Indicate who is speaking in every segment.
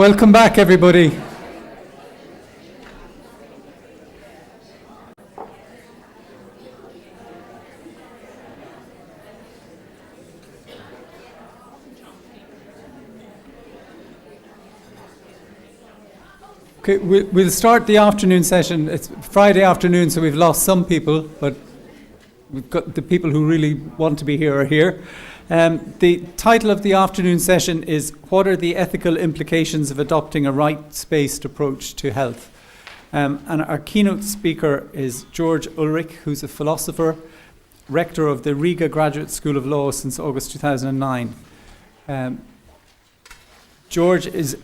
Speaker 1: Welcome back, everybody. Okay, we'll start the afternoon session. It's Friday afternoon, so we've lost some people, but we've got the people who really want to be here are here. The title of the afternoon session is What are the ethical implications of adopting a rights-based approach to health? And our keynote speaker is George Ulrich, who's a philosopher, rector of the Riga Graduate School of Law since August 2009. George has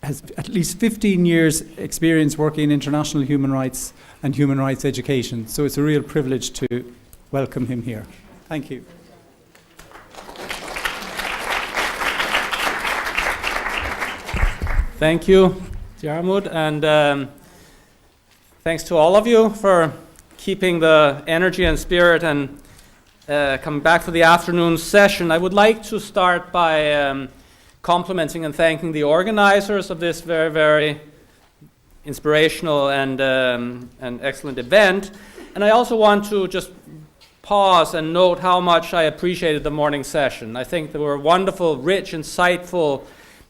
Speaker 1: at least 15 years experience working in international human rights and human rights education. So it's a real privilege to welcome him here. Thank you.
Speaker 2: Thank you, Diarmuid, and thanks to all of you for keeping the energy and spirit and coming back for the afternoon session. I would like to start by complimenting and thanking the organizers of this very, very inspirational and excellent event. And I also want to just pause and note how much I appreciated the morning session. I think there were wonderful, rich, insightful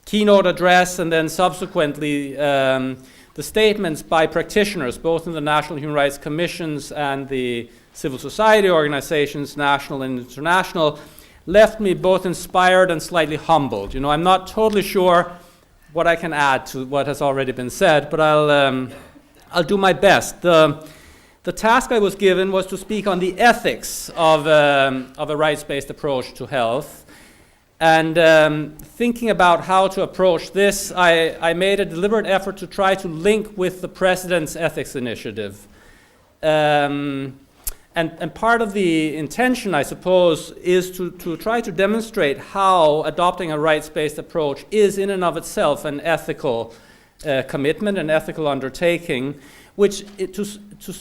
Speaker 2: keynote address, and then subsequently the statements by practitioners, both in the National Human Rights Commissions and the civil society organizations, national and international, left me both inspired and slightly humbled. You know, I'm not totally sure what I can add to what has already been said, but I'll do my best. The task I was given was to speak on the ethics of a rights-based approach to health. And thinking about how to approach this, I made a deliberate effort to try to link with the President's Ethics Initiative. And part of the intention, I suppose, is to try to demonstrate how adopting a rights-based approach is in and of itself an ethical commitment, an ethical undertaking, which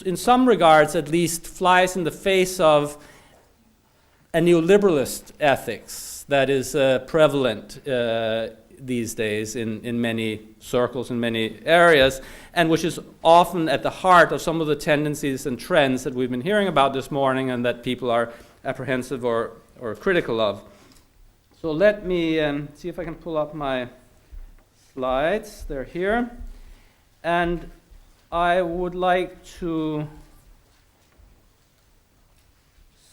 Speaker 2: in some regards at least flies in the face of a neoliberalist ethics that is prevalent these days in many circles, in many areas, and which is often at the heart of some of the tendencies and trends that we've been hearing about this morning and that people are apprehensive or critical of. So let me see if I can pull up my slides. They're here. And I would like to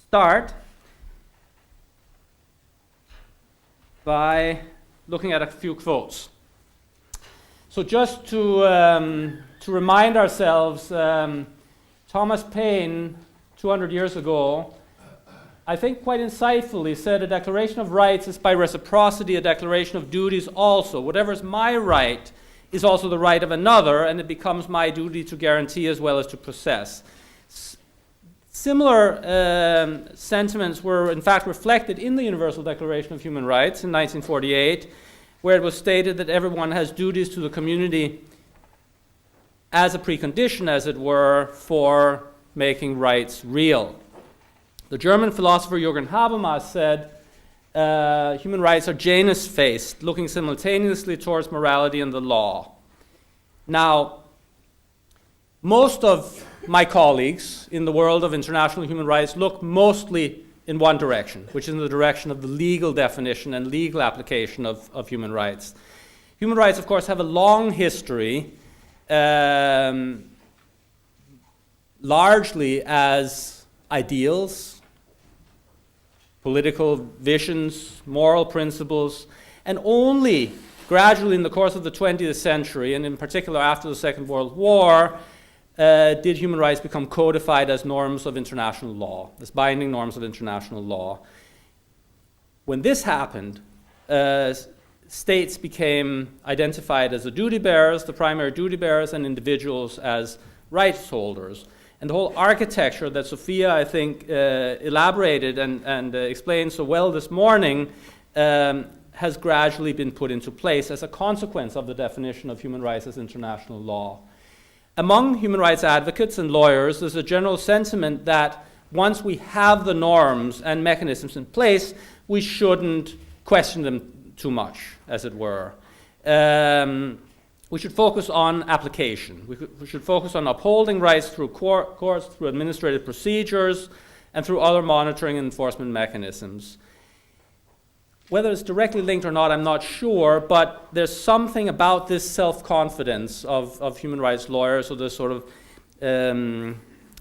Speaker 2: start by looking at a few quotes. So just to remind ourselves, Thomas Paine, 200 years ago, I think quite insightfully said a declaration of rights is by reciprocity a declaration of duties also. Whatever is my right is also the right of another, and it becomes my duty to guarantee as well as to possess. Similar sentiments were in fact reflected in the Universal Declaration of Human Rights in 1948, where it was stated that everyone has duties to the community as a precondition, as it were, for making rights real. The German philosopher Jürgen Habermas said, human rights are Janus-faced, looking simultaneously towards morality and the law. Now, most of my colleagues in the world of international human rights look mostly in one direction, which is in the direction of the legal definition and legal application of human rights. Human rights, of course, have a long history, largely as ideals, political visions, moral principles, and only gradually in the course of the 20th century, and in particular after the Second World War, did human rights become codified as norms of international law, as binding norms of international law. When this happened, states became identified as the duty bearers, the primary duty bearers, and individuals as rights holders. And the whole architecture that Sophia, I think, elaborated and explained so well this morning has gradually been put into place as a consequence of the definition of human rights as international law. Among human rights advocates and lawyers, there's a general sentiment that once we have the norms and mechanisms in place, we shouldn't question them too much, as it were. we should focus on application. We should focus on upholding rights through courts, through administrative procedures, and through other monitoring and enforcement mechanisms. Whether it's directly linked or not, I'm not sure, but there's something about this self-confidence of human rights lawyers, or this sort of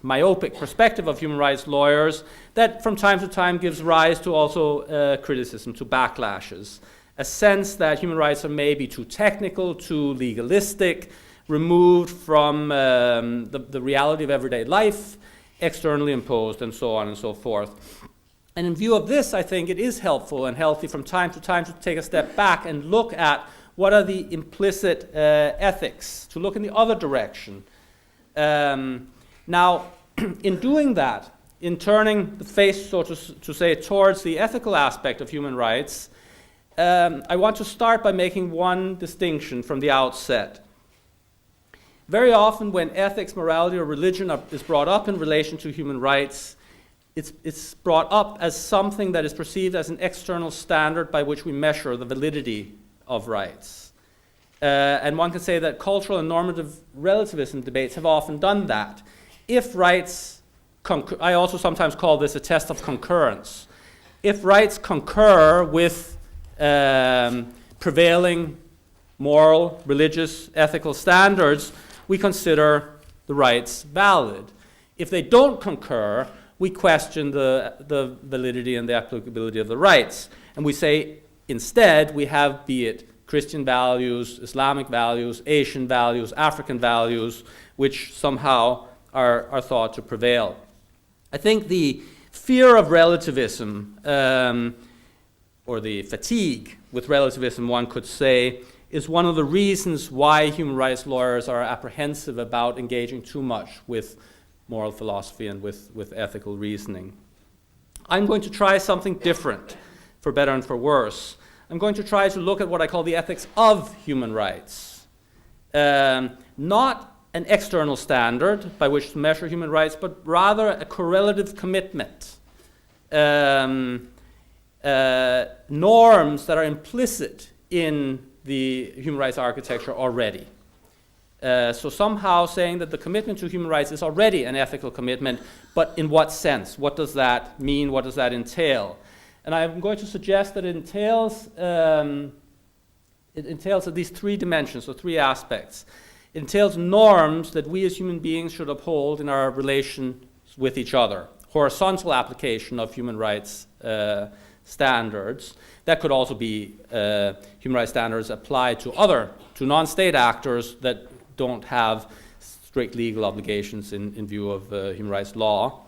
Speaker 2: myopic perspective of human rights lawyers, that from time to time gives rise to also criticism, to backlashes. A sense that human rights are maybe too technical, too legalistic, removed from the reality of everyday life, externally imposed, and so on and so forth. And in view of this, I think it is helpful and healthy from time to take a step back and look at what are the implicit ethics, to look in the other direction. Now, in doing that, in turning the face, so to say, towards the ethical aspect of human rights, I want to start by making one distinction from the outset. Very often when ethics, morality, or religion is brought up in relation to human rights, it's brought up as something that is perceived as an external standard by which we measure the validity of rights. And one can say that cultural and normative relativism debates have often done that. If rights, I also sometimes call this a test of concurrence. If rights concur with prevailing moral, religious, ethical standards, we consider the rights valid. If they don't concur, we question the validity and the applicability of the rights. And we say, instead, we have, be it Christian values, Islamic values, Asian values, African values, which somehow are thought to prevail. I think the fear of relativism, or the fatigue with relativism, one could say, is one of the reasons why human rights lawyers are apprehensive about engaging too much with moral philosophy and with ethical reasoning. I'm going to try something different, for better and for worse. I'm going to try to look at what I call the ethics of human rights. Not an external standard by which to measure human rights, but rather a correlative commitment. Norms that are implicit in the human rights architecture already. So somehow saying that the commitment to human rights is already an ethical commitment, but in what sense? What does that mean? What does that entail? And I'm going to suggest that it entails at least three dimensions, or three aspects. It entails norms that we as human beings should uphold in our relations with each other, horizontal application of human rights standards. That could also be human rights standards applied to non-state actors that don't have strict legal obligations in view of human rights law.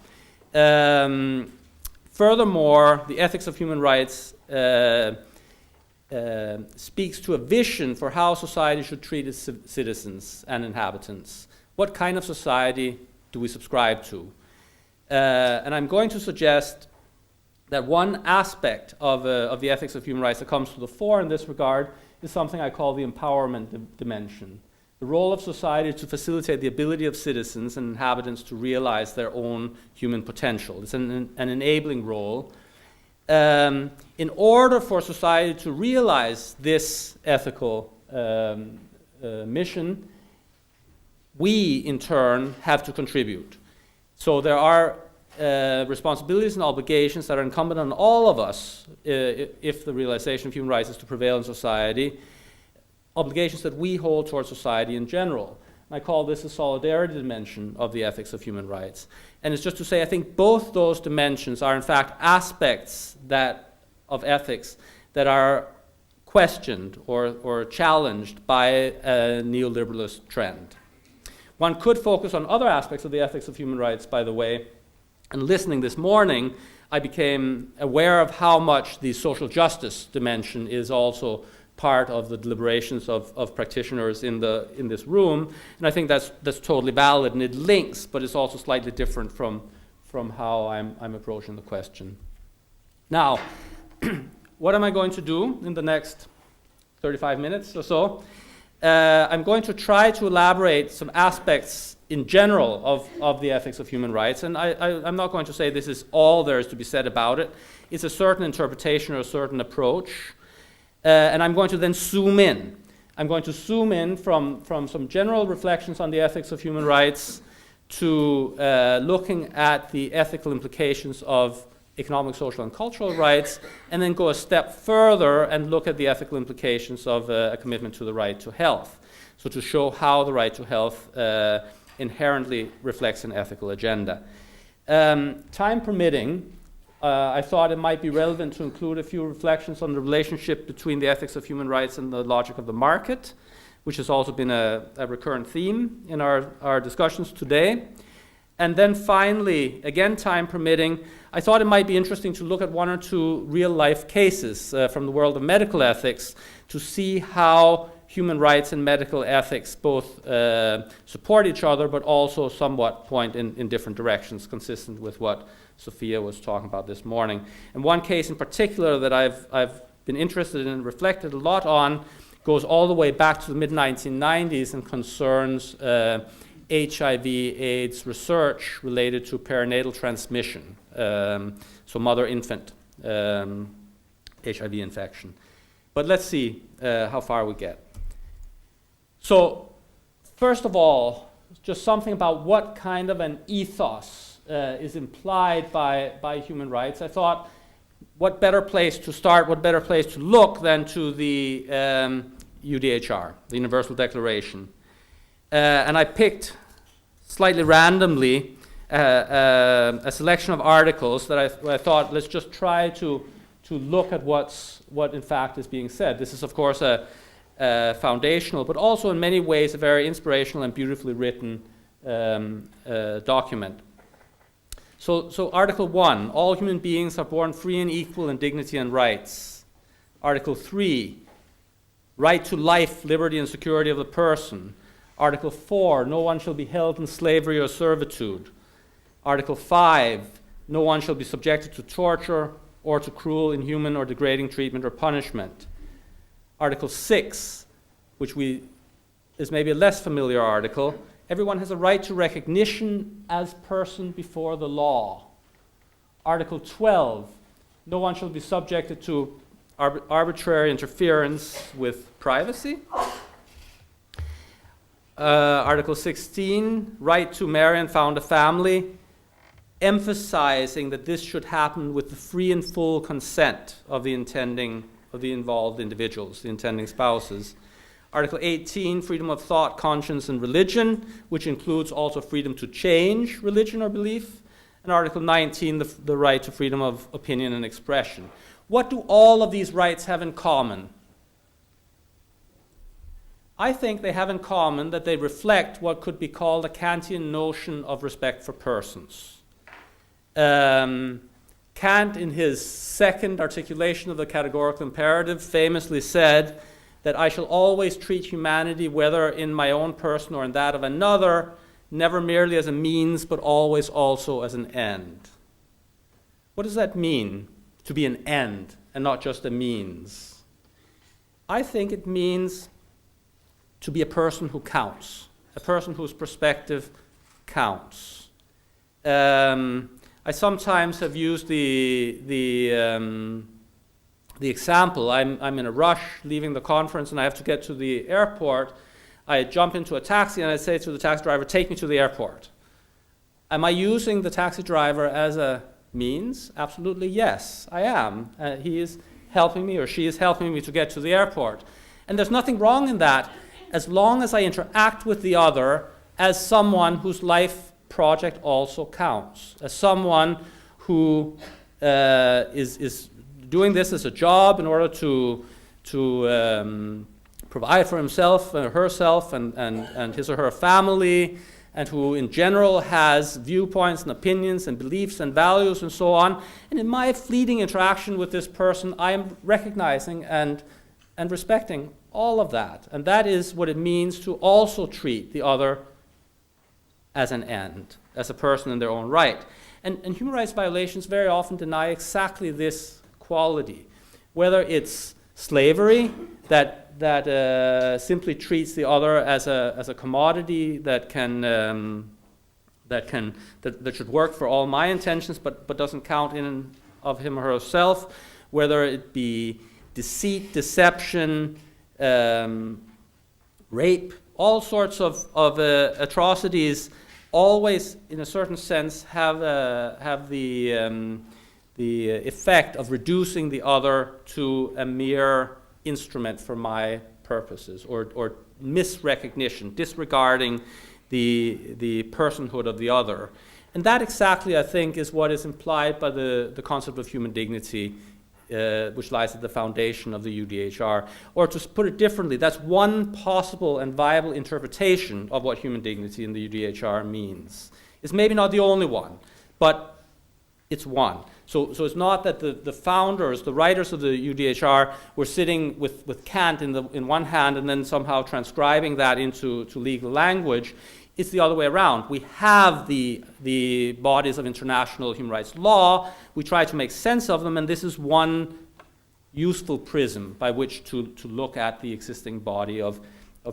Speaker 2: Furthermore, the ethics of human rights speaks to a vision for how society should treat its citizens and inhabitants. What kind of society do we subscribe to? And I'm going to suggest that one aspect of the ethics of human rights that comes to the fore in this regard is something I call the empowerment dimension. The role of society to facilitate the ability of citizens and inhabitants to realize their own human potential. It's an enabling role. In order for society to realize this ethical mission, we, in turn, have to contribute. So there are responsibilities and obligations that are incumbent on all of us if the realization of human rights is to prevail in society, obligations that we hold towards society in general. And I call this the solidarity dimension of the ethics of human rights. And it's just to say I think both those dimensions are in fact aspects of ethics that are questioned or challenged by a neoliberalist trend. One could focus on other aspects of the ethics of human rights, by the way. And listening this morning, I became aware of how much the social justice dimension is also part of the deliberations of practitioners in this room. And I think that's totally valid, and it links, but it's also slightly different from how I'm approaching the question. Now, what am I going to do in the next 35 minutes or so? I'm going to try to elaborate some aspects in general of the ethics of human rights, and I'm not going to say this is all there is to be said about it. It's a certain interpretation or a certain approach, and I'm going to then zoom in I'm going to zoom in from some general reflections on the ethics of human rights to looking at the ethical implications of economic, social, and cultural rights, and then go a step further and look at the ethical implications of a commitment to the right to health. So to show how the right to health inherently reflects an ethical agenda. Time permitting, I thought it might be relevant to include a few reflections on the relationship between the ethics of human rights and the logic of the market, which has also been a recurrent theme in our discussions today. And then finally, again time permitting, I thought it might be interesting to look at one or two real-life cases from the world of medical ethics to see how human rights and medical ethics both support each other, but also somewhat point in different directions, consistent with what Sophia was talking about this morning. And one case in particular that I've been interested in and reflected a lot on goes all the way back to the mid-1990s and concerns HIV/AIDS research related to perinatal transmission, so mother-infant HIV infection. But let's see how far we get. So, first of all, just something about what kind of an ethos is implied by human rights. I thought, what better place to start, what better place to look than to the UDHR, the Universal Declaration. And I picked, slightly randomly, a selection of articles that I thought, let's just try to look at what in fact is being said. This is, of course, a foundational, but also in many ways a very inspirational and beautifully written document. So Article 1, all human beings are born free and equal in dignity and rights. Article 3, right to life, liberty, and security of the person. Article 4, no one shall be held in slavery or servitude. Article 5, no one shall be subjected to torture or to cruel, inhuman, or degrading treatment or punishment. Article 6, which is maybe a less familiar article, everyone has a right to recognition as person before the law. Article 12, no one shall be subjected to arbitrary interference with privacy. Article 16, right to marry and found a family, emphasizing that this should happen with the free and full consent of the involved individuals, the intending spouses. Article 18, freedom of thought, conscience, and religion, which includes also freedom to change religion or belief. And Article 19, the right to freedom of opinion and expression. What do all of these rights have in common? I think they have in common that they reflect what could be called a Kantian notion of respect for persons. Kant, in his second articulation of the categorical imperative, famously said that I shall always treat humanity, whether in my own person or in that of another, never merely as a means, but always also as an end. What does that mean, to be an end and not just a means? I think it means to be a person who counts, a person whose perspective counts. I sometimes have used the example. I'm in a rush leaving the conference and I have to get to the airport. I jump into a taxi and I say to the taxi driver, take me to the airport. Am I using the taxi driver as a means? Absolutely yes, I am. He is helping me or she is helping me to get to the airport. And there's nothing wrong in that as long as I interact with the other as someone whose life project also counts, as someone who is doing this as a job in order to provide for himself and herself and his or her family, and who in general has viewpoints and opinions and beliefs and values and so on. And in my fleeting interaction with this person, I am recognizing and respecting all of that. And that is what it means to also treat the other as an end, as a person in their own right. And human rights violations very often deny exactly this quality, whether it's slavery that simply treats the other as a commodity that should work for all my intentions, but doesn't count in and of him or herself, whether it be deceit, deception, rape, all sorts of atrocities always, in a certain sense, have the effect of reducing the other to a mere instrument for my purposes, or misrecognition, disregarding the personhood of the other. And that exactly, I think, is what is implied by the concept of human dignity, which lies at the foundation of the UDHR. Or to put it differently, that's one possible and viable interpretation of what human dignity in the UDHR means. It's maybe not the only one, but it's one. So it's not that the founders, the writers of the UDHR, were sitting with Kant in one hand and then somehow transcribing that into legal language. It's the other way around. We have the bodies of international human rights law. We try to make sense of them, and this is one useful prism by which to look at the existing body of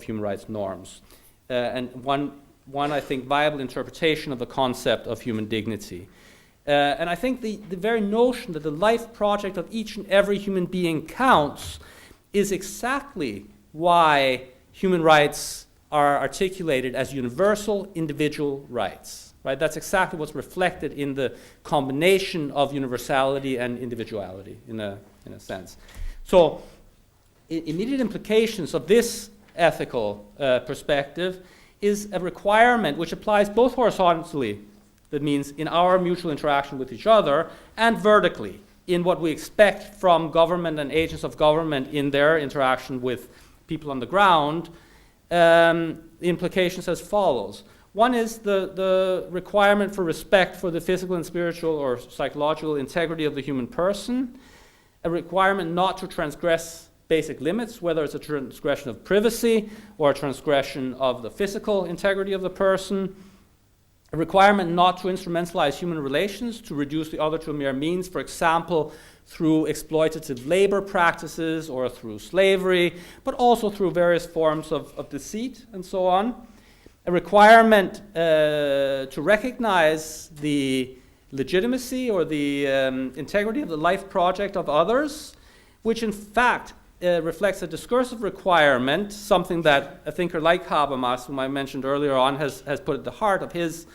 Speaker 2: human rights norms. And one, I think, viable interpretation of the concept of human dignity. And I think the very notion that the life project of each and every human being counts is exactly why human rights are articulated as universal individual rights, right? That's exactly what's reflected in the combination of universality and individuality, in a sense. So, immediate implications of this ethical perspective is a requirement which applies both horizontally, that means in our mutual interaction with each other, and vertically, in what we expect from government and agents of government in their interaction with people on the ground. The implications as follows. One is the requirement for respect for the physical and spiritual or psychological integrity of the human person, a requirement not to transgress basic limits, whether it's a transgression of privacy or a transgression of the physical integrity of the person, a requirement not to instrumentalize human relations, to reduce the other to a mere means, for example, through exploitative labor practices or through slavery, but also through various forms of deceit and so on. A requirement to recognize the legitimacy or the integrity of the life project of others, which in fact reflects a discursive requirement, something that a thinker like Habermas, whom I mentioned earlier on, has put at the heart of his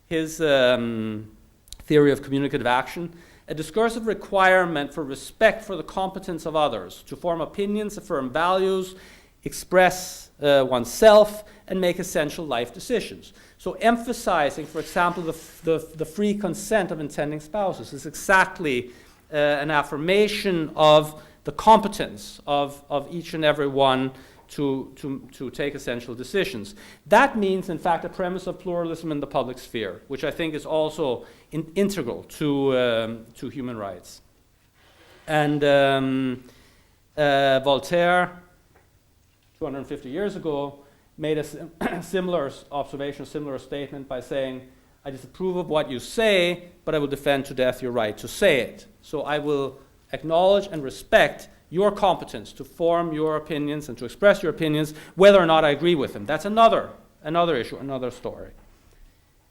Speaker 2: theory of communicative action, a discursive requirement for respect for the competence of others, to form opinions, affirm values, express oneself, and make essential life decisions. So emphasizing, for example, the free consent of intending spouses is exactly an affirmation of the competence of each and every one to take essential decisions. That means, in fact, a premise of pluralism in the public sphere, which I think is also integral to human rights. And Voltaire, 250 years ago, made a similar observation, a similar statement by saying, I disapprove of what you say, but I will defend to death your right to say it. So I will acknowledge and respect your competence to form your opinions and to express your opinions, whether or not I agree with them. That's another issue, another story.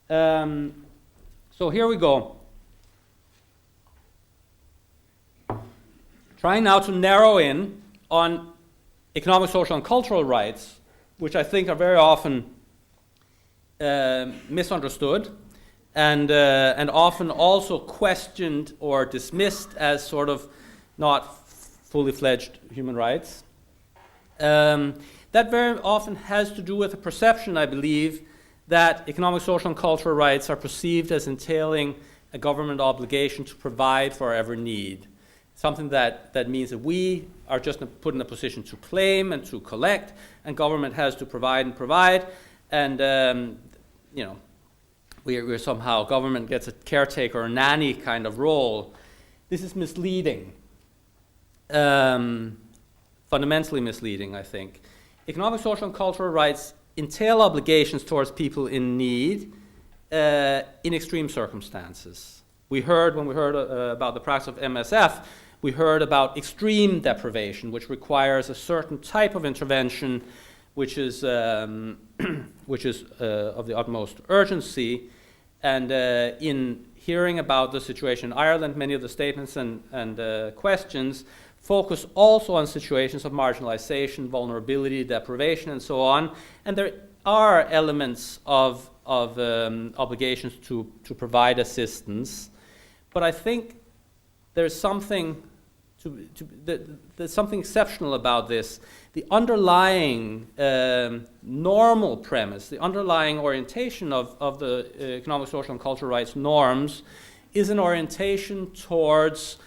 Speaker 2: So here we go. Trying now to narrow in on economic, social, and cultural rights, which I think are very often misunderstood and often also questioned or dismissed as sort of not fully fledged human rights. That very often has to do with a perception, I believe, that economic, social, and cultural rights are perceived as entailing a government obligation to provide for every need. Something that means that we are just put in a position to claim and to collect, and government has to provide and provide, and we're somehow, government gets a caretaker or nanny kind of role. This is misleading. Fundamentally misleading, I think. Economic, social, and cultural rights entail obligations towards people in need in extreme circumstances. When we heard about the practice of MSF, we heard about extreme deprivation, which requires a certain type of intervention, which is of the utmost urgency. And in hearing about the situation in Ireland, many of the statements and questions focus also on situations of marginalization, vulnerability, deprivation, and so on. And there are elements of obligations to provide assistance, but I think there's something there's something exceptional about this. The underlying normal premise, the underlying orientation of the economic, social, and cultural rights norms is an orientation towards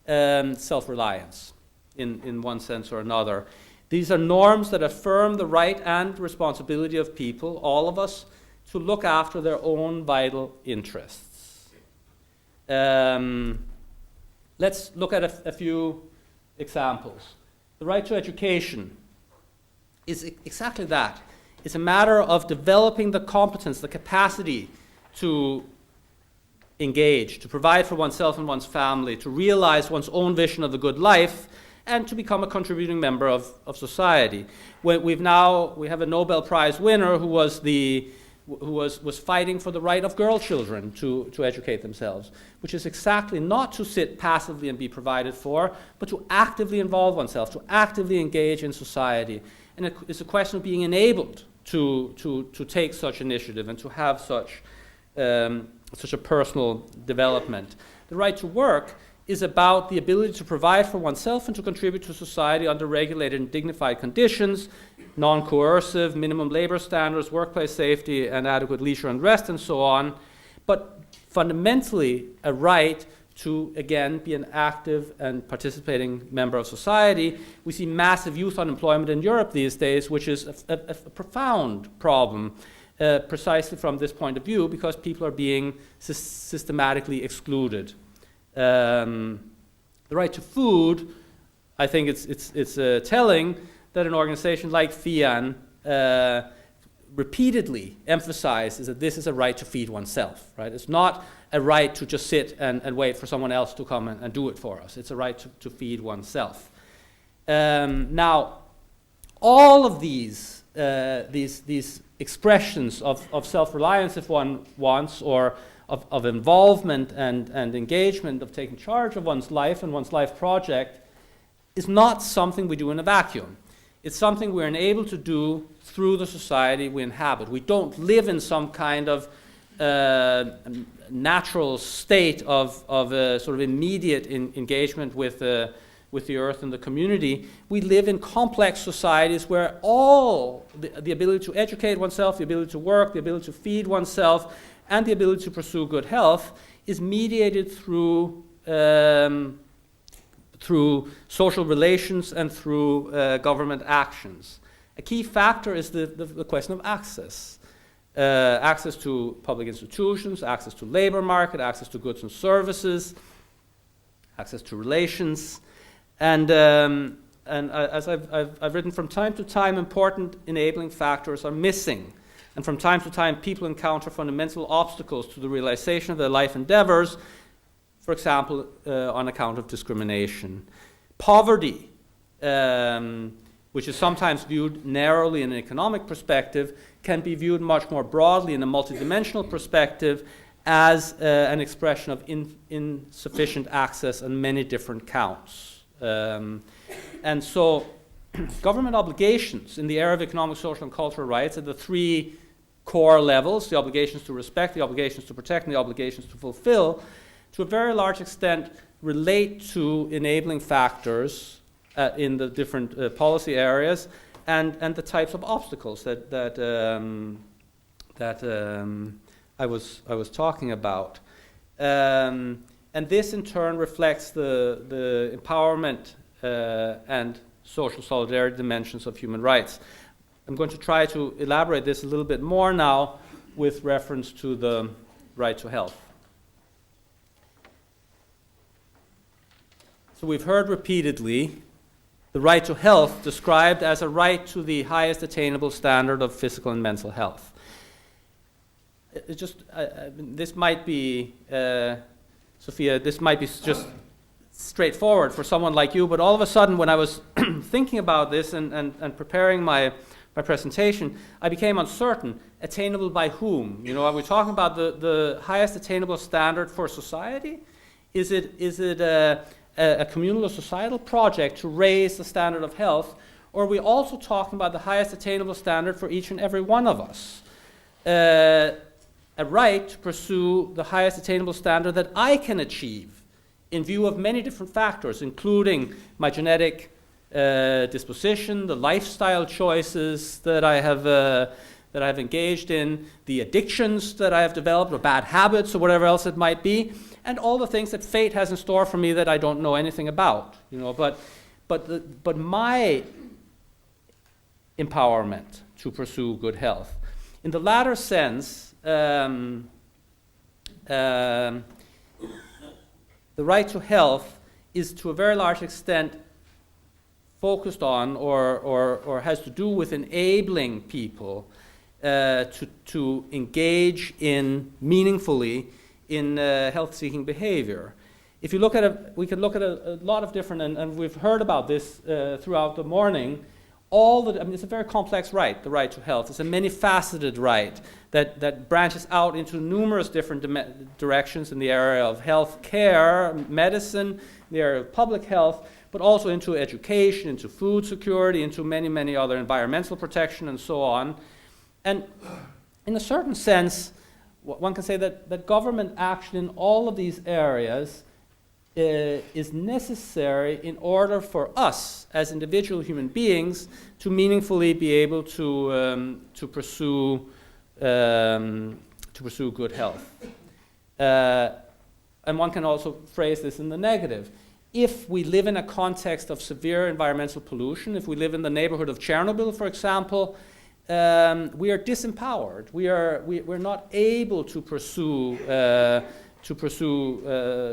Speaker 2: self-reliance in one sense or another. These are norms that affirm the right and responsibility of people, all of us, to look after their own vital interests. Let's look at a few examples. The right to education is exactly that. It's a matter of developing the competence, the capacity to engage, to provide for oneself and one's family, to realize one's own vision of the good life, and to become a contributing member of society. We have a Nobel Prize winner who was fighting for the right of girl children to educate themselves, which is exactly not to sit passively and be provided for, but to actively involve oneself, to actively engage in society. And it's a question of being enabled to take such initiative and to have such a personal development. The right to work is about the ability to provide for oneself and to contribute to society under regulated and dignified conditions, non-coercive, minimum labor standards, workplace safety, and adequate leisure and rest, and so on. But fundamentally, a right to, again, be an active and participating member of society. We see massive youth unemployment in Europe these days, which is a profound problem, precisely from this point of view, because people are being systematically excluded. The right to food, I think it's telling that an organization like FIAN repeatedly emphasizes that this is a right to feed oneself, right? It's not a right to just sit and wait for someone else to come and do it for us. It's a right to feed oneself. Now, all of these expressions of self-reliance, if one wants, or of involvement and engagement, of taking charge of one's life and one's life project, is not something we do in a vacuum. It's something we're enabled to do through the society we inhabit. We don't live in some kind of natural state of sort of immediate engagement with the earth and the community. We live in complex societies where all the ability to educate oneself, the ability to work, the ability to feed oneself, and the ability to pursue good health is mediated through social relations and through government actions. A key factor is the question of access. Access to public institutions, access to labor market, access to goods and services, access to relations. And as I've written, from time to time, important enabling factors are missing. And from time to time, people encounter fundamental obstacles to the realization of their life endeavors, for example, on account of discrimination. Poverty, which is sometimes viewed narrowly in an economic perspective, can be viewed much more broadly in a multidimensional perspective as an expression of insufficient access on many different counts. And so government obligations in the area of economic, social, and cultural rights are the three core levels: the obligations to respect, the obligations to protect, and the obligations to fulfill, to a very large extent relate to enabling factors in the different policy areas and the types of obstacles that I was talking about. And this in turn reflects the empowerment and social solidarity dimensions of human rights. I'm going to try to elaborate this a little bit more now with reference to the right to health. So we've heard repeatedly the right to health described as a right to the highest attainable standard of physical and mental health. This might be, Sophia, this might be just straightforward for someone like you, but all of a sudden when I was thinking about this and preparing my my presentation, I became uncertain. Attainable by whom? You know, are we talking about the highest attainable standard for society? Is it a communal or societal project to raise the standard of health? Or are we also talking about the highest attainable standard for each and every one of us? A right to pursue the highest attainable standard that I can achieve in view of many different factors, including my genetic disposition, the lifestyle choices that I have engaged in, the addictions that I have developed, or bad habits, or whatever else it might be, and all the things that fate has in store for me that I don't know anything about. You know, but my empowerment to pursue good health, in the latter sense. The right to health is to a very large extent focused on or has to do with enabling people to engage meaningfully in health-seeking behavior. If you look at we can look at a lot of different, and we've heard about this throughout the morning. It's a very complex right, the right to health. It's a many-faceted right that branches out into numerous different directions in the area of health care, medicine, the area of public health, but also into education, into food security, into many, many other environmental protection, and so on. And in a certain sense, one can say that government action in all of these areas is necessary in order for us as individual human beings to meaningfully be able to pursue good health. And one can also phrase this in the negative. If we live in a context of severe environmental pollution, if we live in the neighborhood of Chernobyl, for example, we are disempowered. We're not able to pursue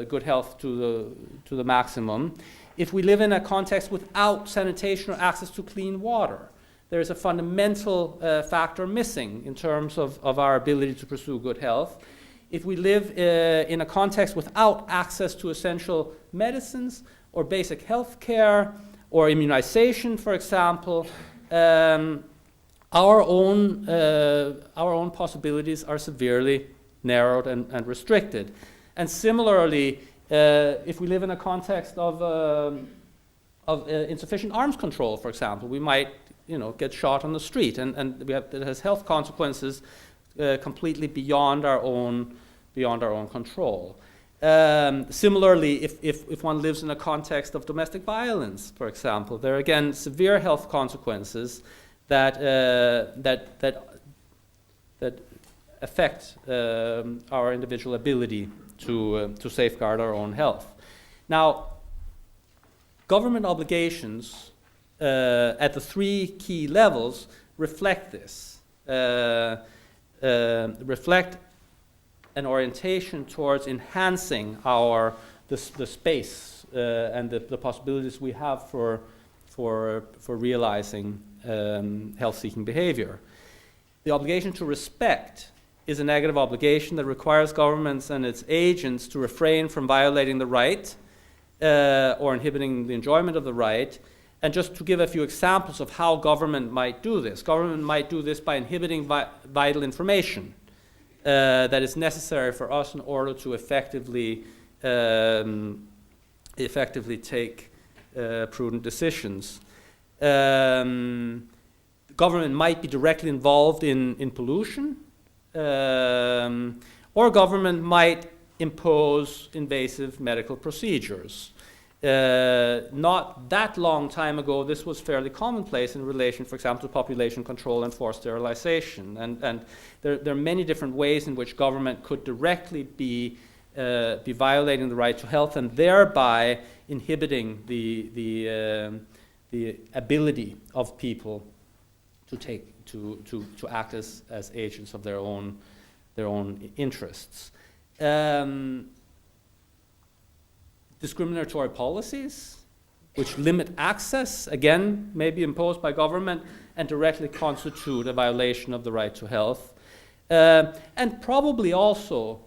Speaker 2: good health to the maximum. If we live in a context without sanitation or access to clean water, there is a fundamental factor missing in terms of our ability to pursue good health. If we live in a context without access to essential medicines or basic health care or immunization, for example, our own possibilities are severely narrowed and restricted. And similarly, if we live in a context of insufficient arms control, for example, we might get shot on the street, and that has health consequences completely beyond our own control. Similarly, if one lives in a context of domestic violence, for example, there are again severe health consequences that affect our individual ability to safeguard our own health. Now, government obligations at the three key levels reflect this, reflect an orientation towards enhancing the space and the possibilities we have for realizing health-seeking behavior. The obligation to respect is a negative obligation that requires governments and its agents to refrain from violating the right or inhibiting the enjoyment of the right. And just to give a few examples of how government might do this. Government might do this by inhibiting vital information that is necessary for us in order to effectively take prudent decisions. Government might be directly involved in pollution, or government might impose invasive medical procedures. Not that long time ago, this was fairly commonplace in relation, for example, to population control and forced sterilization. And there are many different ways in which government could directly be violating the right to health and thereby inhibiting the ability of people to act as agents of their own interests. Discriminatory policies, which limit access, again, may be imposed by government and directly constitute a violation of the right to health. And probably also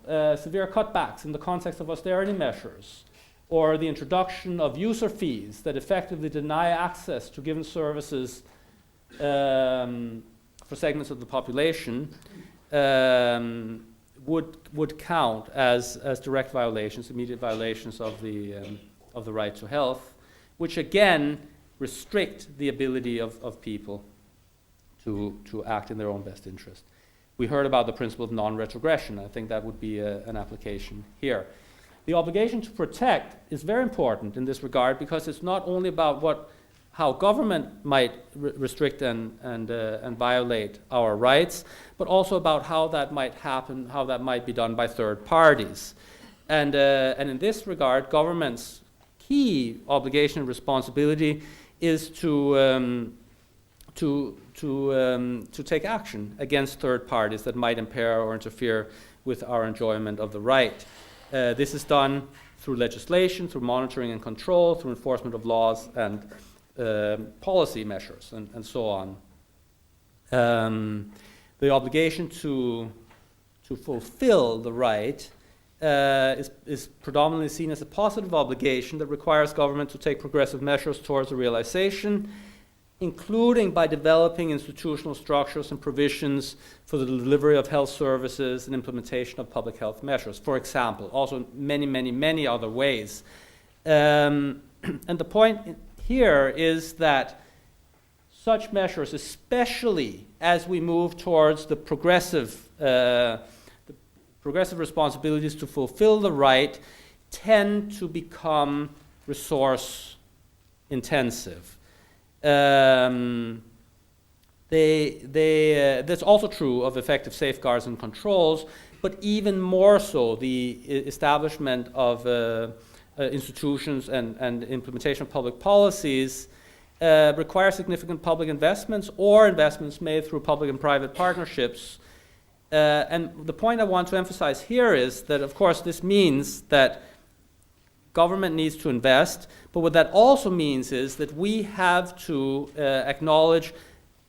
Speaker 2: severe cutbacks in the context of austerity measures, or the introduction of user fees that effectively deny access to given services for segments of the population would count as direct violations, immediate violations of the right to health, which again restrict the ability of people to act in their own best interest. We heard about the principle of non-retrogression. I think that would be an application here. The obligation to protect is very important in this regard because it's not only about how government might restrict and violate our rights, but also about how that might happen, how that might be done by third parties. And in this regard, government's key obligation and responsibility is to take action against third parties that might impair or interfere with our enjoyment of the right. This is done through legislation, through monitoring and control, through enforcement of laws and policy measures, and so on. The obligation to fulfill the right is predominantly seen as a positive obligation that requires government to take progressive measures towards the realization, including by developing institutional structures and provisions for the delivery of health services and implementation of public health measures, for example. Also many other ways. And the point here is that such measures, especially as we move towards the progressive responsibilities to fulfill the right, tend to become resource intensive. That's also true of effective safeguards and controls, but even more so the establishment of institutions and implementation of public policies require significant public investments or investments made through public and private partnerships. And the point I want to emphasize here is that, of course, this means that government needs to invest, but what that also means is that we have to acknowledge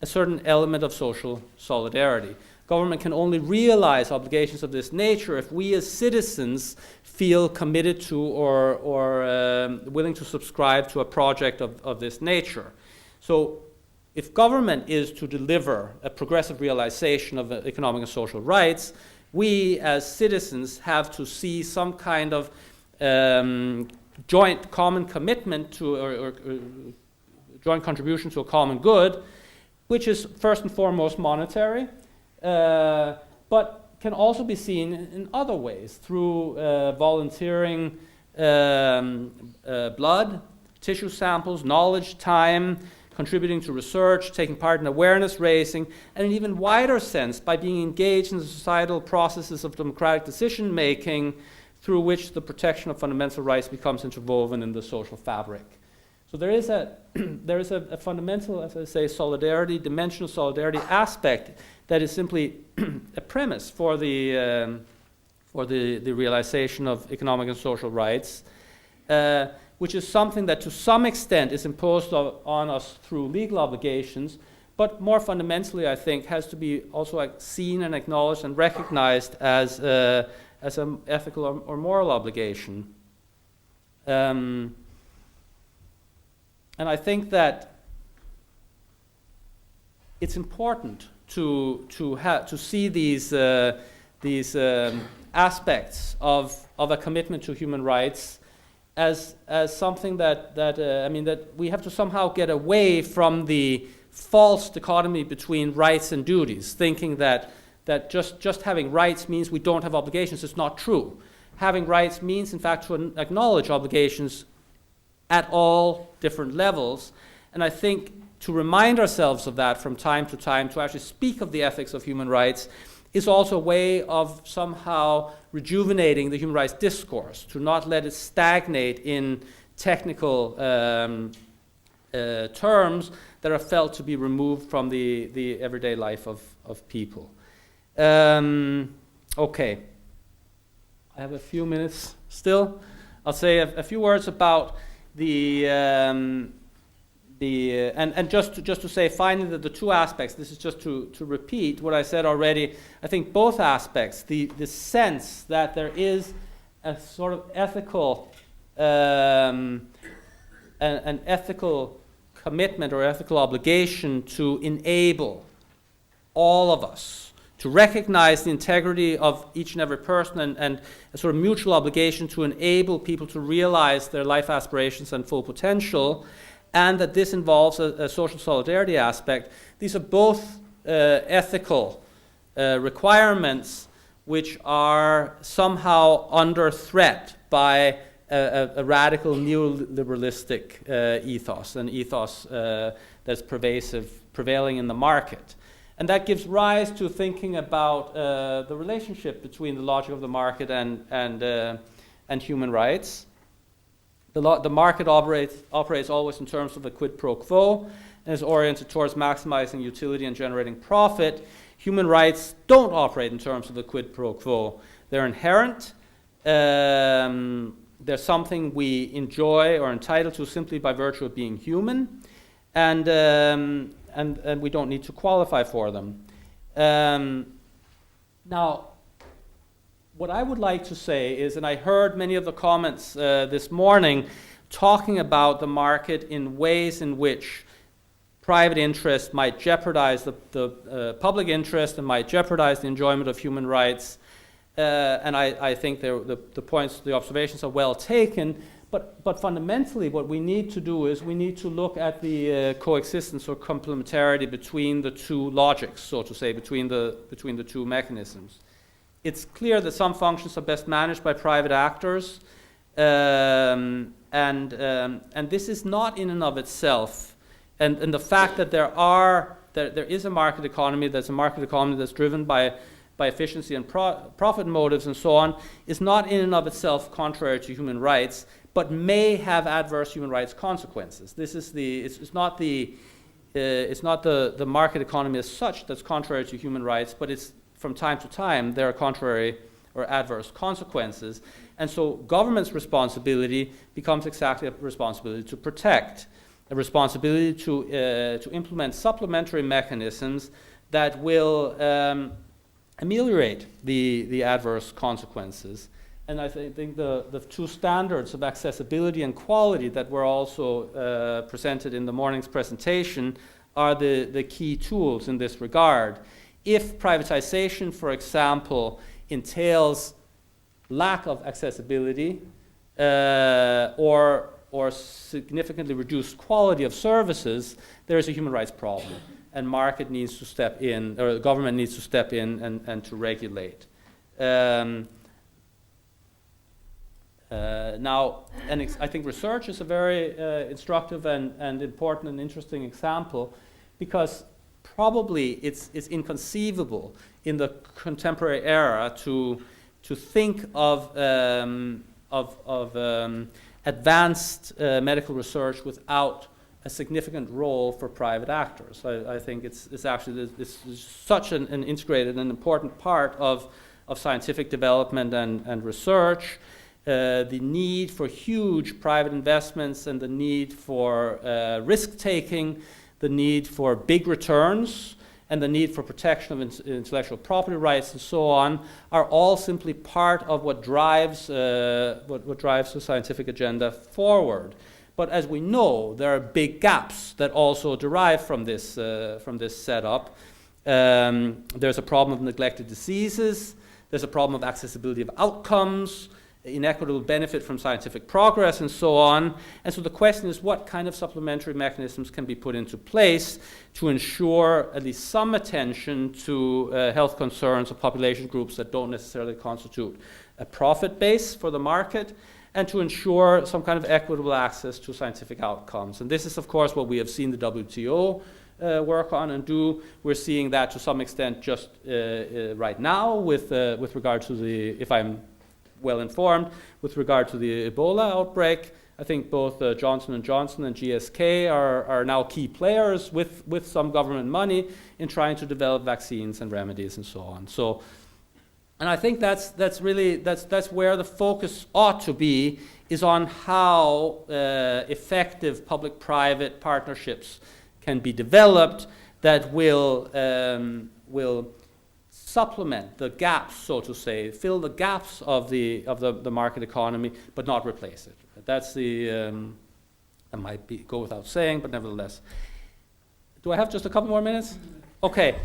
Speaker 2: a certain element of social solidarity. Government can only realize obligations of this nature if we as citizens feel committed to or willing to subscribe to a project of this nature. So if government is to deliver a progressive realization of economic and social rights, we as citizens have to see some kind of joint common commitment to or joint contribution to a common good, which is first and foremost monetary, but can also be seen in other ways through volunteering blood, tissue samples, knowledge, time, contributing to research, taking part in awareness raising, and in an even wider sense by being engaged in the societal processes of democratic decision making through which the protection of fundamental rights becomes interwoven in the social fabric. So there is a fundamental, as I say, solidarity, dimensional solidarity aspect that is simply a premise for the realization of economic and social rights, which is something that to some extent is imposed on us through legal obligations, but more fundamentally, I think, has to be also seen and acknowledged and recognized as an ethical or moral obligation. And I think that it's important to see these aspects of a commitment to human rights as something that we have to somehow get away from the false dichotomy between rights and duties, thinking that just having rights means we don't have obligations. It's not true. Having rights means, in fact, to acknowledge obligations at all different levels. And I think to remind ourselves of that from time to time, to actually speak of the ethics of human rights, is also a way of somehow rejuvenating the human rights discourse, to not let it stagnate in technical terms that are felt to be removed from the everyday life of people. Okay, I have a few minutes still. I'll say a few words about and just to say finally that the two aspects, this is just to repeat what I said already, I think both aspects, the sense that there is a sort of ethical an ethical commitment or ethical obligation to enable all of us to recognize the integrity of each and every person, and a sort of mutual obligation to enable people to realize their life aspirations and full potential, and that this involves a social solidarity aspect. These are both ethical requirements which are somehow under threat by a radical neoliberalistic ethos, an ethos that's prevailing in the market. And that gives rise to thinking about the relationship between the logic of the market and human rights. The market operates always in terms of a quid pro quo and is oriented towards maximizing utility and generating profit. Human rights don't operate in terms of a quid pro quo. They're inherent. They're something we enjoy or are entitled to simply by virtue of being human. And we don't need to qualify for them. Now, what I would like to say is, and I heard many of the comments this morning talking about the market in ways in which private interest might jeopardize the public interest and might jeopardize the enjoyment of human rights. And I think the points, the observations are well taken. But fundamentally, what we need to do is we need to look at the coexistence or complementarity between the two logics, so to say, between the two mechanisms. It's clear that some functions are best managed by private actors, and this is not in and of itself. And the fact that there is a market economy, there's a market economy that's driven by efficiency and profit motives and so on, is not in and of itself contrary to human rights, but may have adverse human rights consequences. This is it's not the market economy as such that's contrary to human rights, but it's from time to time there are contrary or adverse consequences. And so government's responsibility becomes exactly a responsibility to protect, a responsibility to implement supplementary mechanisms that will ameliorate the adverse consequences. And I think the two standards of accessibility and quality that were also presented in the morning's presentation are the key tools in this regard. If privatization, for example, entails lack of accessibility or significantly reduced quality of services, there is a human rights problem. And market needs to step in, or the government needs to step in and to regulate. Now, I think research is a very instructive and important and interesting example, because probably it's inconceivable in the contemporary era to think of advanced medical research without a significant role for private actors. I think it's actually such an integrated and important part of scientific development and research. The need for huge private investments and the need for risk-taking, the need for big returns, and the need for protection of intellectual property rights and so on are all simply part of what drives the scientific agenda forward. But as we know, there are big gaps that also derive from this setup. There's a problem of neglected diseases. There's a problem of accessibility of outcomes, inequitable benefit from scientific progress, and so on. And so the question is, what kind of supplementary mechanisms can be put into place to ensure at least some attention to health concerns of population groups that don't necessarily constitute a profit base for the market, and to ensure some kind of equitable access to scientific outcomes. And this is, of course, what we have seen the WTO work on and do. We're seeing that to some extent just right now with regard to the, if I'm well informed, with regard to the Ebola outbreak. I think both Johnson & Johnson and GSK are now key players with some government money in trying to develop vaccines and remedies and so on. So, and I think that's where the focus ought to be, is on how effective public-private partnerships can be developed that will supplement the gaps, so to say, fill the gaps of the market economy, but not replace it. That's the That might go without saying, but nevertheless. Do I have just a couple more minutes? Okay.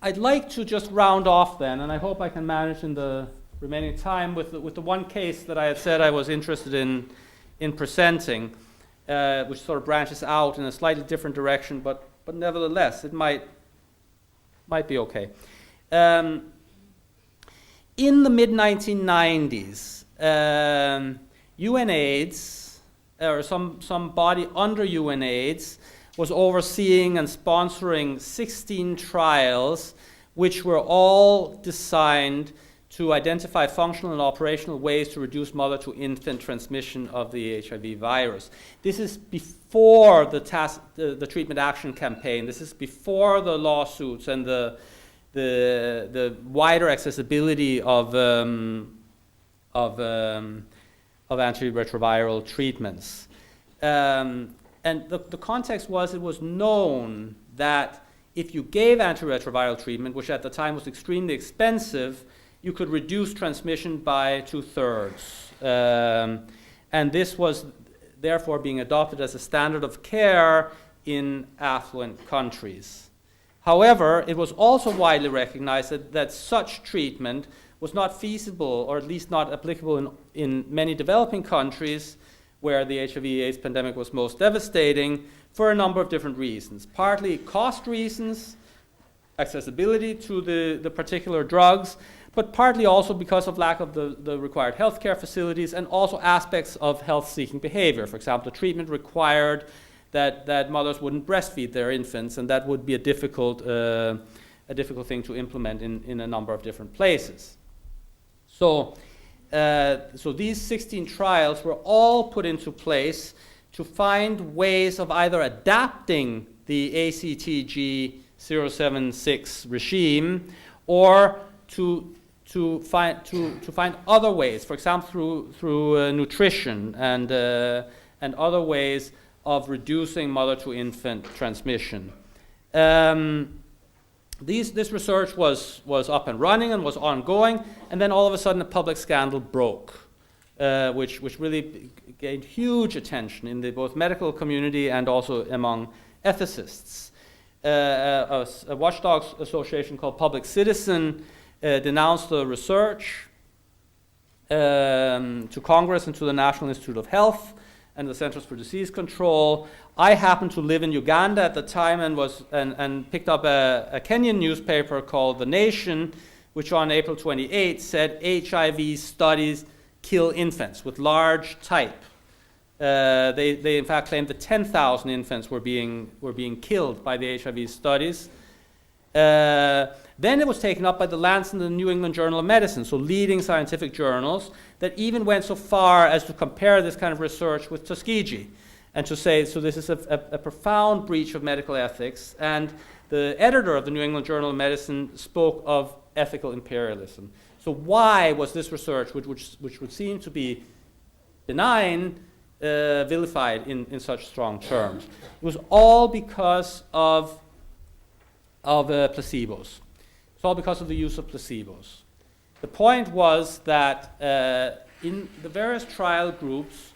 Speaker 2: I'd like to just round off then, and I hope I can manage in the remaining time with the one case that I had said I was interested in presenting, which sort of branches out in a slightly different direction, but nevertheless, it might be okay. In the mid-1990s, UNAIDS, or some body under UNAIDS, was overseeing and sponsoring 16 trials, which were all designed to identify functional and operational ways to reduce mother-to-infant transmission of the HIV virus. This is before the treatment action campaign. This is before the lawsuits and the wider accessibility of antiretroviral treatments. And the context was, it was known that if you gave antiretroviral treatment, which at the time was extremely expensive, you could reduce transmission by 2/3. And this was therefore being adopted as a standard of care in affluent countries. However, it was also widely recognized that such treatment was not feasible, or at least not applicable in many developing countries where the HIV/AIDS pandemic was most devastating, for a number of different reasons. Partly cost reasons, accessibility to the particular drugs, but partly also because of lack of the required healthcare facilities, and also aspects of health-seeking behavior. For example, the treatment required that mothers wouldn't breastfeed their infants, and that would be a difficult thing to implement in a number of different places. So these 16 trials were all put into place to find ways of either adapting the ACTG 076 regime, or to find other ways, for example through nutrition and other ways of reducing mother-to-infant transmission. This research was up and running and was ongoing, and then all of a sudden a public scandal broke, which really gained huge attention in the both medical community and also among ethicists. A watchdog association called Public Citizen denounced the research to Congress and to the National Institute of Health and the Centers for Disease Control. I happened to live in Uganda at the time and picked up a Kenyan newspaper called The Nation, which on April 28 said HIV studies kill infants, with large type. They in fact claimed that 10,000 infants were being killed by the HIV studies. Then it was taken up by the Lancet and the New England Journal of Medicine, so leading scientific journals, that even went so far as to compare this kind of research with Tuskegee, and to say, so this is a profound breach of medical ethics. And the editor of the New England Journal of Medicine spoke of ethical imperialism. So why was this research, which would seem to be benign, vilified in such strong terms? It was all because of placebos. It's all because of the use of placebos. The point was that in the various trial groups,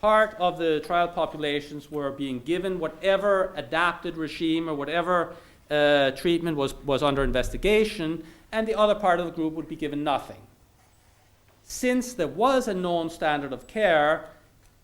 Speaker 2: part of the trial populations were being given whatever adapted regime or whatever treatment was under investigation, and the other part of the group would be given nothing. Since there was a known standard of care,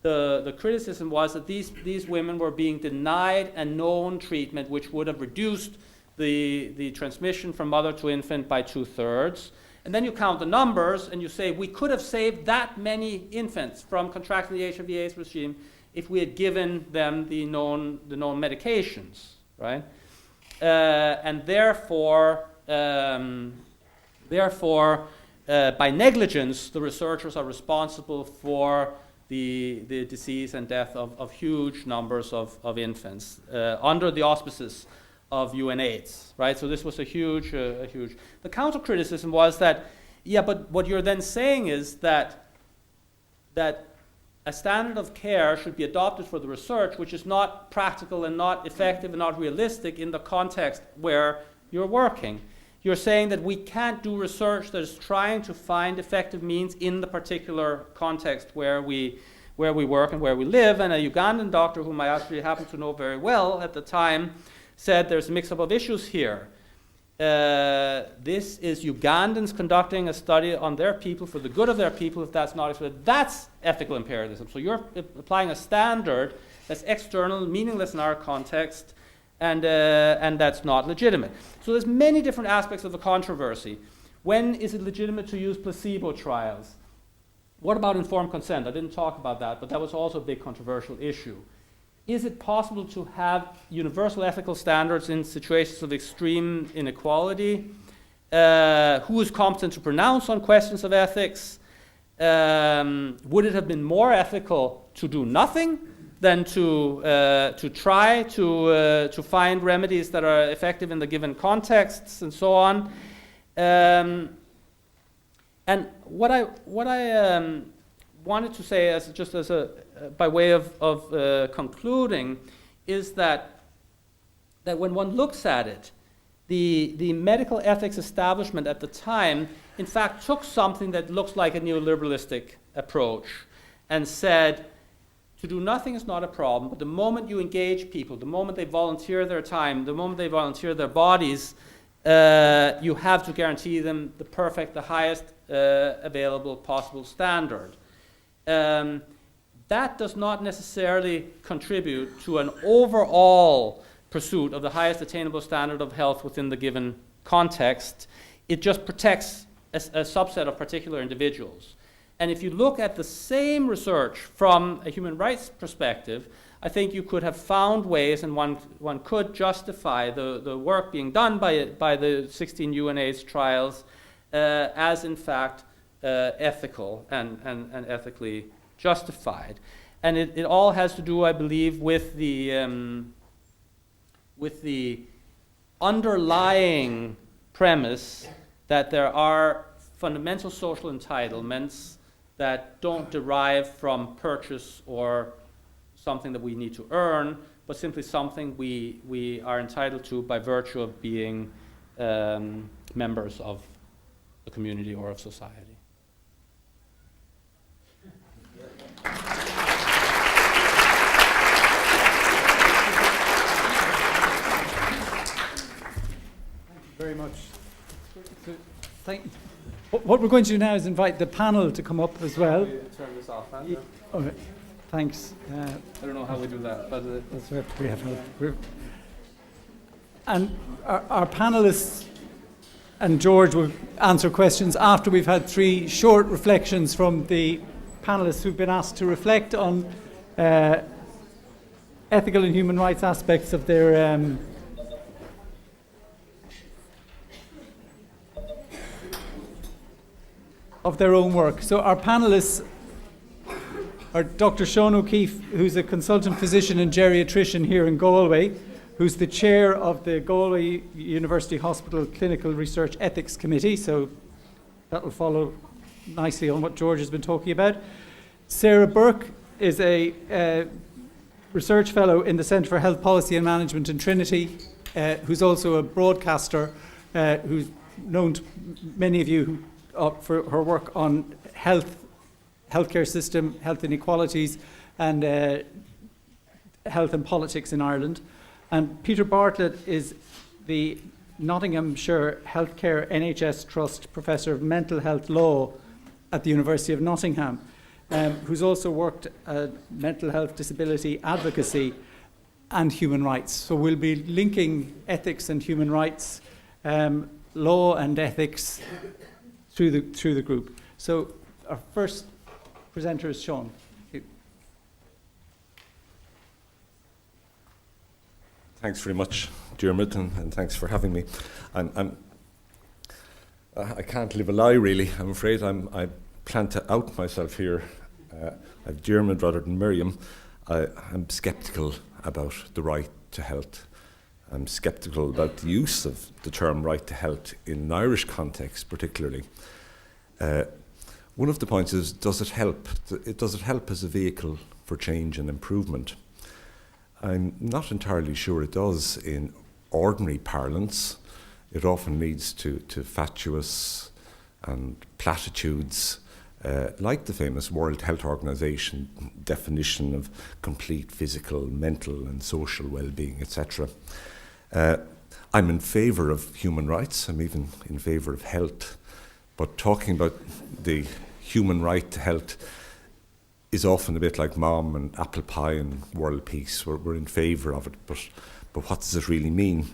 Speaker 2: the criticism was that these women were being denied a known treatment which would have reduced the transmission from mother to infant by 2/3. And then you count the numbers and you say, we could have saved that many infants from contracting the HIV/AIDS regime if we had given them the known medications, right? And therefore, by negligence, the researchers are responsible for the disease and death of huge numbers of infants under the auspices of UNAIDS, right? So this was a huge. The counter criticism was that, yeah, but what you're then saying is that a standard of care should be adopted for the research, which is not practical and not effective and not realistic in the context where you're working. You're saying that we can't do research that is trying to find effective means in the particular context where we where we work and where we live. And a Ugandan doctor, whom I actually happen to know very well at the time, said there's a mix-up of issues here. This is Ugandans conducting a study on their people for the good of their people. If that's not accepted, that's ethical imperialism. So you're applying a standard that's external, meaningless in our context, and that's not legitimate. So there's many different aspects of the controversy. When is it legitimate to use placebo trials? What about informed consent? I didn't talk about that, but that was also a big controversial issue. Is it possible to have universal ethical standards in situations of extreme inequality? Who is competent to pronounce on questions of ethics? Would it have been more ethical to do nothing than to try to find remedies that are effective in the given contexts and so on? And what I wanted to say, by way of concluding, is that when one looks at it, the medical ethics establishment at the time, in fact, took something that looks like a neoliberalistic approach and said, to do nothing is not a problem, but the moment you engage people, the moment they volunteer their time, the moment they volunteer their bodies, you have to guarantee them the highest available possible standard. That does not necessarily contribute to an overall pursuit of the highest attainable standard of health within the given context. It just protects a subset of particular individuals. And if you look at the same research from a human rights perspective, I think you could have found ways, and one could justify the work being done by the 16 UNAIDS trials as in fact ethical and ethically justified. And it all has to do, I believe, with the underlying premise that there are fundamental social entitlements that don't derive from purchase or something that we need to earn, but simply something we are entitled to by virtue of being members of a community or of society.
Speaker 1: Very much. What we're going to do now is invite the panel to come up as well.
Speaker 2: Turn this off, huh?
Speaker 1: Okay, thanks.
Speaker 2: I don't know how we do that, but
Speaker 1: that's right. We have and our panelists and George will answer questions after we've had 3 short reflections from the panelists who've been asked to reflect on ethical and human rights aspects of their own work. So our panelists are Dr. Sean O'Keefe, who's a consultant physician and geriatrician here in Galway, who's the chair of the Galway University Hospital Clinical Research Ethics Committee, so that will follow nicely on what George has been talking about. Sarah Burke is a research fellow in the Centre for Health Policy and Management in Trinity, who's also a broadcaster, who's known to many of you for her work on healthcare system, health inequalities, and health and politics in Ireland. And Peter Bartlett is the Nottinghamshire Healthcare NHS Trust Professor of Mental Health Law at the University of Nottingham, who's also worked at mental health, disability advocacy, and human rights. So we'll be linking ethics and human rights, law and ethics through the group. So our first presenter is Sean.
Speaker 3: Thanks very much, Dermot, and thanks for having me. I can't live a lie, really. I'm afraid I plan to out myself here. I've Dermot rather than Miriam. I'm sceptical about the right to health. I'm sceptical about the use of the term right to health in an Irish context, particularly. One of the points is, does it help? Does it help as a vehicle for change and improvement? I'm not entirely sure it does in ordinary parlance. It often leads to fatuous and platitudes like the famous World Health Organization definition of complete physical, mental and social well-being, etc. I'm in favour of human rights, I'm even in favour of health, but talking about the human right to health is often a bit like mom and apple pie and world peace. We're in favour of it, but what does it really mean?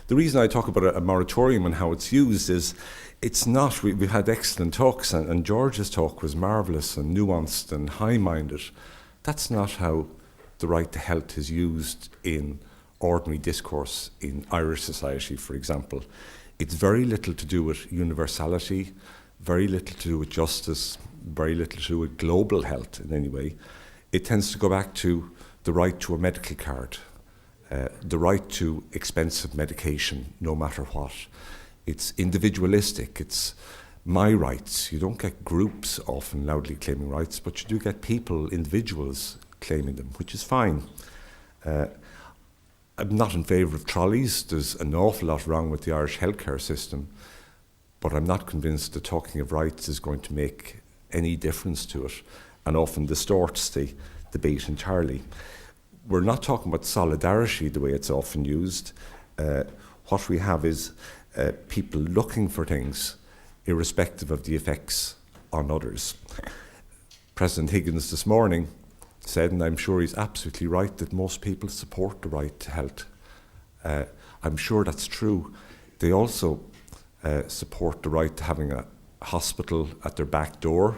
Speaker 3: The reason I talk about a moratorium and how it's used is it's not, we've had excellent talks, and George's talk was marvellous and nuanced and high-minded. That's not how the right to health is used in ordinary discourse in Irish society, for example. It's very little to do with universality, very little to do with justice, very little to do with global health in any way. It tends to go back to the right to a medical card, the right to expensive medication, no matter what. It's individualistic, it's my rights. You don't get groups often loudly claiming rights, but you do get people, individuals, claiming them, which is fine. I'm not in favour of trolleys. There's an awful lot wrong with the Irish healthcare system, but I'm not convinced that talking of rights is going to make any difference to it, and often distorts the debate entirely. We're not talking about solidarity the way it's often used. What we have is people looking for things irrespective of the effects on others. President Higgins this morning said, and I'm sure he's absolutely right, that most people support the right to health. I'm sure that's true. They also support the right to having a hospital at their back door.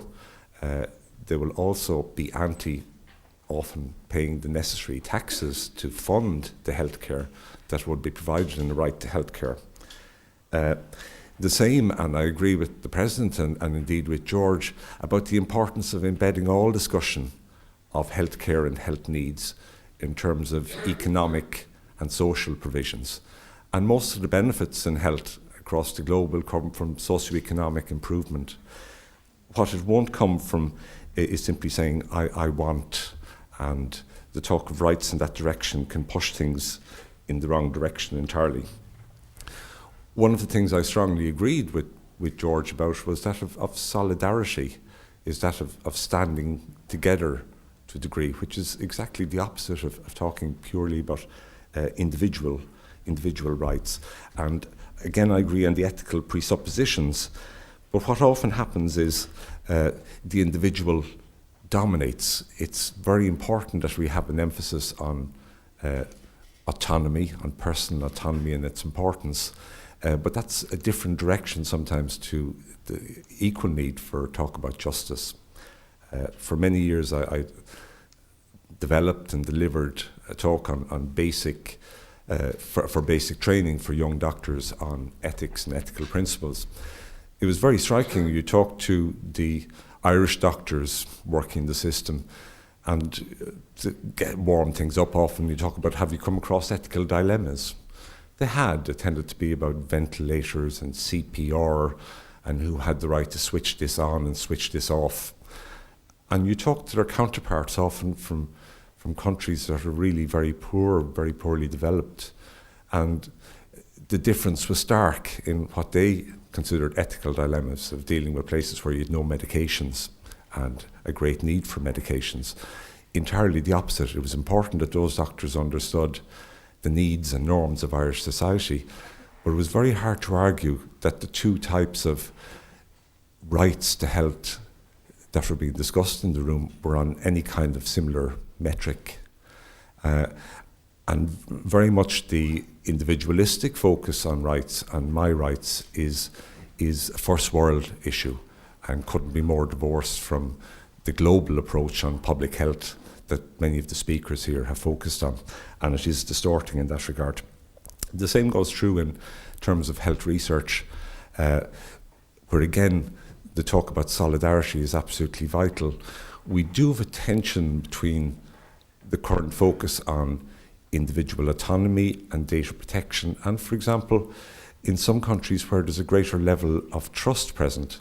Speaker 3: They will also be often paying the necessary taxes to fund the healthcare that would be provided in the right to healthcare. The same, and I agree with the President and indeed with George, about the importance of embedding all discussion of healthcare and health needs in terms of economic and social provisions. And most of the benefits in health across the globe will come from socioeconomic improvement. What it won't come from is simply saying, I want, and the talk of rights in that direction can push things in the wrong direction entirely. One of the things I strongly agreed with George about was that of solidarity, is that of standing together to a degree, which is exactly the opposite of talking purely about individual rights. And again, I agree on the ethical presuppositions, but what often happens is the individual dominates. It's very important that we have an emphasis on autonomy, on personal autonomy and its importance. But that's a different direction sometimes to the equal need for talk about justice. For many years I developed and delivered a talk on basic, for basic training for young doctors on ethics and ethical principles. It was very striking. You talk to the Irish doctors working the system, and to warm things up often you talk about, have you come across ethical dilemmas? They had. It tended to be about ventilators and CPR and who had the right to switch this on and switch this off. And you talk to their counterparts often from countries that are really very poor, very poorly developed. And the difference was stark in what they considered ethical dilemmas of dealing with places where you had no medications and a great need for medications. Entirely the opposite. It was important that those doctors understood the needs and norms of Irish society, but it was very hard to argue that the two types of rights to health that were being discussed in the room were on any kind of similar metric. And very much the individualistic focus on rights and my rights is a first world issue and couldn't be more divorced from the global approach on public health that many of the speakers here have focused on, and it is distorting in that regard. The same goes true in terms of health research, where again the talk about solidarity is absolutely vital. We do have a tension between the current focus on individual autonomy and data protection, and for example, in some countries where there's a greater level of trust present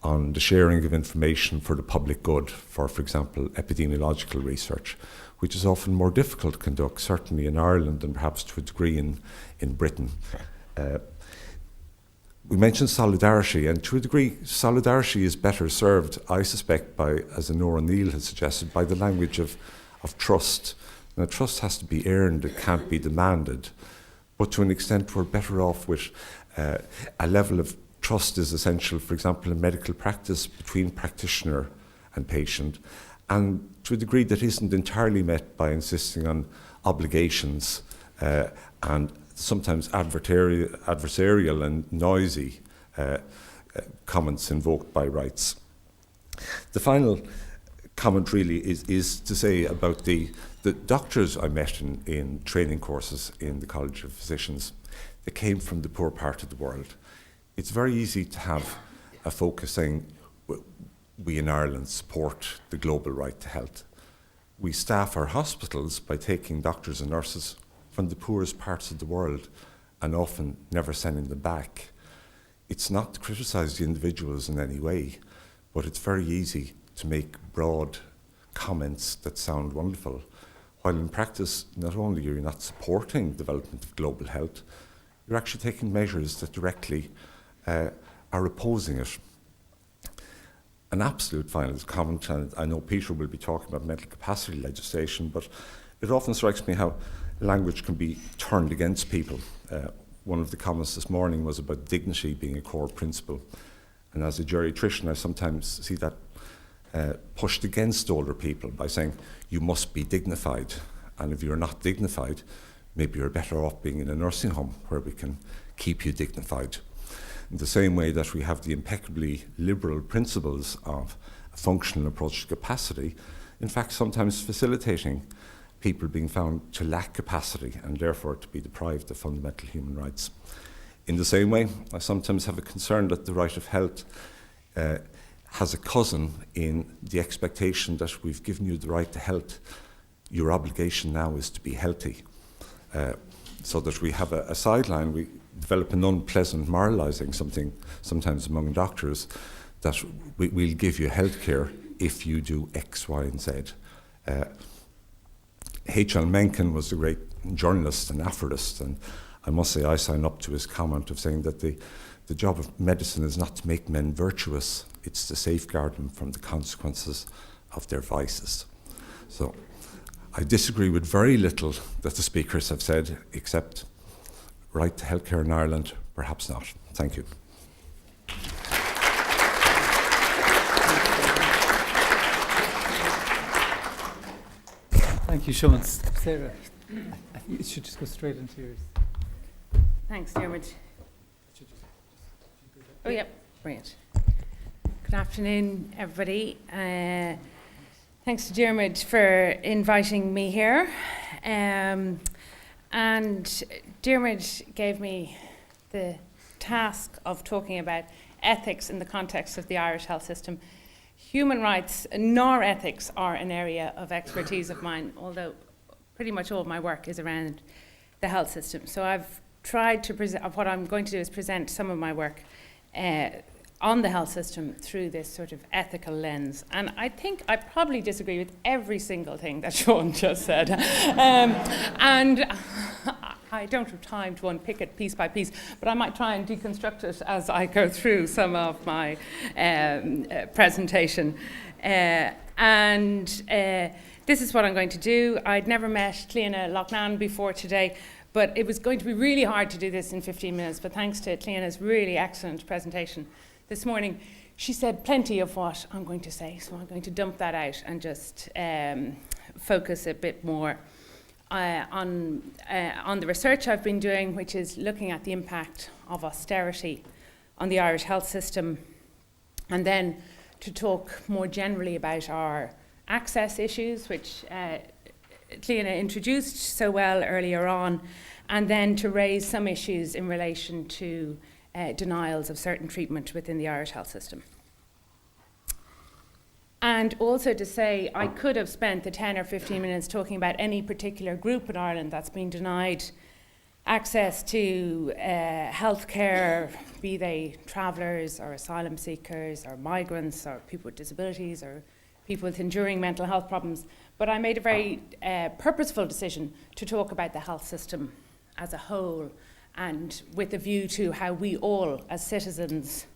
Speaker 3: on the sharing of information for the public good, for example, epidemiological research, which is often more difficult to conduct, certainly in Ireland and perhaps to a degree in Britain. we mentioned solidarity, and to a degree, solidarity is better served, I suspect, by, as Nora Neal has suggested, by the language of trust. Now, trust has to be earned, it can't be demanded, but to an extent we're better off with a level of trust is essential, for example, in medical practice between practitioner and patient, and to a degree that isn't entirely met by insisting on obligations and sometimes adversarial and noisy comments invoked by rights. The final comment really is to say about the doctors I met in training courses in the College of Physicians. They came from the poor part of the world. It's very easy to have a focus saying we in Ireland support the global right to health. We staff our hospitals by taking doctors and nurses from the poorest parts of the world and often never sending them back. It's not to criticise the individuals in any way, but it's very easy to make broad comments that sound wonderful, while in practice, not only are you not supporting development of global health, you're actually taking measures that directly are opposing it. An absolute final comment, and I know Peter will be talking about mental capacity legislation, but it often strikes me how language can be turned against people. One of the comments this morning was about dignity being a core principle. And as a geriatrician, I sometimes see that pushed against older people by saying, you must be dignified. And if you're not dignified, maybe you're better off being in a nursing home where we can keep you dignified. In the same way that we have the impeccably liberal principles of a functional approach to capacity, in fact, sometimes facilitating people being found to lack capacity and therefore to be deprived of fundamental human rights. In the same way, I sometimes have a concern that the right of health has a cousin in the expectation that we've given you the right to health. Your obligation now is to be healthy. So that we have a sideline, we develop an unpleasant moralising something sometimes among doctors that we'll give you health care if you do X, Y, and Z. H.L. Mencken was a great journalist and aphorist, and I must say I sign up to his comment of saying that the job of medicine is not to make men virtuous, it's to safeguard them from the consequences of their vices. So I disagree with very little that the speakers have said, except right to healthcare in Ireland, perhaps not. Thank you.
Speaker 1: Thank you, Sean. Sarah, I think you should just go straight into yours.
Speaker 4: Thanks, Dermot. Oh, yep, brilliant. Good afternoon, everybody. Thanks to Dermot for inviting me here. And Dermot gave me the task of talking about ethics in the context of the Irish health system. Human rights nor ethics are an area of expertise of mine, although pretty much all of my work is around the health system. So I've tried to present, what I'm going to do is present some of my work on the health system through this sort of ethical lens. And I think I probably disagree with every single thing that Sean just said. And I don't have time to unpick it piece by piece, but I might try and deconstruct it as I go through some of my presentation. This is what I'm going to do. I'd never met Cliona Loughnane before today, but it was going to be really hard to do this in 15 minutes, but thanks to Cliona's really excellent presentation this morning, she said plenty of what I'm going to say, so I'm going to dump that out and just focus a bit more on the research I've been doing, which is looking at the impact of austerity on the Irish health system, and then to talk more generally about our access issues, which Cliona introduced so well earlier on, and then to raise some issues in relation to denials of certain treatment within the Irish health system. And also to say I could have spent the 10 or 15 minutes talking about any particular group in Ireland that's been denied access to healthcare, be they travellers or asylum seekers or migrants or people with disabilities or people with enduring mental health problems. But I made a very purposeful decision to talk about the health system as a whole and with a view to how we all, as citizens,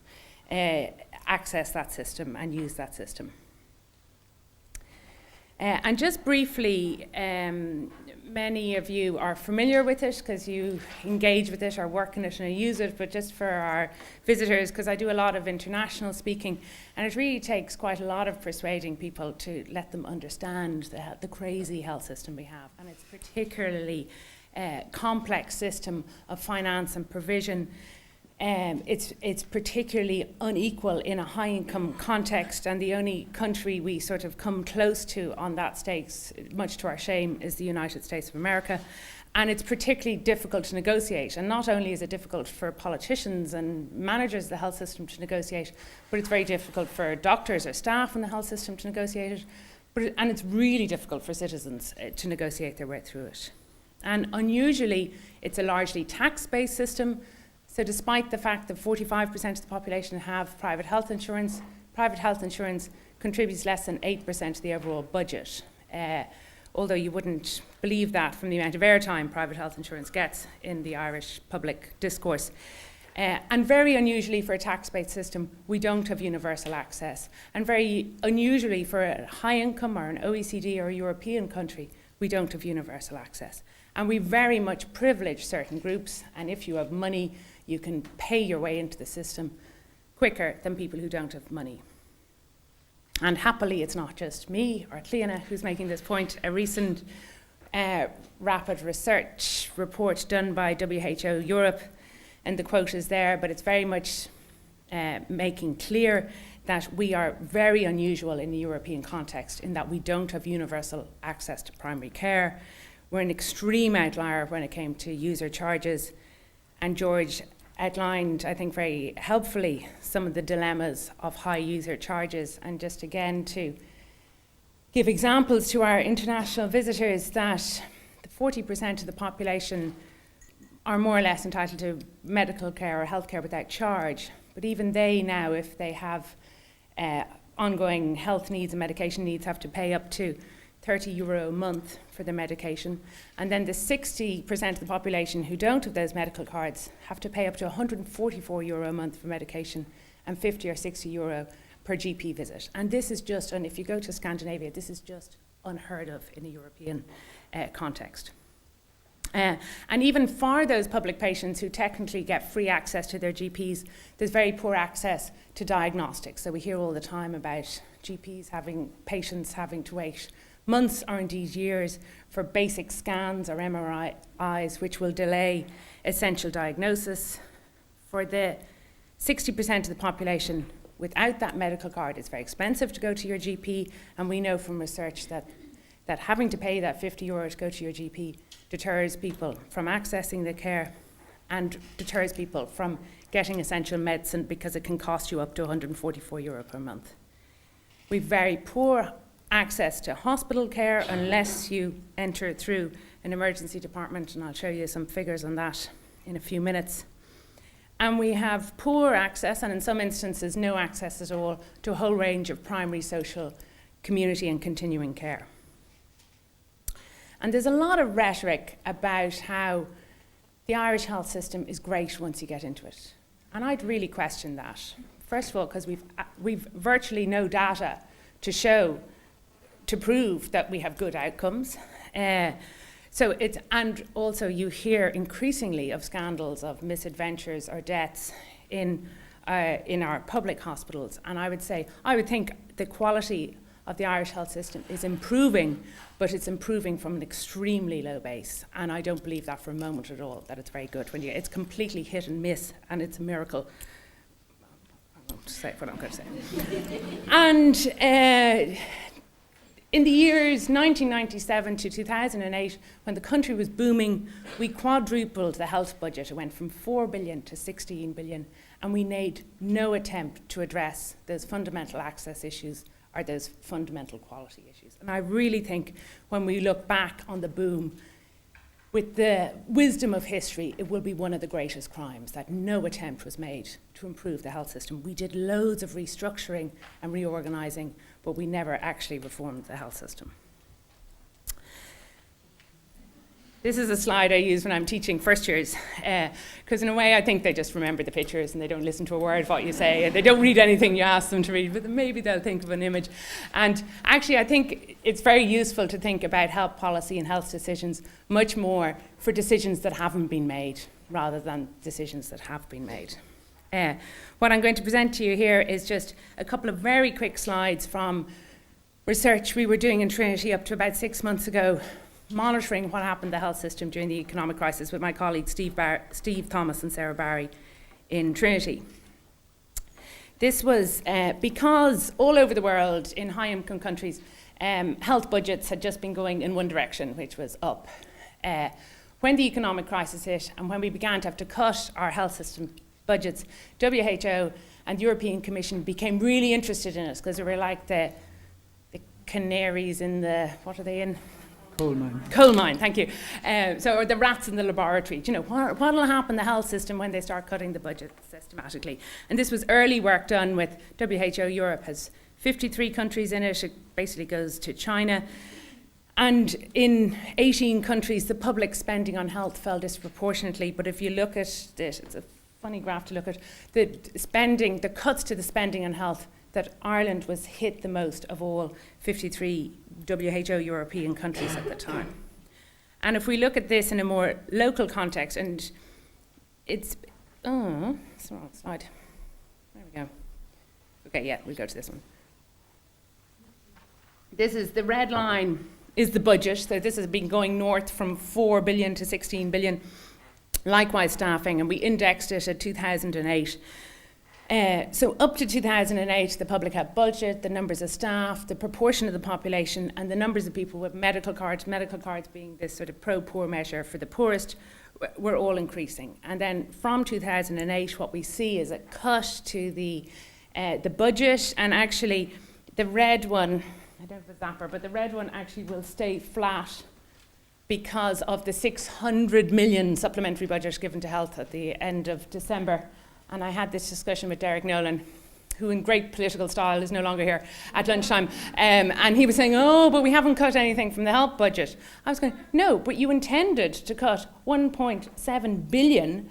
Speaker 4: access that system and use that system. And just briefly, many of you are familiar with it because you engage with it or work in it and use it, but just for our visitors, because I do a lot of international speaking, and it really takes quite a lot of persuading people to let them understand the crazy health system we have. And it's particularly complex system of finance and provision. It's particularly unequal in a high-income context, and the only country we sort of come close to on that stakes, much to our shame, is the United States of America. And it's particularly difficult to negotiate. And not only is it difficult for politicians and managers of the health system to negotiate, but it's very difficult for doctors or staff in the health system to negotiate it. And it's really difficult for citizens to negotiate their way through it. And unusually, it's a largely tax-based system. So despite the fact that 45% of the population have private health insurance contributes less than 8% to the overall budget. Although you wouldn't believe that from the amount of airtime private health insurance gets in the Irish public discourse. And very unusually for a tax-based system, we don't have universal access. And very unusually for a high income or an OECD or a European country, we don't have universal access. And we very much privilege certain groups, and if you have money, you can pay your way into the system quicker than people who don't have money. And happily, it's not just me or Cliona who's making this point. A recent rapid research report done by WHO Europe, and the quote is there, but it's very much making clear that we are very unusual in the European context in that we don't have universal access to primary care. We're an extreme outlier when it came to user charges, and George outlined, I think very helpfully, some of the dilemmas of high user charges. And just again to give examples to our international visitors that 40% of the population are more or less entitled to medical care or health care without charge. But even they now, if they have ongoing health needs and medication needs, have to pay up to €30 a month for the medication. And then the 60% of the population who don't have those medical cards have to pay up to €144 a month for medication and €50 or €60 per GP visit. And this is just, and if you go to Scandinavia, this is just unheard of in a European context. And even for those public patients who technically get free access to their GPs, there's very poor access to diagnostics. So we hear all the time about GPs patients having to wait months or indeed years for basic scans or MRIs, which will delay essential diagnosis. For the 60% of the population without that medical card, it's very expensive to go to your GP, and we know from research that having to pay that €50 to go to your GP deters people from accessing the care and deters people from getting essential medicine because it can cost you up to €144 per month. We've very poor access to hospital care unless you enter through an emergency department, and I'll show you some figures on that in a few minutes. And we have poor access, and in some instances no access at all, to a whole range of primary, social, community and continuing care. And there's a lot of rhetoric about how the Irish health system is great once you get into it. And I'd really question that. First of all, because we've virtually no data to prove that we have good outcomes. And also you hear increasingly of scandals of misadventures or deaths in our public hospitals. And I would think the quality of the Irish health system is improving, but it's improving from an extremely low base. And I don't believe that for a moment at all, that it's very good. It's completely hit and miss, and it's a miracle. I won't say what I'm going to say. And in the years 1997 to 2008, when the country was booming, we quadrupled the health budget. It went from 4 billion to 16 billion, and we made no attempt to address those fundamental access issues or those fundamental quality issues. And I really think when we look back on the boom, with the wisdom of history, it will be one of the greatest crimes that no attempt was made to improve the health system. We did loads of restructuring and reorganising, but we never actually reformed the health system. This is a slide I use when I'm teaching first years, because in a way I think they just remember the pictures and they don't listen to a word of what you say, and they don't read anything you ask them to read, but maybe they'll think of an image. And actually I think it's very useful to think about health policy and health decisions much more for decisions that haven't been made rather than decisions that have been made. What I'm going to present to you here is just a couple of very quick slides from research we were doing in Trinity up to about 6 months ago, monitoring what happened to the health system during the economic crisis with my colleagues Steve Thomas and Sarah Barry in Trinity. This was because all over the world in high-income countries, health budgets had just been going in one direction, which was up. When the economic crisis hit and when we began to have to cut our health system budgets, WHO and the European Commission became really interested in us because they were like the canaries in the, what are they in?
Speaker 1: Coal mine.
Speaker 4: Coal mine, thank you. Or the rats in the laboratory. You know, what will happen to the health system when they start cutting the budget systematically? And this was early work done with WHO Europe, has 53 countries in it. It basically goes to China. And in 18 countries, the public spending on health fell disproportionately. But if you look at this, it's a funny graph to look at, the cuts to the spending on health, that Ireland was hit the most of all 53 WHO European countries at the time. And if we look at this in a more local context, and it's the wrong slide. There we go. Okay, yeah, we'll go to this one. This is the red line is the budget. So this has been going north from 4 billion to 16 billion. Likewise staffing, and we indexed it at 2008. So up to 2008, the public health budget, the numbers of staff, the proportion of the population, and the numbers of people with medical cards being this sort of pro-poor measure for the poorest, were all increasing. And then from 2008, what we see is a cut to the budget, and actually the red one, I don't have a zapper, but the red one actually will stay flat because of the 600 million supplementary budget given to health at the end of December. And I had this discussion with Derek Nolan, who in great political style is no longer here, at lunchtime. And he was saying, oh, but we haven't cut anything from the health budget. I was going, no, but you intended to cut 1.7 billion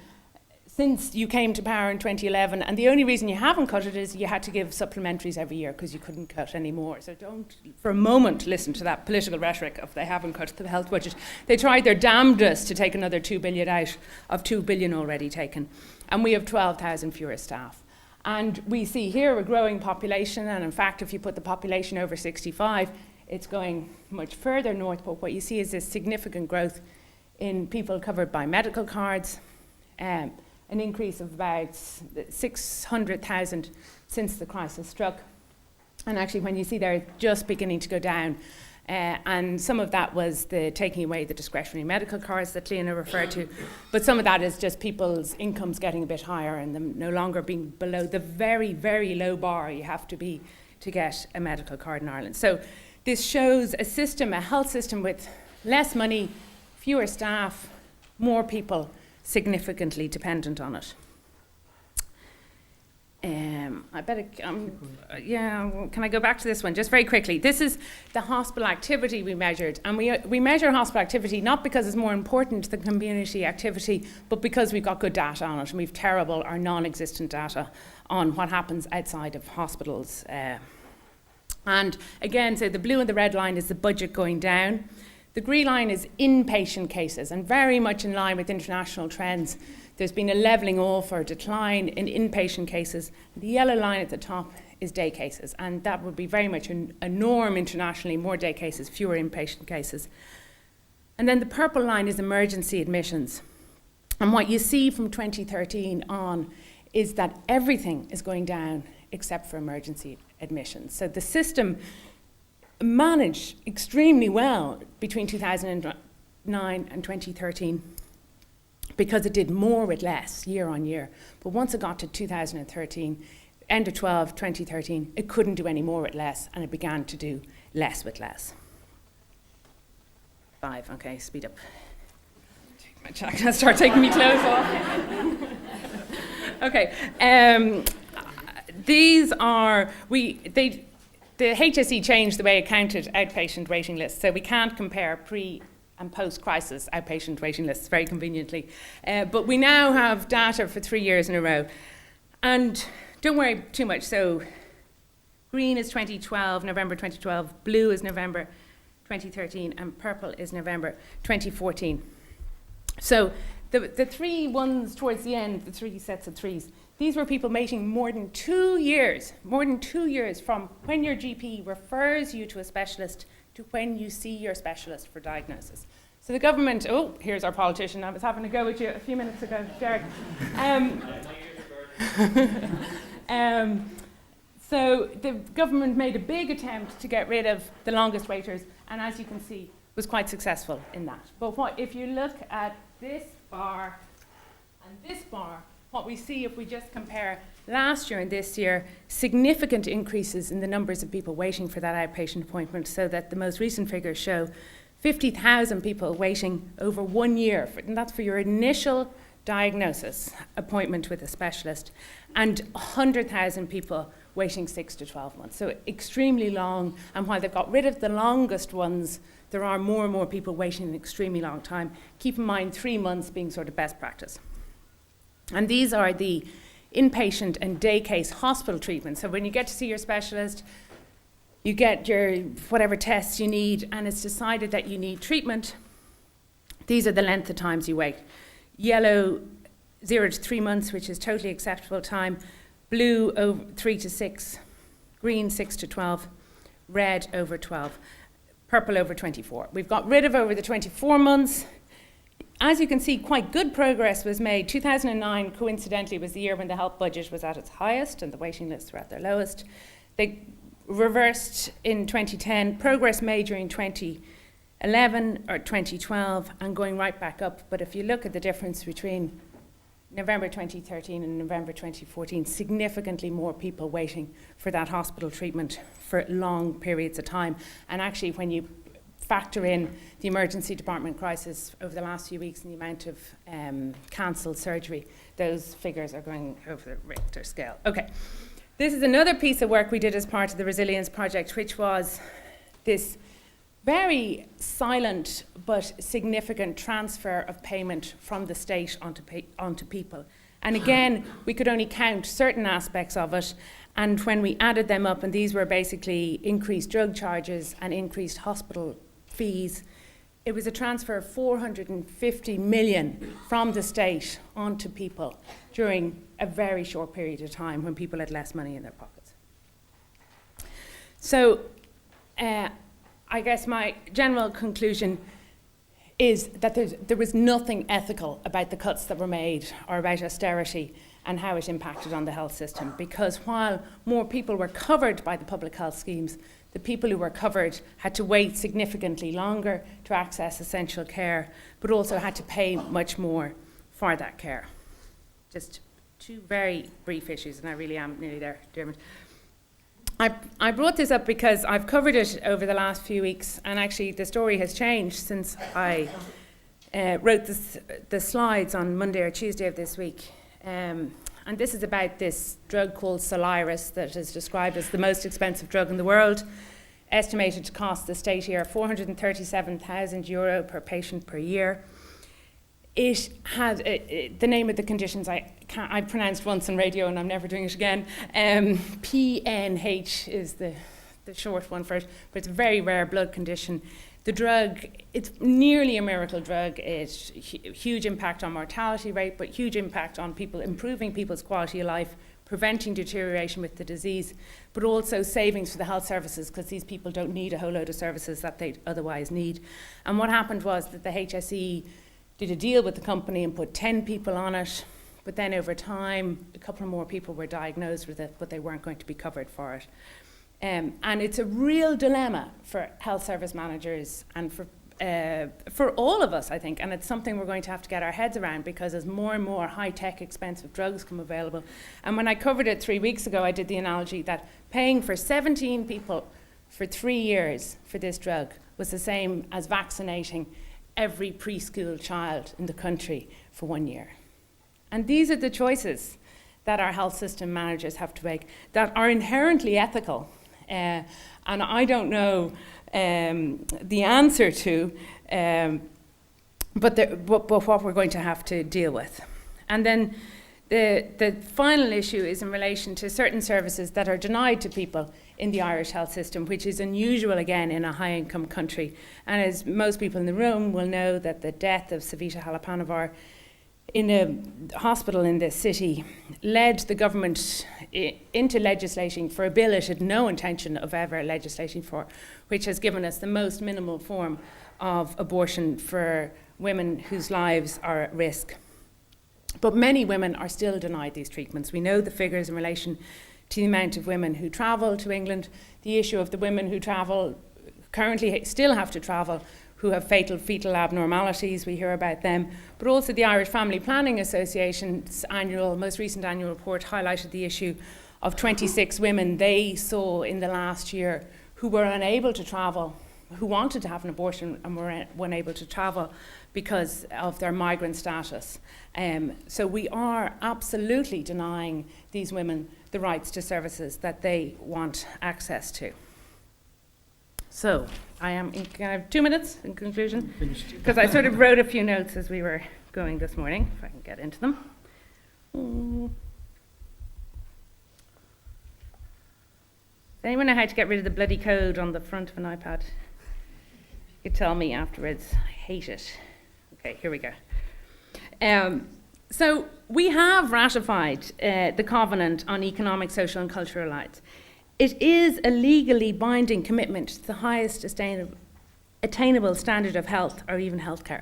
Speaker 4: since you came to power in 2011. And the only reason you haven't cut it is you had to give supplementaries every year because you couldn't cut any more. So don't for a moment listen to that political rhetoric of they haven't cut the health budget. They tried their damnedest to take another 2 billion out of 2 billion already taken. And we have 12,000 fewer staff. And we see here a growing population, and in fact, if you put the population over 65, it's going much further north, but what you see is this significant growth in people covered by medical cards, an increase of about 600,000 since the crisis struck. And actually, when you see they're just beginning to go down, and some of that was the taking away the discretionary medical cards that Lena referred to, but some of that is just people's incomes getting a bit higher and them no longer being below the very, very low bar you have to be to get a medical card in Ireland. So this shows a system, a health system with less money, fewer staff, more people significantly dependent on it. Can I go back to this one just very quickly? This is the hospital activity we measured, and we measure hospital activity not because it's more important than community activity, but because we've got good data on it, and we've terrible or non-existent data on what happens outside of hospitals. And again, so the blue and the red line is the budget going down. The green line is inpatient cases, and very much in line with international trends. There's been a levelling off or decline in inpatient cases. The yellow line at the top is day cases, and that would be very much a norm internationally, more day cases, fewer inpatient cases. And then the purple line is emergency admissions. And what you see from 2013 on is that everything is going down except for emergency admissions. So the system managed extremely well between 2009 and 2013 because it did more with less year on year. But once it got to 2013, end of 2013, it couldn't do any more with less, and it began to do less with less. 5, okay, speed up. Take my jacket, start taking me clothes off. Okay, these are, the HSE changed the way it counted outpatient waiting lists, so we can't compare pre and post-crisis outpatient waiting lists, very conveniently. But we now have data for 3 years in a row. And don't worry too much. So green is 2012, November 2012, blue is November 2013, and purple is November 2014. So the three ones towards the end, the three sets of threes, these were people waiting more than 2 years from when your GP refers you to a specialist to when you see your specialist for diagnosis. So the government, oh, here's our politician. I was having a go with you a few minutes ago, Derek. So the government made a big attempt to get rid of the longest waiters, and as you can see, was quite successful in that. But if you look at this bar and this bar, what we see if we just compare last year and this year, significant increases in the numbers of people waiting for that outpatient appointment, so that the most recent figures show 50,000 people waiting over 1 year, and that's for your initial diagnosis appointment with a specialist, and 100,000 people waiting 6 to 12 months. So extremely long, and while they've got rid of the longest ones, there are more and more people waiting an extremely long time. Keep in mind 3 months being sort of best practice. And these are the inpatient and day case hospital treatments. So when you get to see your specialist, you get your whatever tests you need, and it's decided that you need treatment. These are the length of times you wait. Yellow, 0 to 3 months, which is totally acceptable time. Blue, over 3 to 6. Green, 6 to 12. Red, over 12. Purple, over 24. We've got rid of over the 24 months. As you can see, quite good progress was made. 2009, coincidentally, was the year when the health budget was at its highest and the waiting lists were at their lowest. They reversed in 2010, progress made during 2011 or 2012, and going right back up. But if you look at the difference between November 2013 and November 2014, significantly more people waiting for that hospital treatment for long periods of time. And actually, when you factor in the emergency department crisis over the last few weeks and the amount of cancelled surgery, those figures are going over the Richter scale. Okay, this is another piece of work we did as part of the Resilience Project, which was this very silent but significant transfer of payment from the state onto people. And again, we could only count certain aspects of it, and when we added them up, and these were basically increased drug charges and increased hospital fees, it was a transfer of 450 million from the state onto people during a very short period of time when people had less money in their pockets. So I guess my general conclusion is that there was nothing ethical about the cuts that were made or about austerity and how it impacted on the health system, because while more people were covered by the public health schemes, the people who were covered had to wait significantly longer to access essential care, but also had to pay much more for that care. Just two very brief issues, and I really am nearly there, Dermot. I brought this up because I've covered it over the last few weeks, and actually the story has changed since I wrote the slides on Monday or Tuesday of this week. And this is about this drug called Soliris that is described as the most expensive drug in the world, estimated to cost the state here €437,000 per patient per year. It had the name of the conditions I pronounced once on radio and I'm never doing it again. PNH is the short one for it, but it's a very rare blood condition. The drug, it's nearly a miracle drug. It's huge impact on mortality rate, but huge impact on people, improving people's quality of life, preventing deterioration with the disease, but also savings for the health services, because these people don't need a whole load of services that they otherwise need. And what happened was that the HSE did a deal with the company and put 10 people on it, but then over time, a couple more people were diagnosed with it, but they weren't going to be covered for it. And it's a real dilemma for health service managers and for all of us, I think, and it's something we're going to have to get our heads around, because as more and more high-tech, expensive drugs come available. And when I covered it 3 weeks ago, I did the analogy that paying for 17 people for 3 years for this drug was the same as vaccinating every preschool child in the country for 1 year. And these are the choices that our health system managers have to make that are inherently ethical. And I don't know the answer to, but what we're going to have to deal with. And then the final issue is in relation to certain services that are denied to people in the Irish health system, which is unusual again in a high-income country. And as most people in the room will know, that the death of Savita Halappanavar in a hospital in this city led the government into legislating for a bill it had no intention of ever legislating for, which has given us the most minimal form of abortion for women whose lives are at risk. But many women are still denied these treatments. We know the figures in relation to the amount of women who travel to England, the issue of the women who travel, currently still have to travel, who have fatal fetal abnormalities, we hear about them, but also the Irish Family Planning Association's most recent annual report highlighted the issue of 26 women they saw in the last year who were unable to travel, who wanted to have an abortion and were unable to travel because of their migrant status. So we are absolutely denying these women the rights to services that they want access to. So can I have 2 minutes in conclusion? Because I sort of wrote a few notes as we were going this morning, if I can get into them. Does anyone know how to get rid of the bloody code on the front of an iPad? You could tell me afterwards. I hate it. Okay, here we go. So we have ratified the Covenant on Economic, Social and Cultural Rights. It is a legally binding commitment to the highest attainable standard of health or even healthcare.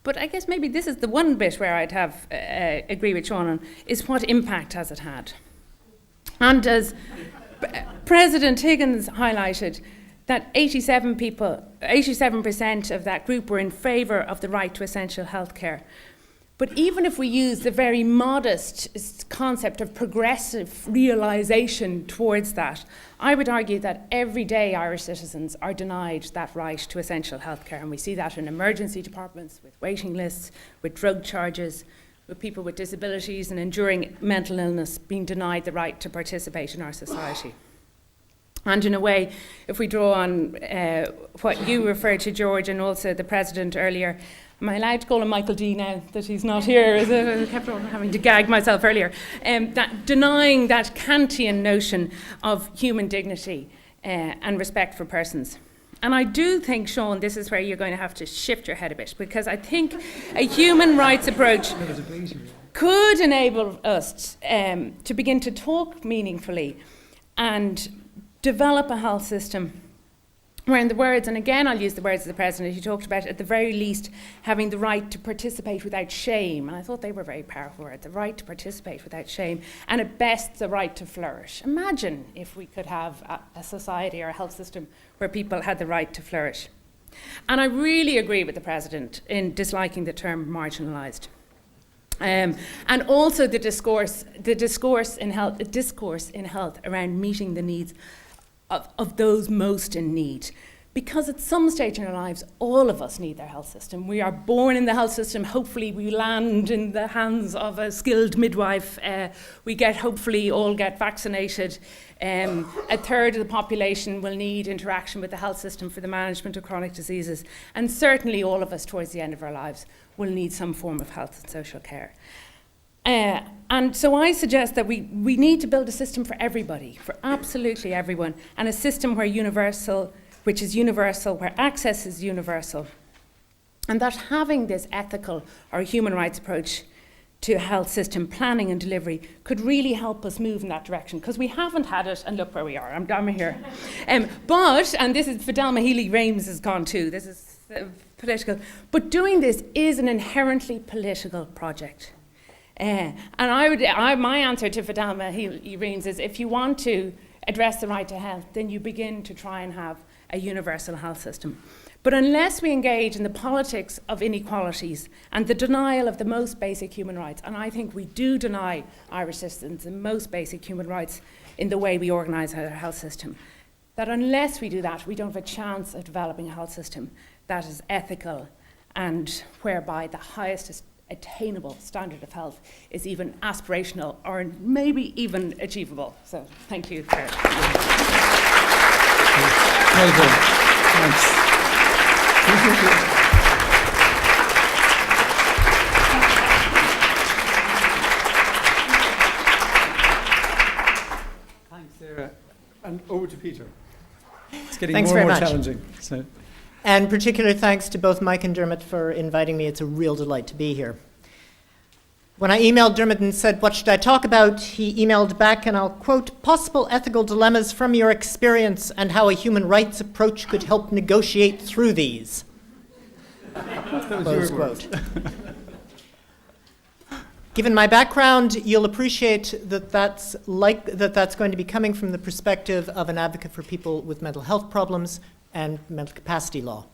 Speaker 4: But I guess maybe this is the one bit where I'd have agree with Sean on, is what impact has it had? And as President Higgins highlighted, that 87% of that group were in favour of the right to essential healthcare. But even if we use the very modest concept of progressive realisation towards that, I would argue that everyday Irish citizens are denied that right to essential healthcare. And we see that in emergency departments, with waiting lists, with drug charges, with people with disabilities and enduring mental illness being denied the right to participate in our society. And in a way, if we draw on what you referred to, George, and also the President earlier, am I allowed to call him Michael D now that he's not here? I kept on having to gag myself earlier. That denying that Kantian notion of human dignity and respect for persons. And I do think, Sean, this is where you're going to have to shift your head a bit, because I think a human rights approach could enable us to begin to talk meaningfully and develop a health system where, in the words, and again I'll use the words of the President, he talked about at the very least having the right to participate without shame, and I thought they were very powerful words, the right to participate without shame, and at best the right to flourish. Imagine if we could have a society or a health system where people had the right to flourish. And I really agree with the President in disliking the term marginalised. And also the discourse in health around meeting the needs of those most in need. Because at some stage in our lives, all of us need their health system. We are born in the health system. Hopefully we land in the hands of a skilled midwife. Hopefully all get vaccinated. A third of the population will need interaction with the health system for the management of chronic diseases. And certainly all of us towards the end of our lives will need some form of health and social care. And so I suggest that we need to build a system for everybody, for absolutely everyone, and a system where where access is universal, and that having this ethical or human rights approach to health system planning and delivery could really help us move in that direction, because we haven't had it, and look where we are. I'm here. And this is Fidelma Healy-Rames has gone too, this is political, but doing this is an inherently political project. And my answer to Fidelma Healy-Rames is, if you want to address the right to health, then you begin to try and have a universal health system. But unless we engage in the politics of inequalities and the denial of the most basic human rights, and I think we do deny Irish citizens the most basic human rights in the way we organise our health system, that unless we do that, we don't have a chance of developing a health system that is ethical and whereby the highest attainable standard of health is even aspirational or maybe even achievable. So thank you for
Speaker 1: Well done. Thanks. Peter. It's getting
Speaker 5: Thanks
Speaker 1: more and
Speaker 5: very
Speaker 1: more
Speaker 5: much.
Speaker 1: challenging. So.
Speaker 5: And particular thanks to both Mike and Dermot for inviting me. It's a real delight to be here. When I emailed Dermot and said, what should I talk about? He emailed back, and I'll quote, possible ethical dilemmas from your experience and how a human rights approach could help negotiate through these. Close quote. Given my background, you'll appreciate that that's going to be coming from the perspective of an advocate for people with mental health problems and mental capacity law.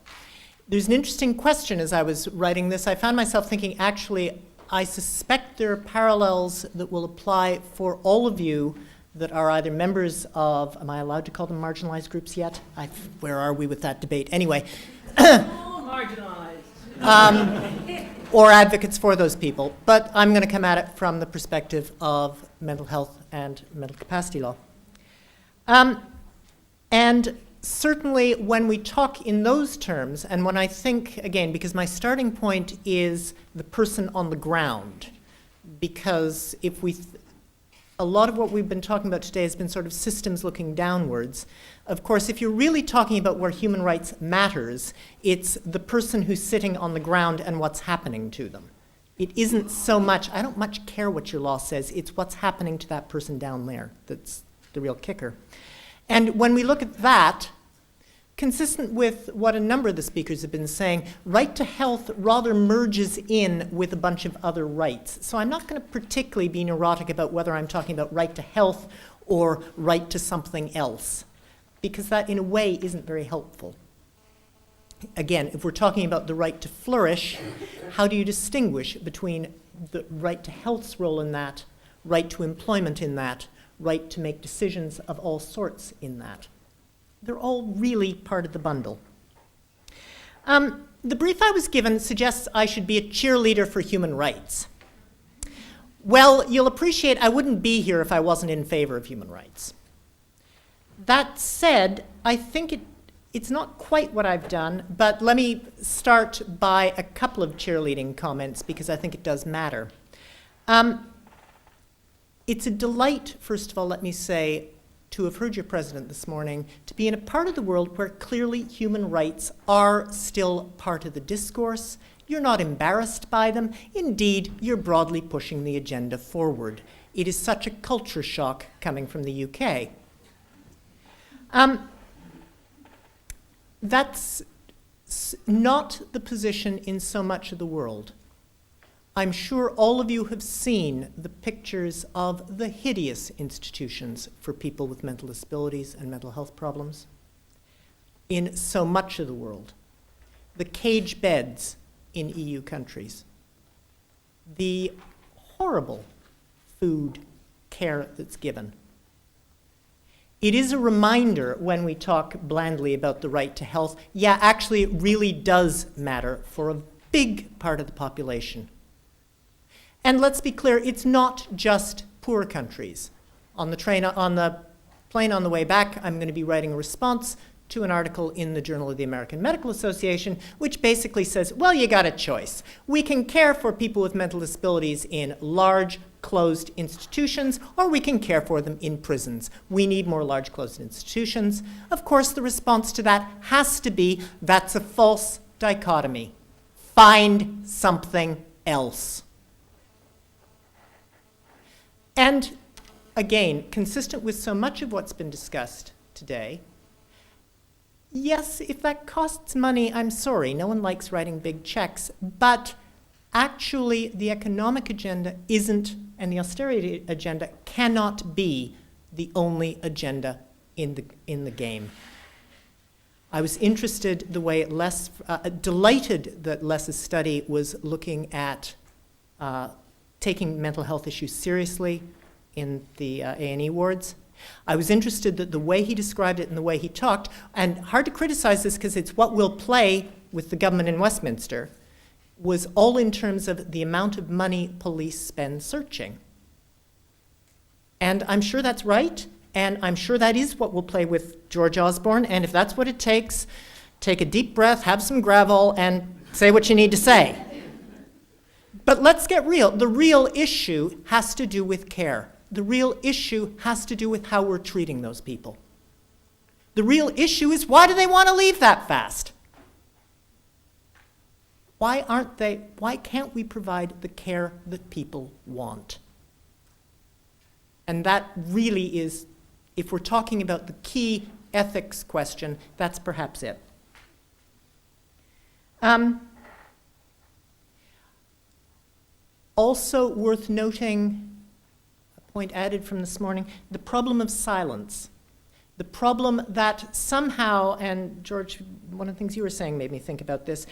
Speaker 5: There's an interesting question as I was writing this. I found myself thinking, actually, I suspect there are parallels that will apply for all of you that are either members of, am I allowed to call them marginalized groups yet? Where are we with that debate? Anyway.
Speaker 4: Marginalized.
Speaker 5: Or advocates for those people. But I'm going to come at it from the perspective of mental health and mental capacity law. And certainly when we talk in those terms, and when I think, again, because my starting point is the person on the ground, because if we, a lot of what we've been talking about today has been sort of systems looking downwards. Of course, if you're really talking about where human rights matters, it's the person who's sitting on the ground and what's happening to them. It isn't so much, I don't much care what your law says, it's what's happening to that person down there that's the real kicker. And when we look at that, consistent with what a number of the speakers have been saying, right to health rather merges in with a bunch of other rights. So I'm not going to particularly be neurotic about whether I'm talking about right to health or right to something else, because that in a way isn't very helpful. Again, if we're talking about the right to flourish, how do you distinguish between the right to health's role in that, right to employment in that, right to make decisions of all sorts in that? They're all really part of the bundle. The brief I was given suggests I should be a cheerleader for human rights. Well, you'll appreciate I wouldn't be here if I wasn't in favor of human rights. That said, I think it's not quite what I've done, but let me start by a couple of cheerleading comments because I think it does matter. It's a delight, first of all, let me say, to have heard your president this morning, to be in a part of the world where clearly human rights are still part of the discourse. You're not embarrassed by them. Indeed, you're broadly pushing the agenda forward. It is such a culture shock coming from the UK. That's not the position in so much of the world. I'm sure all of you have seen the pictures of the hideous institutions for people with mental disabilities and mental health problems in so much of the world. The cage beds in EU countries, the horrible food care that's given. It is a reminder when we talk blandly about the right to health, yeah, actually it really does matter for a big part of the population. And let's be clear, it's not just poor countries. On the plane on the way back, I'm going to be writing a response to an article in the Journal of the American Medical Association, which basically says, well, you got a choice. We can care for people with mental disabilities in large, closed institutions, or we can care for them in prisons. We need more large, closed institutions. Of course, the response to that has to be, that's a false dichotomy. Find something else. And again, consistent with so much of what's been discussed today, yes, if that costs money, I'm sorry, no one likes writing big checks, but actually the economic agenda isn't, and the austerity agenda cannot be the only agenda in the game. I was interested the way delighted that Les's study was looking at taking mental health issues seriously in the A&E wards. I was interested that the way he described it and the way he talked, and hard to criticize this because it's what we'll play with the government in Westminster, was all in terms of the amount of money police spend searching. And I'm sure that's right, and I'm sure that is what we'll play with George Osborne, and if that's what it takes, take a deep breath, have some gravel, and say what you need to say. But let's get real. The real issue has to do with care. The real issue has to do with how we're treating those people. The real issue is, why do they want to leave that fast? Why can't we provide the care that people want? And that really is, if we're talking about the key ethics question, that's perhaps it. Also worth noting, a point added from this morning, the problem of silence. The problem that somehow, and George, one of the things you were saying made me think about this,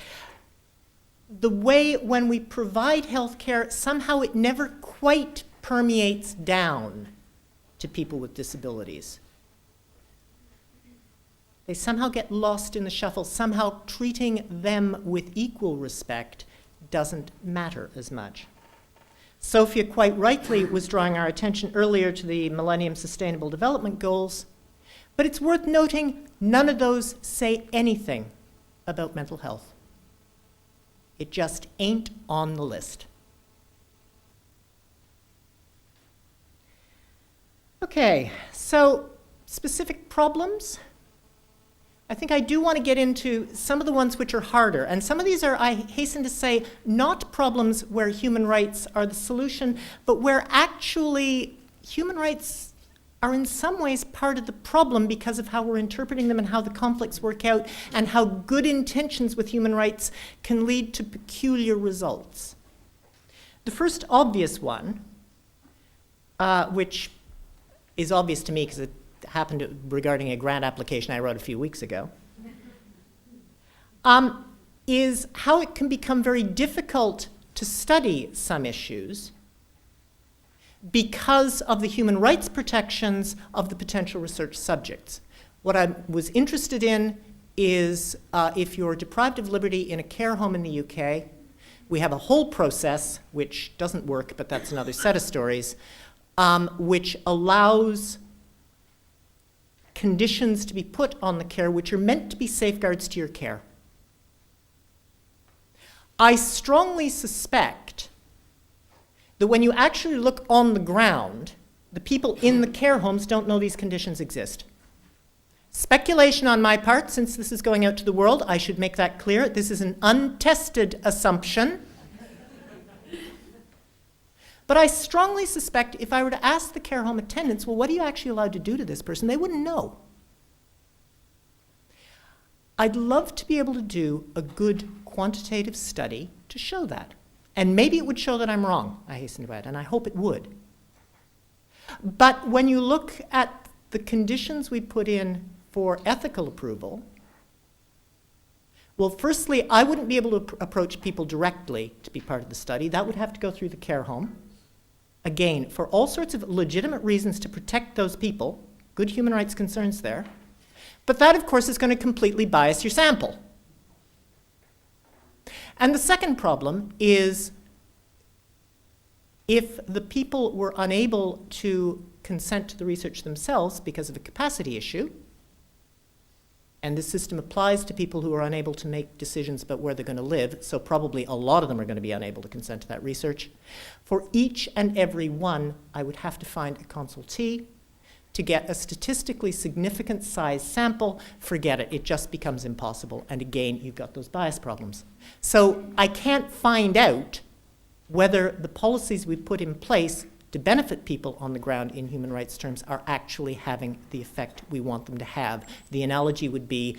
Speaker 5: the way when we provide health care, somehow it never quite permeates down to people with disabilities. They somehow get lost in the shuffle. Somehow treating them with equal respect doesn't matter as much. Sophia quite rightly was drawing our attention earlier to the Millennium Sustainable Development Goals, but it's worth noting none of those say anything about mental health. It just ain't on the list. Okay, so specific problems. I think I do want to get into some of the ones which are harder. And some of these are, I hasten to say, not problems where human rights are the solution, but where actually human rights are in some ways part of the problem because of how we're interpreting them and how the conflicts work out and how good intentions with human rights can lead to peculiar results. The first obvious one, which is obvious to me because it happened regarding a grant application I wrote a few weeks ago, is how it can become very difficult to study some issues because of the human rights protections of the potential research subjects. What I was interested in is if you're deprived of liberty in a care home in the UK, we have a whole process, which doesn't work, but that's another set of stories, which allows conditions to be put on the care which are meant to be safeguards to your care. I strongly suspect that when you actually look on the ground, the people in the care homes don't know these conditions exist. Speculation on my part, since this is going out to the world, I should make that clear. This is an untested assumption. But I strongly suspect if I were to ask the care home attendants, well, what are you actually allowed to do to this person? They wouldn't know. I'd love to be able to do a good quantitative study to show that. And maybe it would show that I'm wrong, I hasten to add, and I hope it would. But when you look at the conditions we put in for ethical approval, well, firstly, I wouldn't be able to approach people directly to be part of the study. That would have to go through the care home. Again, for all sorts of legitimate reasons to protect those people, good human rights concerns there. But that, of course, is going to completely bias your sample. And the second problem is if the people were unable to consent to the research themselves because of a capacity issue, and this system applies to people who are unable to make decisions about where they're going to live, so probably a lot of them are going to be unable to consent to that research. For each and every one, I would have to find a consultee to get a statistically significant size sample. Forget it, it just becomes impossible. And again, you've got those bias problems. So I can't find out whether the policies we put in place to benefit people on the ground in human rights terms are actually having the effect we want them to have. The analogy would be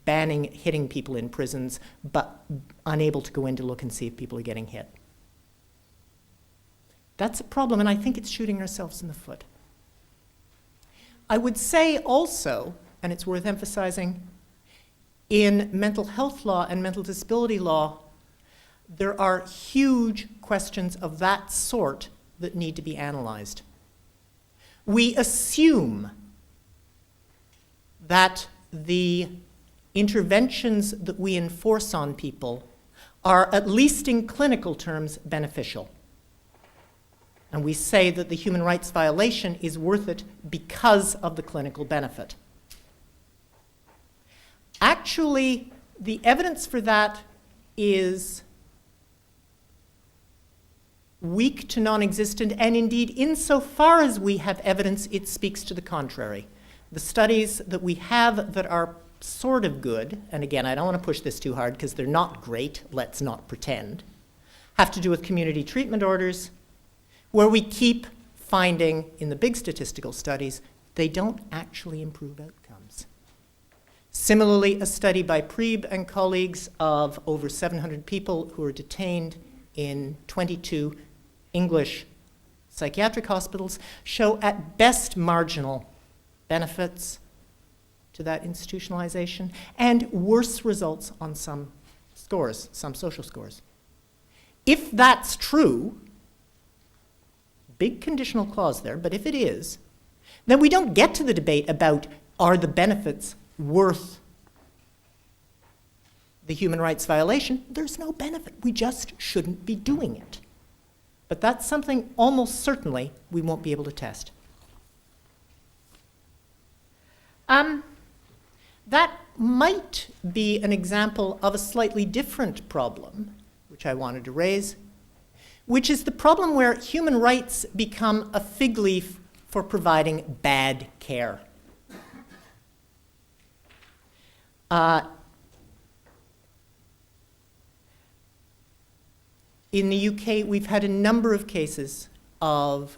Speaker 5: banning hitting people in prisons, but unable to go in to look and see if people are getting hit. That's a problem, and I think it's shooting ourselves in the foot. I would say also, and it's worth emphasizing, in mental health law and mental disability law, there are huge questions of that sort that need to be analyzed. We assume that the interventions that we enforce on people are, at least in clinical terms, beneficial. And we say that the human rights violation is worth it because of the clinical benefit. Actually, the evidence for that is weak to non-existent, and indeed, insofar as we have evidence, it speaks to the contrary. The studies that we have that are sort of good, and again, I don't want to push this too hard because they're not great, let's not pretend, have to do with community treatment orders, where we keep finding in the big statistical studies, they don't actually improve outcomes. Similarly, a study by Preeb and colleagues of over 700 people who were detained in 22 English psychiatric hospitals show at best marginal benefits to that institutionalization and worse results on some scores, some social scores. If that's true, big conditional clause there, but if it is, then we don't get to the debate about are the benefits worth the human rights violation. There's no benefit. We just shouldn't be doing it. But that's something almost certainly we won't be able to test. That might be an example of a slightly different problem, which I wanted to raise, which is the problem where human rights become a fig leaf for providing bad care. In the UK, we've had a number of cases of,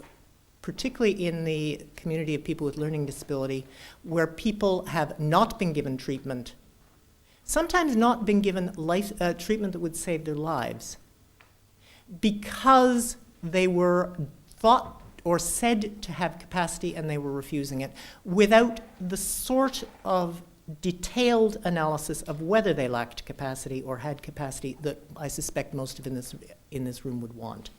Speaker 5: particularly in the community of people with learning disability, where people have not been given treatment, sometimes not been given treatment that would save their lives, because they were thought or said to have capacity and they were refusing it, without the sort of detailed analysis of whether they lacked capacity or had capacity that I suspect most of in this room would want.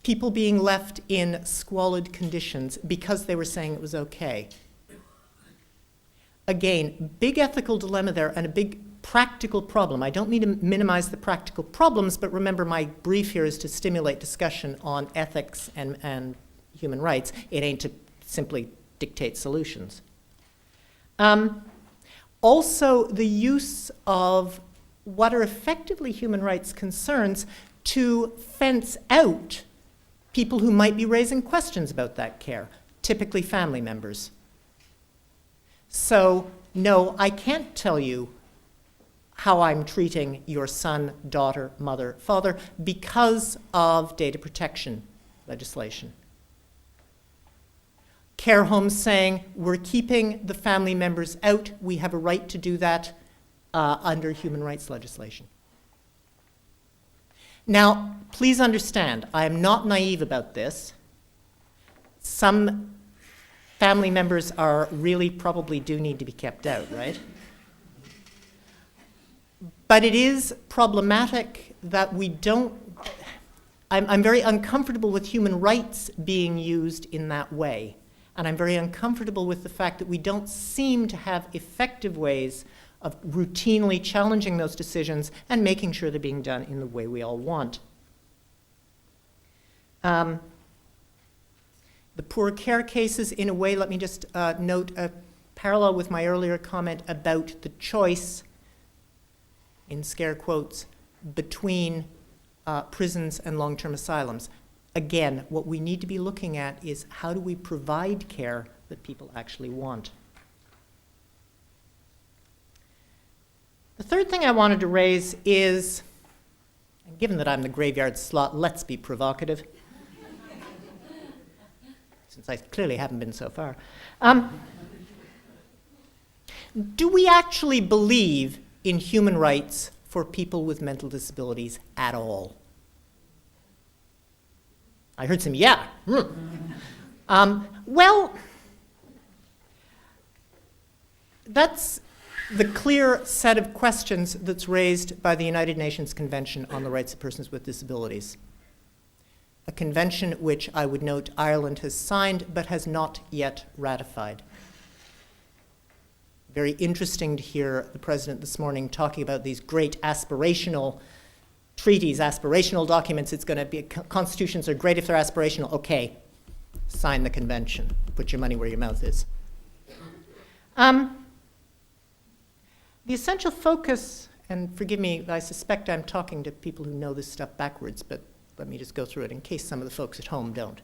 Speaker 5: People being left in squalid conditions because they were saying it was okay. Again, big ethical dilemma there and a big practical problem. I don't mean to minimize the practical problems, but remember my brief here is to stimulate discussion on ethics and human rights. It ain't to simply dictate solutions. Also, the use of what are effectively human rights concerns to fence out people who might be raising questions about that care, typically family members. So, no, I can't tell you how I'm treating your son, daughter, mother, father because of data protection legislation. Care homes saying, we're keeping the family members out. We have a right to do that under human rights legislation. Now, please understand, I am not naive about this. Some family members are really probably do need to be kept out, right? But it is problematic that we don't, I'm very uncomfortable with human rights being used in that way. And I'm very uncomfortable with the fact that we don't seem to have effective ways of routinely challenging those decisions and making sure they're being done in the way we all want. The poor care cases, in a way, let me just note a parallel with my earlier comment about the choice, in scare quotes, between prisons and long-term asylums. Again, what we need to be looking at is how do we provide care that people actually want. The third thing I wanted to raise is, and given that I'm the graveyard slot, let's be provocative, since I clearly haven't been so far. Do we actually believe in human rights for people with mental disabilities at all? I heard some yeah. Well, that's the clear set of questions that's raised by the United Nations Convention on the Rights of Persons with Disabilities. A convention which I would note Ireland has signed but has not yet ratified. Very interesting to hear the President this morning talking about these great aspirational treaties, aspirational documents. It's going to be, constitutions are great if they're aspirational. Okay, sign the convention. Put your money where your mouth is. The essential focus, and forgive me, I suspect I'm talking to people who know this stuff backwards, but let me just go through it in case some of the folks at home don't.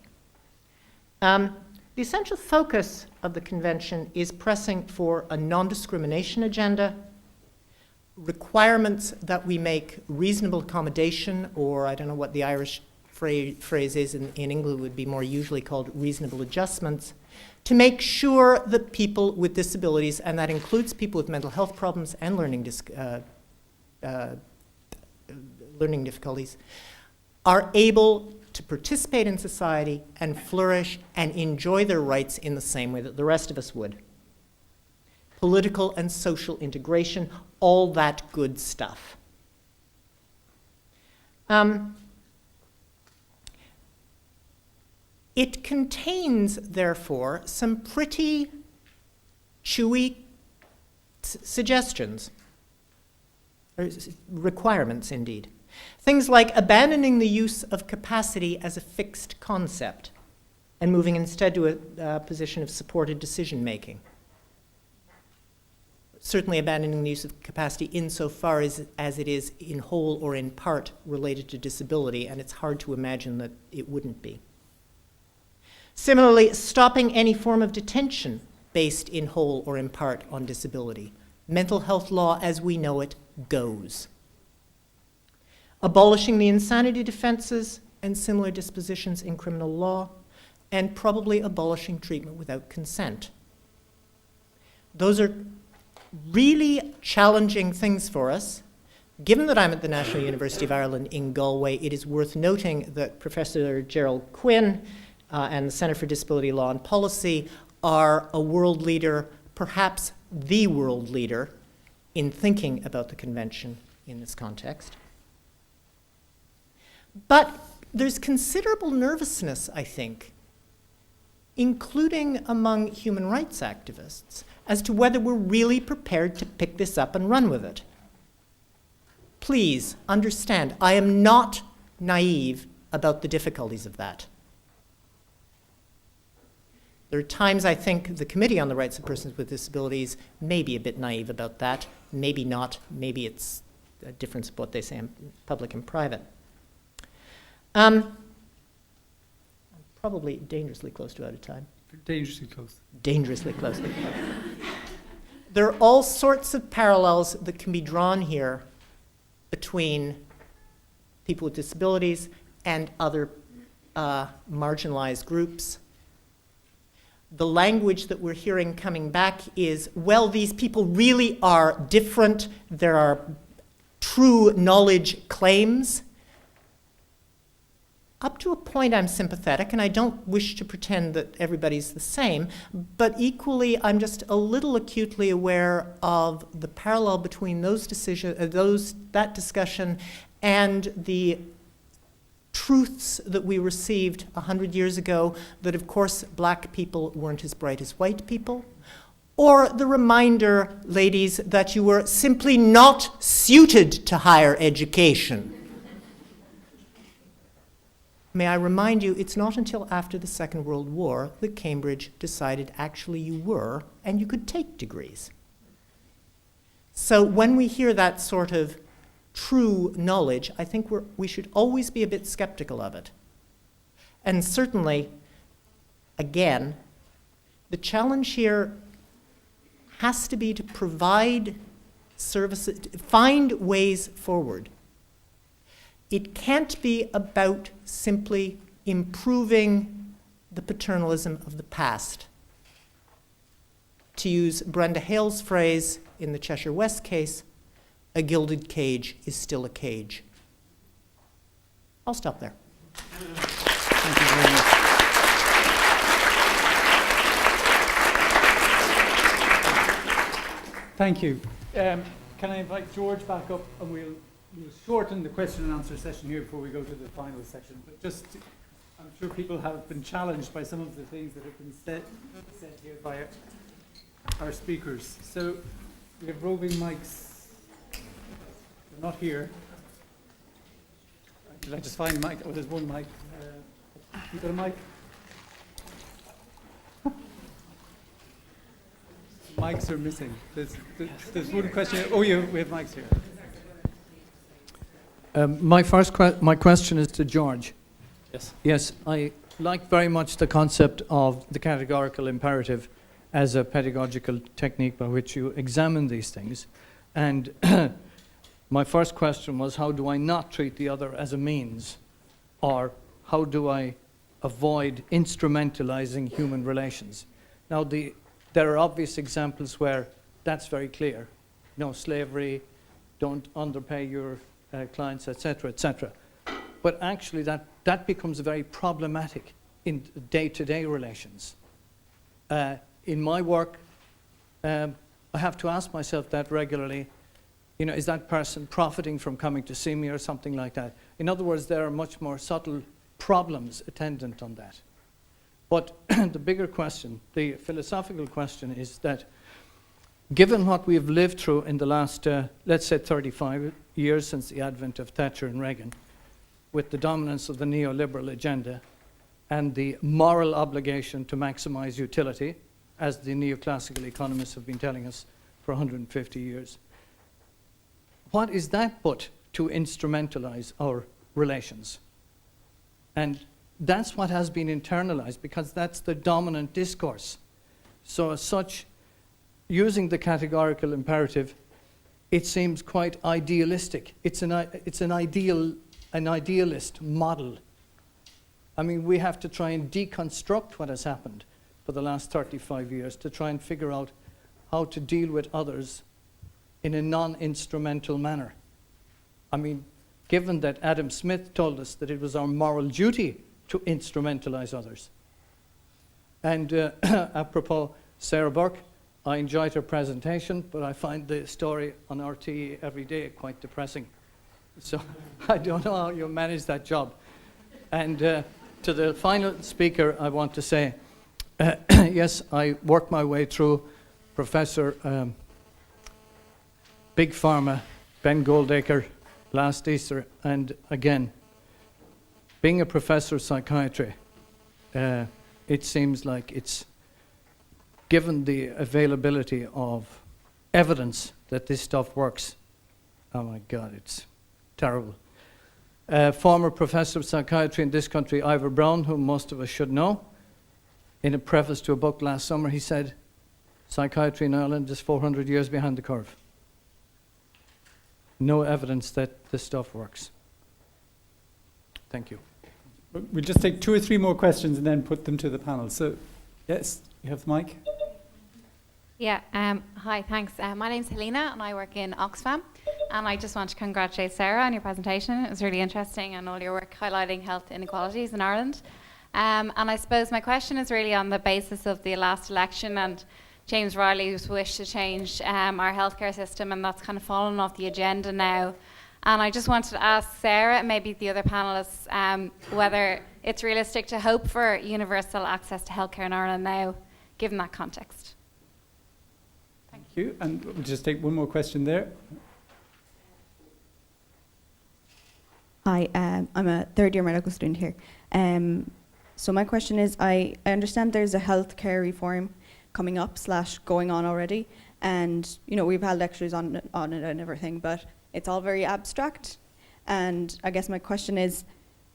Speaker 5: The essential focus of the convention is pressing for a non-discrimination agenda, requirements that we make reasonable accommodation, or I don't know what the Irish phrase is, in England would be more usually called reasonable adjustments, to make sure that people with disabilities, and that includes people with mental health problems and learning difficulties, are able to participate in society and flourish and enjoy their rights in the same way that the rest of us would. Political and social integration, all that good stuff. It contains, therefore, some pretty chewy suggestions, or requirements indeed. Things like abandoning the use of capacity as a fixed concept and moving instead to a position of supported decision-making. Certainly abandoning the use of capacity insofar as it is in whole or in part related to disability, and it's hard to imagine that it wouldn't be. Similarly, stopping any form of detention based in whole or in part on disability. Mental health law as we know it goes. Abolishing the insanity defenses and similar dispositions in criminal law, and probably abolishing treatment without consent. Those are really challenging things for us. Given that I'm at the National University of Ireland in Galway, it is worth noting that Professor Gerald Quinn and the Centre for Disability Law and Policy are a world leader, perhaps the world leader, in thinking about the convention in this context. But there's considerable nervousness, I think, including among human rights activists, as to whether we're really prepared to pick this up and run with it. Please understand, I am not naive about the difficulties of that. There are times I think the Committee on the Rights of Persons with Disabilities may be a bit naive about that, maybe not, maybe it's a difference of what they say in public and private. I'm probably dangerously close to out of time.
Speaker 1: Dangerously close.
Speaker 5: Dangerously close. There are all sorts of parallels that can be drawn here between people with disabilities and other marginalized groups. The language that we're hearing coming back is, well, these people really are different. There are true knowledge claims. Up to a point, I'm sympathetic, and I don't wish to pretend that everybody's the same, but equally, I'm just a little acutely aware of the parallel between that discussion and the truths that we received 100 years ago, that of course black people weren't as bright as white people, or the reminder, ladies, that you were simply not suited to higher education. May I remind you, it's not until after the Second World War that Cambridge decided actually you were, and you could take degrees. So when we hear that sort of true knowledge, I think we should always be a bit skeptical of it. And certainly, again, the challenge here has to be to provide services, find ways forward. It can't be about simply improving the paternalism of the past. To use Brenda Hale's phrase in the Cheshire West case, a gilded cage is still a cage. I'll stop there.
Speaker 1: Thank you very much. Thank you. Can I invite George back up, and we'll shorten the question and answer session here before we go to the final section. But just, I'm sure people have been challenged by some of the things that have been said here by our speakers. So we have roving mics. They're not here. Did I just find a mic? Oh, there's one mic. You got a mic? Mics are missing. There's one question. Oh, yeah, we have mics here.
Speaker 6: My question is to George.
Speaker 2: Yes.
Speaker 6: Yes, I like very much the concept of the categorical imperative as a pedagogical technique by which you examine these things. And my first question was, how do I not treat the other as a means? Or how do I avoid instrumentalizing human relations? Now, there are obvious examples where that's very clear. No slavery, don't underpay your clients, etc., etc. But actually, that becomes very problematic in day-to-day relations. In my work, I have to ask myself that regularly. You know, is that person profiting from coming to see me or something like that? In other words, there are much more subtle problems attendant on that. But the bigger question, the philosophical question, is that given what we've lived through in the last, let's say, 35 years since the advent of Thatcher and Reagan, with the dominance of the neoliberal agenda and the moral obligation to maximize utility, as the neoclassical economists have been telling us for 150 years, what is that but to instrumentalize our relations? And that's what has been internalized, because that's the dominant discourse. So as such, using the categorical imperative, it seems quite idealistic. It's an idealist model. I mean, we have to try and deconstruct what has happened for the last 35 years to try and figure out how to deal with others in a non-instrumental manner. I mean, given that Adam Smith told us that it was our moral duty to instrumentalize others. And apropos Sarah Burke, I enjoyed her presentation, but I find the story on RTE every day quite depressing. So I don't know how you manage that job. And to the final speaker, I want to say, yes, I worked my way through Professor Big Pharma, Ben Goldacre, last Easter, and again, being a professor of psychiatry, it seems like it's, given the availability of evidence that this stuff works, oh my God, it's terrible. Former professor of psychiatry in this country, Ivor Brown, whom most of us should know, in a preface to a book last summer, he said, psychiatry in Ireland is 400 years behind the curve. No evidence that this stuff works. Thank you.
Speaker 1: We'll just take 2 or 3 more questions and then put them to the panel. So, yes, you have the mic.
Speaker 7: Yeah, hi, thanks. My name's Helena and I work in Oxfam, and I just want to congratulate Sarah on your presentation. It was really interesting, and all your work highlighting health inequalities in Ireland. And I suppose my question is really on the basis of the last election and James Riley's wish to change our healthcare system, and that's kind of fallen off the agenda now. And I just wanted to ask Sarah, and maybe the other panellists, whether it's realistic to hope for universal access to healthcare in Ireland now, given that context.
Speaker 1: Thank you. And we'll just take one more question there.
Speaker 8: Hi, I'm a third-year medical student here. So my question is, I understand there's a healthcare reform coming up / going on already, and you know we've had lectures on it and everything, but it's all very abstract. And I guess my question is,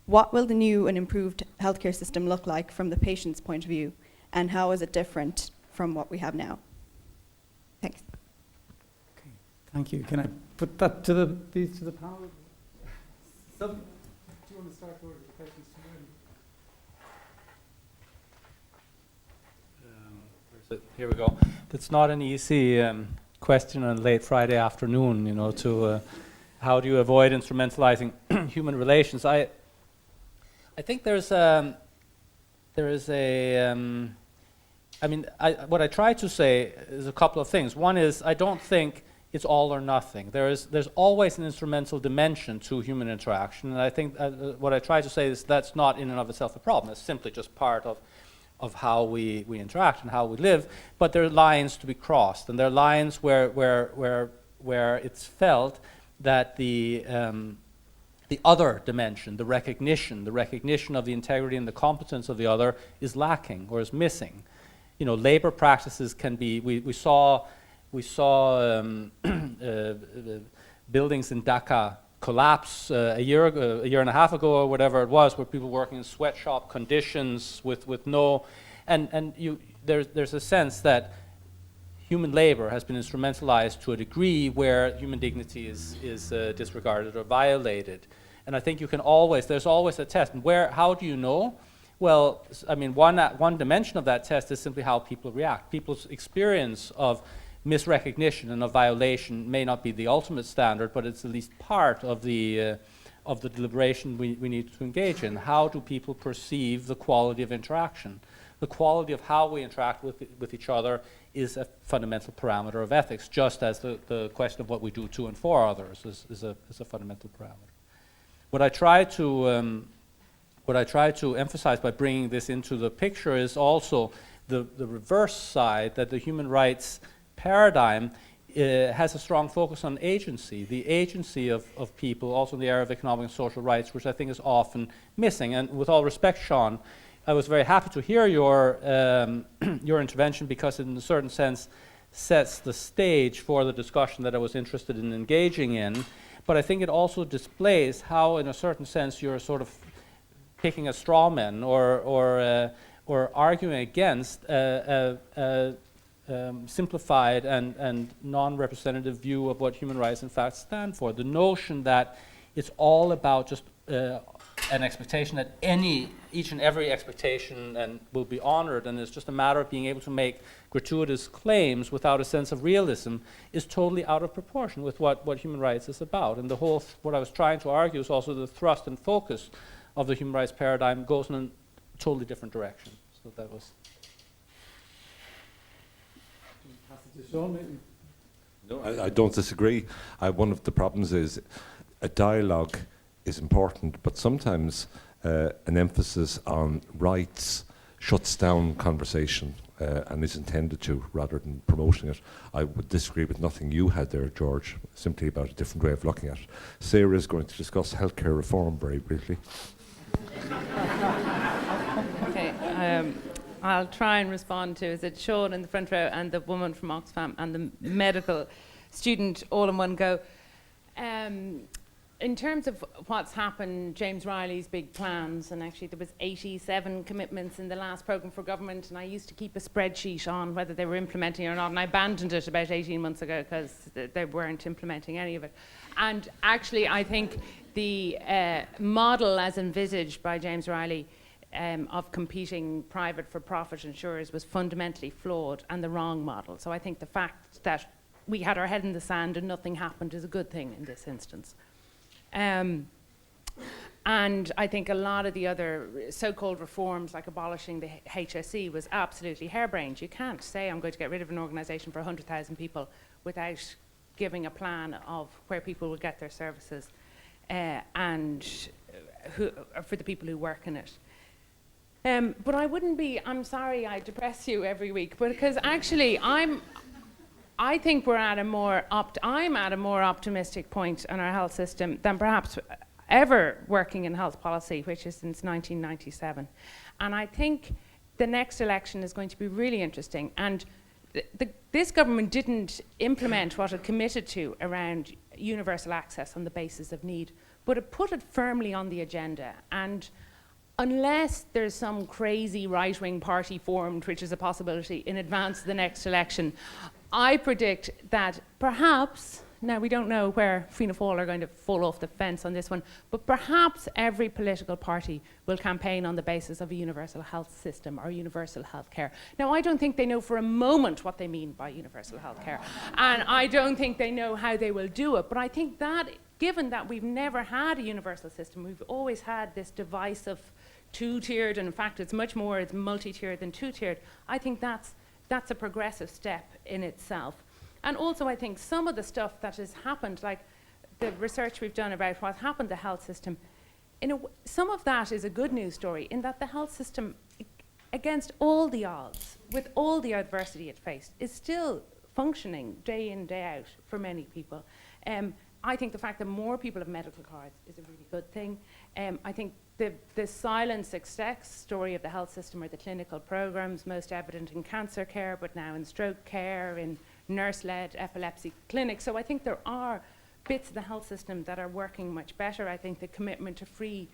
Speaker 8: what will the new and improved healthcare system look like from the patient's point of view, and how is it different from what we have now? Thanks.
Speaker 1: Okay, thank you. Can I put that to the panel? Do you want to start with the questions to
Speaker 2: Here we go. It's not an easy question on a late Friday afternoon, you know, to how do you avoid instrumentalizing human relations. I think what I try to say is a couple of things. One is, I don't think it's all or nothing. There's always an instrumental dimension to human interaction, and I think what I try to say is that's not in and of itself a problem. It's simply just part of how we interact and how we live. But there are lines to be crossed, and there are lines where it's felt that the other dimension, the recognition of the integrity and the competence of the other is lacking or is missing. You know, labor practices can be. We saw buildings in Dhaka collapse a year and a half ago or whatever it was, where people working in sweatshop conditions with no, and there's a sense that human labor has been instrumentalized to a degree where human dignity is disregarded or violated. And I think there's always a test. And how do you know? Well, I mean, one dimension of that test is simply how people react. People's experience of misrecognition and of violation may not be the ultimate standard, but it's at least part of the deliberation we need to engage in. How do people perceive the quality of interaction? The quality of how we interact with each other is a fundamental parameter of ethics, just as the question of what we do to and for others is a fundamental parameter. What I try to emphasize by bringing this into the picture is also the reverse side, that the human rights paradigm has a strong focus on agency, the agency of people, also in the area of economic and social rights, which I think is often missing. And with all respect, Sean, I was very happy to hear your intervention, because it in a certain sense sets the stage for the discussion that I was interested in engaging in. But I think it also displays how, in a certain sense, you're sort of picking a straw man or arguing against a simplified and non-representative view of what human rights in fact stand for. The notion that it's all about just an expectation that each and every expectation will be honored, and it's just a matter of being able to make gratuitous claims without a sense of realism, is totally out of proportion with what human rights is about. And what I was trying to argue is also the thrust and focus of the human rights paradigm goes in a totally different direction. So that was...
Speaker 3: No, I don't disagree. One of the problems is a dialogue is important, but sometimes an emphasis on rights shuts down conversation and is intended to, rather than promoting it. I would disagree with nothing you had there, George, simply about a different way of looking at it. Sarah is going to discuss healthcare reform very briefly.
Speaker 4: Okay, I'll try and respond to, is it Sean in the front row and the woman from Oxfam and the medical student all in one go. In terms of what's happened, James Riley's big plans, and actually there was 87 commitments in the last programme for government, and I used to keep a spreadsheet on whether they were implementing or not, and I abandoned it about 18 months ago because they weren't implementing any of it. And actually I think the model as envisaged by James Riley of competing private for-profit insurers was fundamentally flawed and the wrong model. So I think the fact that we had our head in the sand and nothing happened is a good thing in this instance. And I think a lot of the other so-called reforms, like abolishing the HSE, was absolutely harebrained. You can't say I'm going to get rid of an organisation for 100,000 people without giving a plan of where people will get their services and for the people who work in it. But I wouldn't be, I'm sorry I depress you every week, but because actually I think we're at I'm at a more optimistic point in our health system than perhaps ever working in health policy, which is since 1997. And I think the next election is going to be really interesting. And this government didn't implement what it committed to around universal access on the basis of need, but it put it firmly on the agenda. And unless there's some crazy right-wing party formed, which is a possibility, in advance of the next election, I predict that perhaps, now we don't know where Fianna Fáil are going to fall off the fence on this one, but perhaps every political party will campaign on the basis of a universal health system or universal health care. Now, I don't think they know for a moment what they mean by universal health care, and I don't think they know how they will do it, but I think that, given that we've never had a universal system, we've always had this divisive two-tiered, and in fact it's multi-tiered than two-tiered, I think that's a progressive step in itself. And also I think some of the stuff that has happened, like the research we've done about what happened to the health system, some of that is a good news story, in that the health system, against all the odds, with all the adversity it faced, is still functioning day in, day out for many people. I think the fact that more people have medical cards is a really good thing. I think the silent success story of the health system are the clinical programs, most evident in cancer care, but now in stroke care, in nurse-led epilepsy clinics. So I think there are bits of the health system that are working much better. I think the commitment to free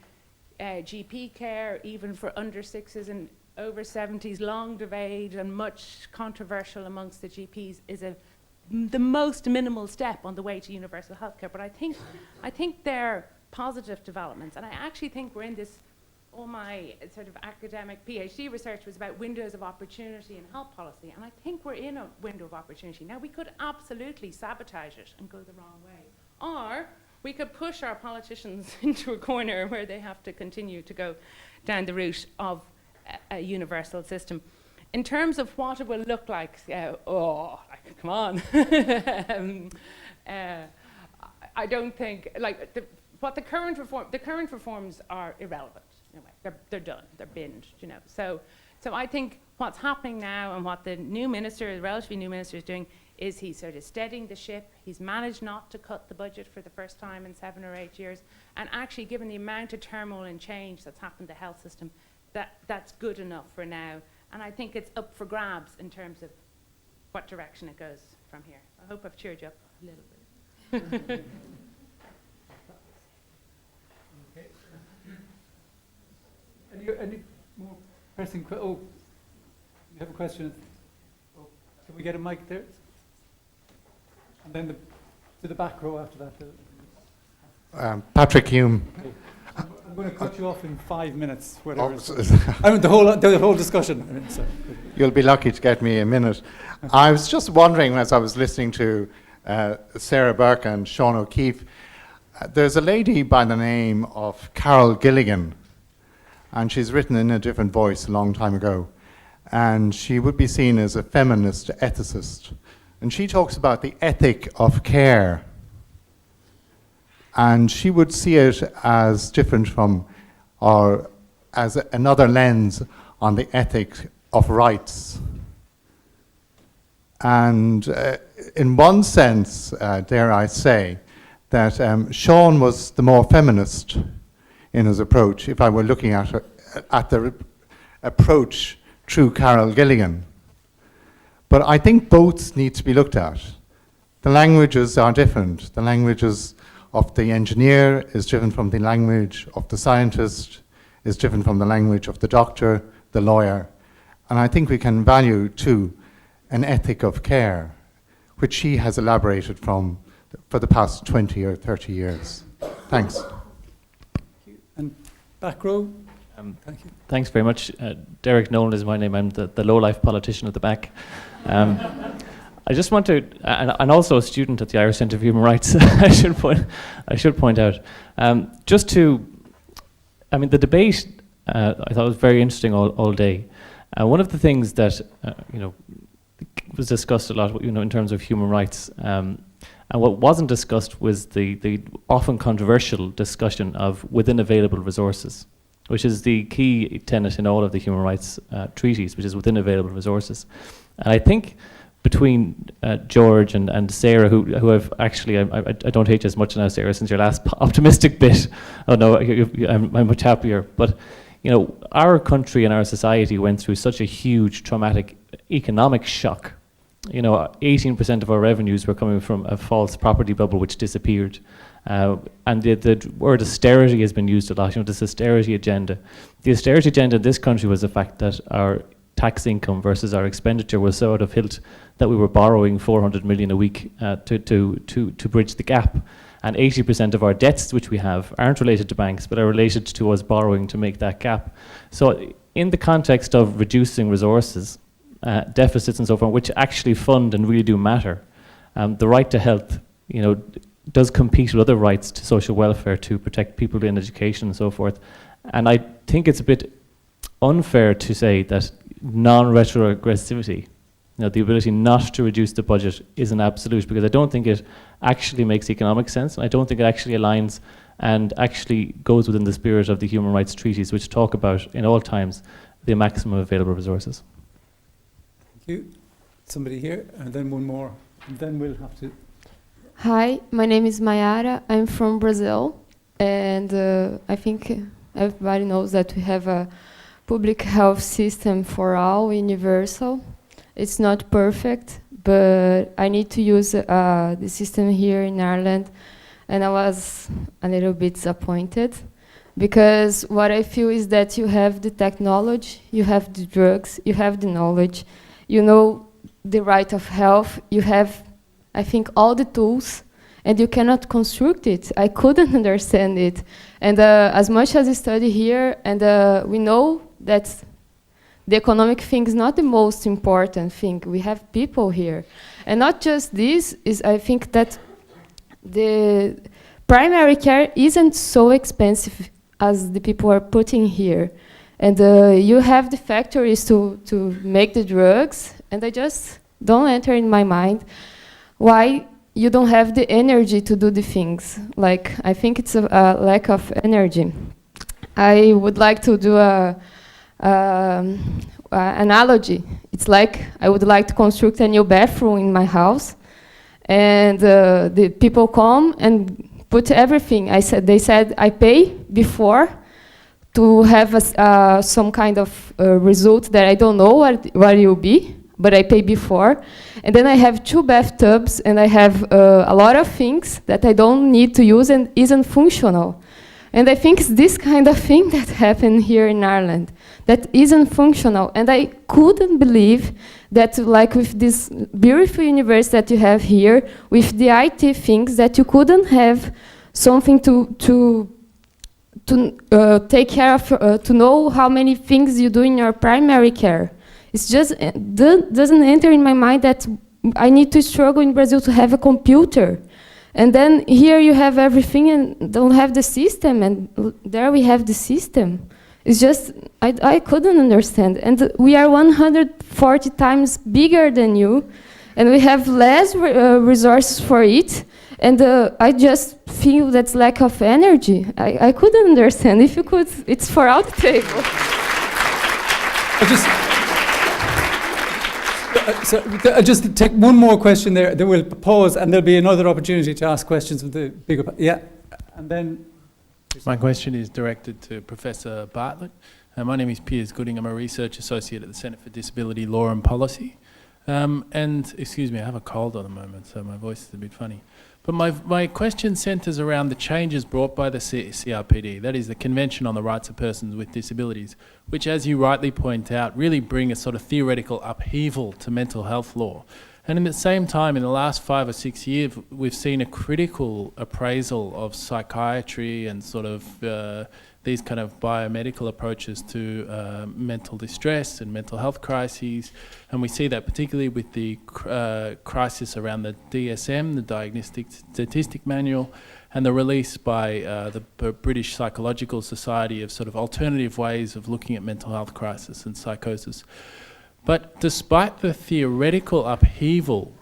Speaker 4: GP care, even for under 6s and over 70s, long delayed and much controversial amongst the GPs, is the most minimal step on the way to universal healthcare. But I think they're positive developments, and I actually think we're in this. All my sort of academic PhD research was about windows of opportunity in health policy, and I think we're in a window of opportunity. Now, we could absolutely sabotage it and go the wrong way, or we could push our politicians into a corner where they have to continue to go down the route of a universal system. In terms of what it will look like, come on. I don't think, the current reforms are irrelevant. Anyway, they're done, they're binned, you know. So I think what's happening now and what the new minister, the relatively new minister, is doing is he's sort of steadying the ship. He's managed not to cut the budget for the first time in 7 or 8 years. And actually, given the amount of turmoil and change that's happened to the health system, that's good enough for now. And I think it's up for grabs in terms of what direction it goes from here. I hope I've cheered you up a little bit.
Speaker 1: Any more pressing questions? Oh, you have a question? Oh, can we get a mic there? And then to the back row after that.
Speaker 9: Patrick Hume.
Speaker 1: Okay. I'm going to cut you off in 5 minutes, whatever.
Speaker 9: Oh,
Speaker 1: I mean, the whole discussion. I mean, so.
Speaker 9: You'll be lucky to get me a minute. I was just wondering, as I was listening to Sarah Burke and Sean O'Keefe, there's a lady by the name of Carol Gilligan, and she's written in a different voice a long time ago, and she would be seen as a feminist ethicist. And she talks about the ethic of care, and she would see it as different from, or as another lens on the ethic of rights. And in one sense, dare I say, that Sean was the more feminist in his approach, if I were looking at the approach through Carol Gilligan. But I think both need to be looked at. The languages are different. The languages of the engineer is different from the language of the scientist, is different from the language of the doctor, the lawyer. And I think we can value, too, an ethic of care, which she has elaborated from for the past 20 or 30 years. Thanks.
Speaker 1: And back row. Thank you.
Speaker 10: Thanks very much. Derek Nolan is my name. I'm the low-life politician at the back. I just want to, and also a student at the Irish Centre for Human Rights, I should point out. The debate I thought was very interesting all day. One of the things that was discussed a lot, in terms of human rights, and what wasn't discussed was the often controversial discussion of within available resources, which is the key tenet in all of the human rights treaties, which is within available resources. And I think between George and Sarah, who have actually, I don't hate you as much now, Sarah, since your last optimistic bit. Oh no, I'm much happier. But our country and our society went through such a huge traumatic economic shock. 18% of our revenues were coming from a false property bubble which disappeared. And the word austerity has been used a lot, this austerity agenda. The austerity agenda in this country was the fact that our tax income versus our expenditure was so out of hilt that we were borrowing 400 million a week to bridge the gap. And 80% of our debts, which we have, aren't related to banks, but are related to us borrowing to make that gap. So in the context of reducing resources, deficits and so forth, which actually fund and really do matter, the right to health, does compete with other rights to social welfare to protect people in education and so forth. And I think it's a bit unfair to say that non-retrogressivity, the ability not to reduce the budget, is an absolute, because I don't think it actually makes economic sense, and I don't think it actually aligns and actually goes within the spirit of the human rights treaties, which talk about, in all times, the maximum available resources.
Speaker 1: Thank you. Somebody here, and then one more, and then we'll have to...
Speaker 11: Hi, my name is Mayara. I'm from Brazil, and I think everybody knows that we have a public health system for all, universal. It's not perfect, but I need to use the system here in Ireland and I was a little bit disappointed, because what I feel is that you have the technology, you have the drugs, you have the knowledge, you know the right of health, you have, I think, all the tools, and you cannot construct it. I couldn't understand it. And as much as I study here, and we know that the economic thing is not the most important thing. We have people here. And not just this, is I think that the primary care isn't so expensive as the people are putting here. And you have the factories to make the drugs, and I just don't enter in my mind why you don't have the energy to do the things. Like, I think it's a lack of energy. I would like to do a analogy. It's like I would like to construct a new bathroom in my house, and the people come and put everything. They said I pay before to have some kind of result that I don't know what it will be, but I pay before. And then I have 2 bathtubs, and I have a lot of things that I don't need to use and isn't functional. And I think it's this kind of thing that happened here in Ireland, that isn't functional. And I couldn't believe that, like, with this beautiful university that you have here, with the IT things, that you couldn't have something to take care of, to know how many things you do in your primary care. It's just doesn't enter in my mind that I need to struggle in Brazil to have a computer. And then here you have everything and don't have the system, and there we have the system. It's just, I couldn't understand. And we are 140 times bigger than you, and we have less resources for it. And I just feel that's lack of energy. I couldn't understand. If you could, it's for out the table.
Speaker 1: I'll just take one more question there. Then we'll pause, and there'll be another opportunity to ask questions of the bigger. Yeah, and then.
Speaker 12: My question is directed to Professor Bartlett. My name is Piers Gooding. I'm a research associate at the Centre for Disability Law and Policy. And excuse me, I have a cold at the moment, so my voice is a bit funny. But my question centres around the changes brought by the CRPD, that is the Convention on the Rights of Persons with Disabilities, which, as you rightly point out, really bring a sort of theoretical upheaval to mental health law. And at the same time, in the last 5 or 6 years, we've seen a critical appraisal of psychiatry and sort of these kind of biomedical approaches to mental distress and mental health crises. And we see that particularly with the crisis around the DSM, the Diagnostic Statistic Manual, and the release by the British Psychological Society of sort of alternative ways of looking at mental health crisis and psychosis. But despite the theoretical upheaval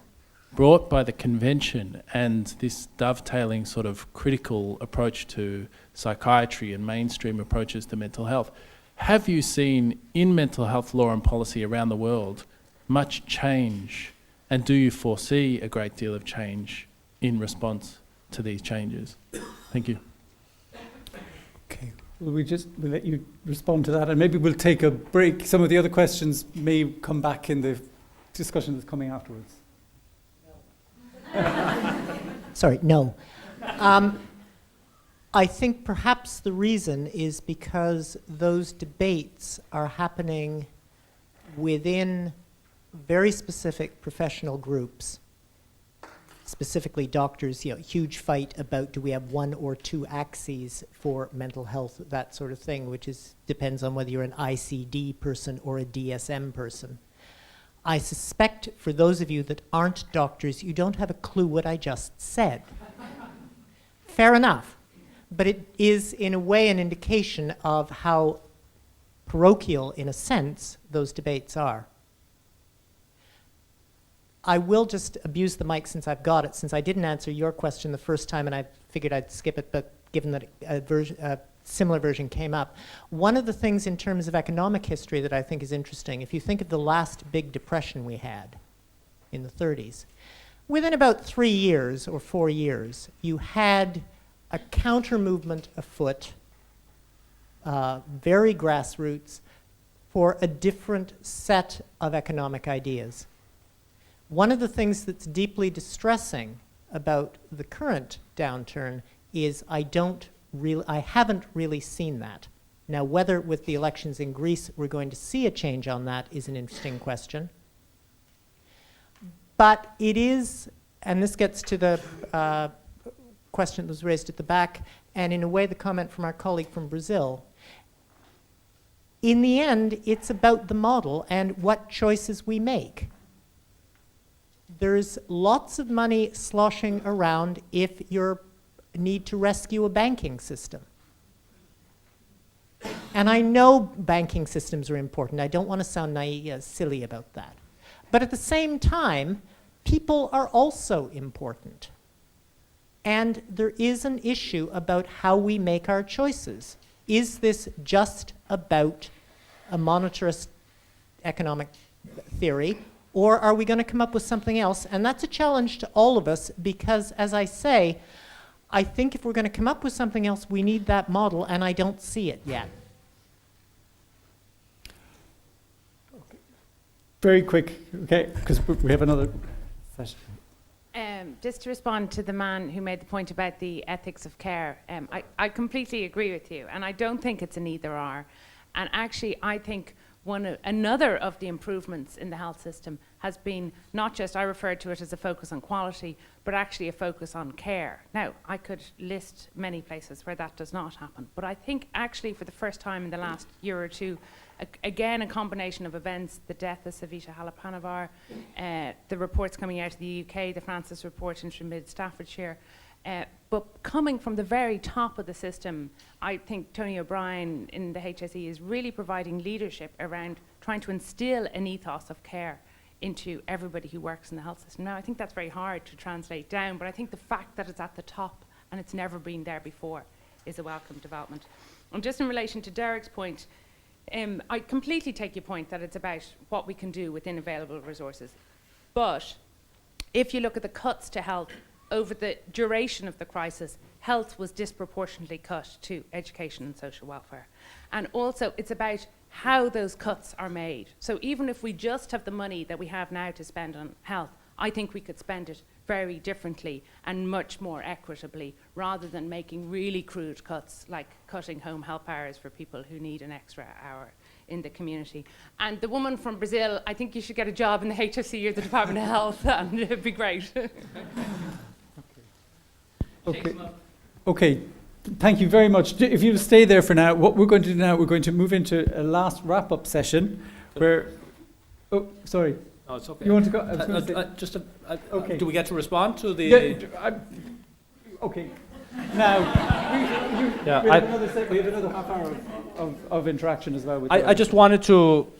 Speaker 12: brought by the convention and this dovetailing sort of critical approach to psychiatry and mainstream approaches to mental health, have you seen in mental health law and policy around the world much change? And do you foresee a great deal of change in response to these changes? Thank you.
Speaker 1: Okay. We'll let you respond to that, and maybe we'll take a break. Some of the other questions may come back in the discussion that's coming afterwards.
Speaker 5: Sorry, no. I think perhaps the reason is because those debates are happening within very specific professional groups. Specifically doctors, huge fight about do we have 1 or 2 axes for mental health, that sort of thing, which depends on whether you're an ICD person or a DSM person. I suspect for those of you that aren't doctors, you don't have a clue what I just said. Fair enough. But it is, in a way, an indication of how parochial, in a sense, those debates are. I will just abuse the mic since I've got it, since I didn't answer your question the first time and I figured I'd skip it, but given that a similar version came up. One of the things in terms of economic history that I think is interesting, if you think of the last big depression we had in the 30s, within about 3 years or 4 years, you had a counter movement afoot, very grassroots, for a different set of economic ideas. One of the things that's deeply distressing about the current downturn is I haven't really seen that. Now, whether with the elections in Greece we're going to see a change on that is an interesting question. But it is, and this gets to the question that was raised at the back, and in a way the comment from our colleague from Brazil. In the end, it's about the model and what choices we make. There's lots of money sloshing around if you need to rescue a banking system. And I know banking systems are important. I don't want to sound silly about that. But at the same time, people are also important. And there is an issue about how we make our choices. Is this just about a monetarist economic theory, or are we going to come up with something else? And that's a challenge to all of us because, as I say, I think if we're going to come up with something else, we need that model, and I don't see it yet.
Speaker 1: Very quick, okay, because we have another session.
Speaker 4: Just to respond to the man who made the point about the ethics of care, I completely agree with you, and I don't think it's an either-or. And actually, I think another of the improvements in the health system has been not just, I referred to it as a focus on quality, but actually a focus on care. Now, I could list many places where that does not happen, but I think actually for the first time in the last year or two, again, a combination of events, the death of Savita Halappanavar, the reports coming out of the UK, the Francis report into mid-Staffordshire, but coming from the very top of the system, I think Tony O'Brien in the HSE is really providing leadership around trying to instill an ethos of care into everybody who works in the health system. Now, I think that's very hard to translate down, but I think the fact that it's at the top and it's never been there before is a welcome development. And just in relation to Derek's point, I completely take your point that it's about what we can do within available resources. But if you look at the cuts to health over the duration of the crisis, health was disproportionately cut to education and social welfare. And also, it's about how those cuts are made. So even if we just have the money that we have now to spend on health, I think we could spend it very differently and much more equitably, rather than making really crude cuts like cutting home help hours for people who need an extra hour in the community. And the woman from Brazil, I think you should get a job in the HSE or the Department of Health, and it'd be great.
Speaker 1: Okay, thank you very much. If you stay there for now, what we're going to do now, we're going to move into a last wrap-up session where... Oh, sorry.
Speaker 2: No, it's okay.
Speaker 1: You want to go?
Speaker 2: Okay. Do we get to respond to the...
Speaker 1: Yeah, okay. Now, we have another half hour of interaction as well. With
Speaker 2: I just wanted to...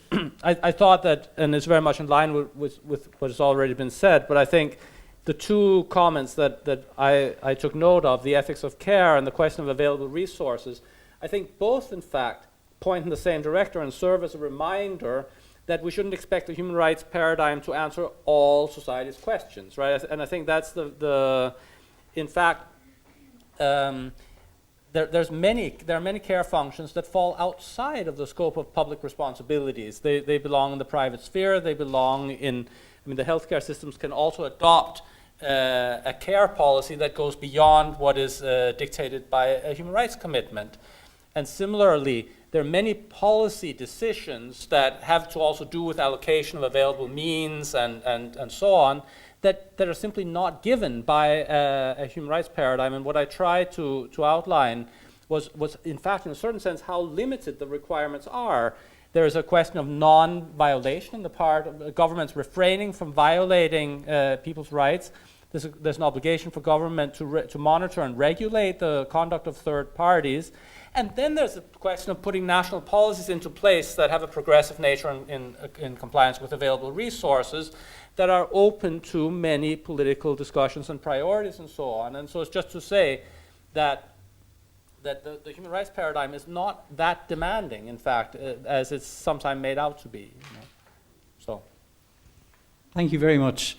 Speaker 2: I thought that, and it's very much in line with what has already been said, but I think the two comments that I took note of, the ethics of care and the question of available resources, I think both, in fact, point in the same direction and serve as a reminder that we shouldn't expect the human rights paradigm to answer all society's questions, right? And I think that's in fact, there are many care functions that fall outside of the scope of public responsibilities. They belong in the private sphere. They belong in, the healthcare systems can also adopt a care policy that goes beyond what is dictated by a human rights commitment. And similarly, there are many policy decisions that have to also do with allocation of available means and so on that are simply not given by a human rights paradigm. And what I tried to outline was in fact, in a certain sense, how limited the requirements are. There is a question of non-violation on the part of governments refraining from violating people's rights. There's an obligation for government to monitor and regulate the conduct of third parties. And then there's a question of putting national policies into place that have a progressive nature in compliance with available resources that are open to many political discussions and priorities and so on. And so it's just to say that the human rights paradigm is not that demanding, in fact, as it's sometimes made out to be. So,
Speaker 1: thank you very much.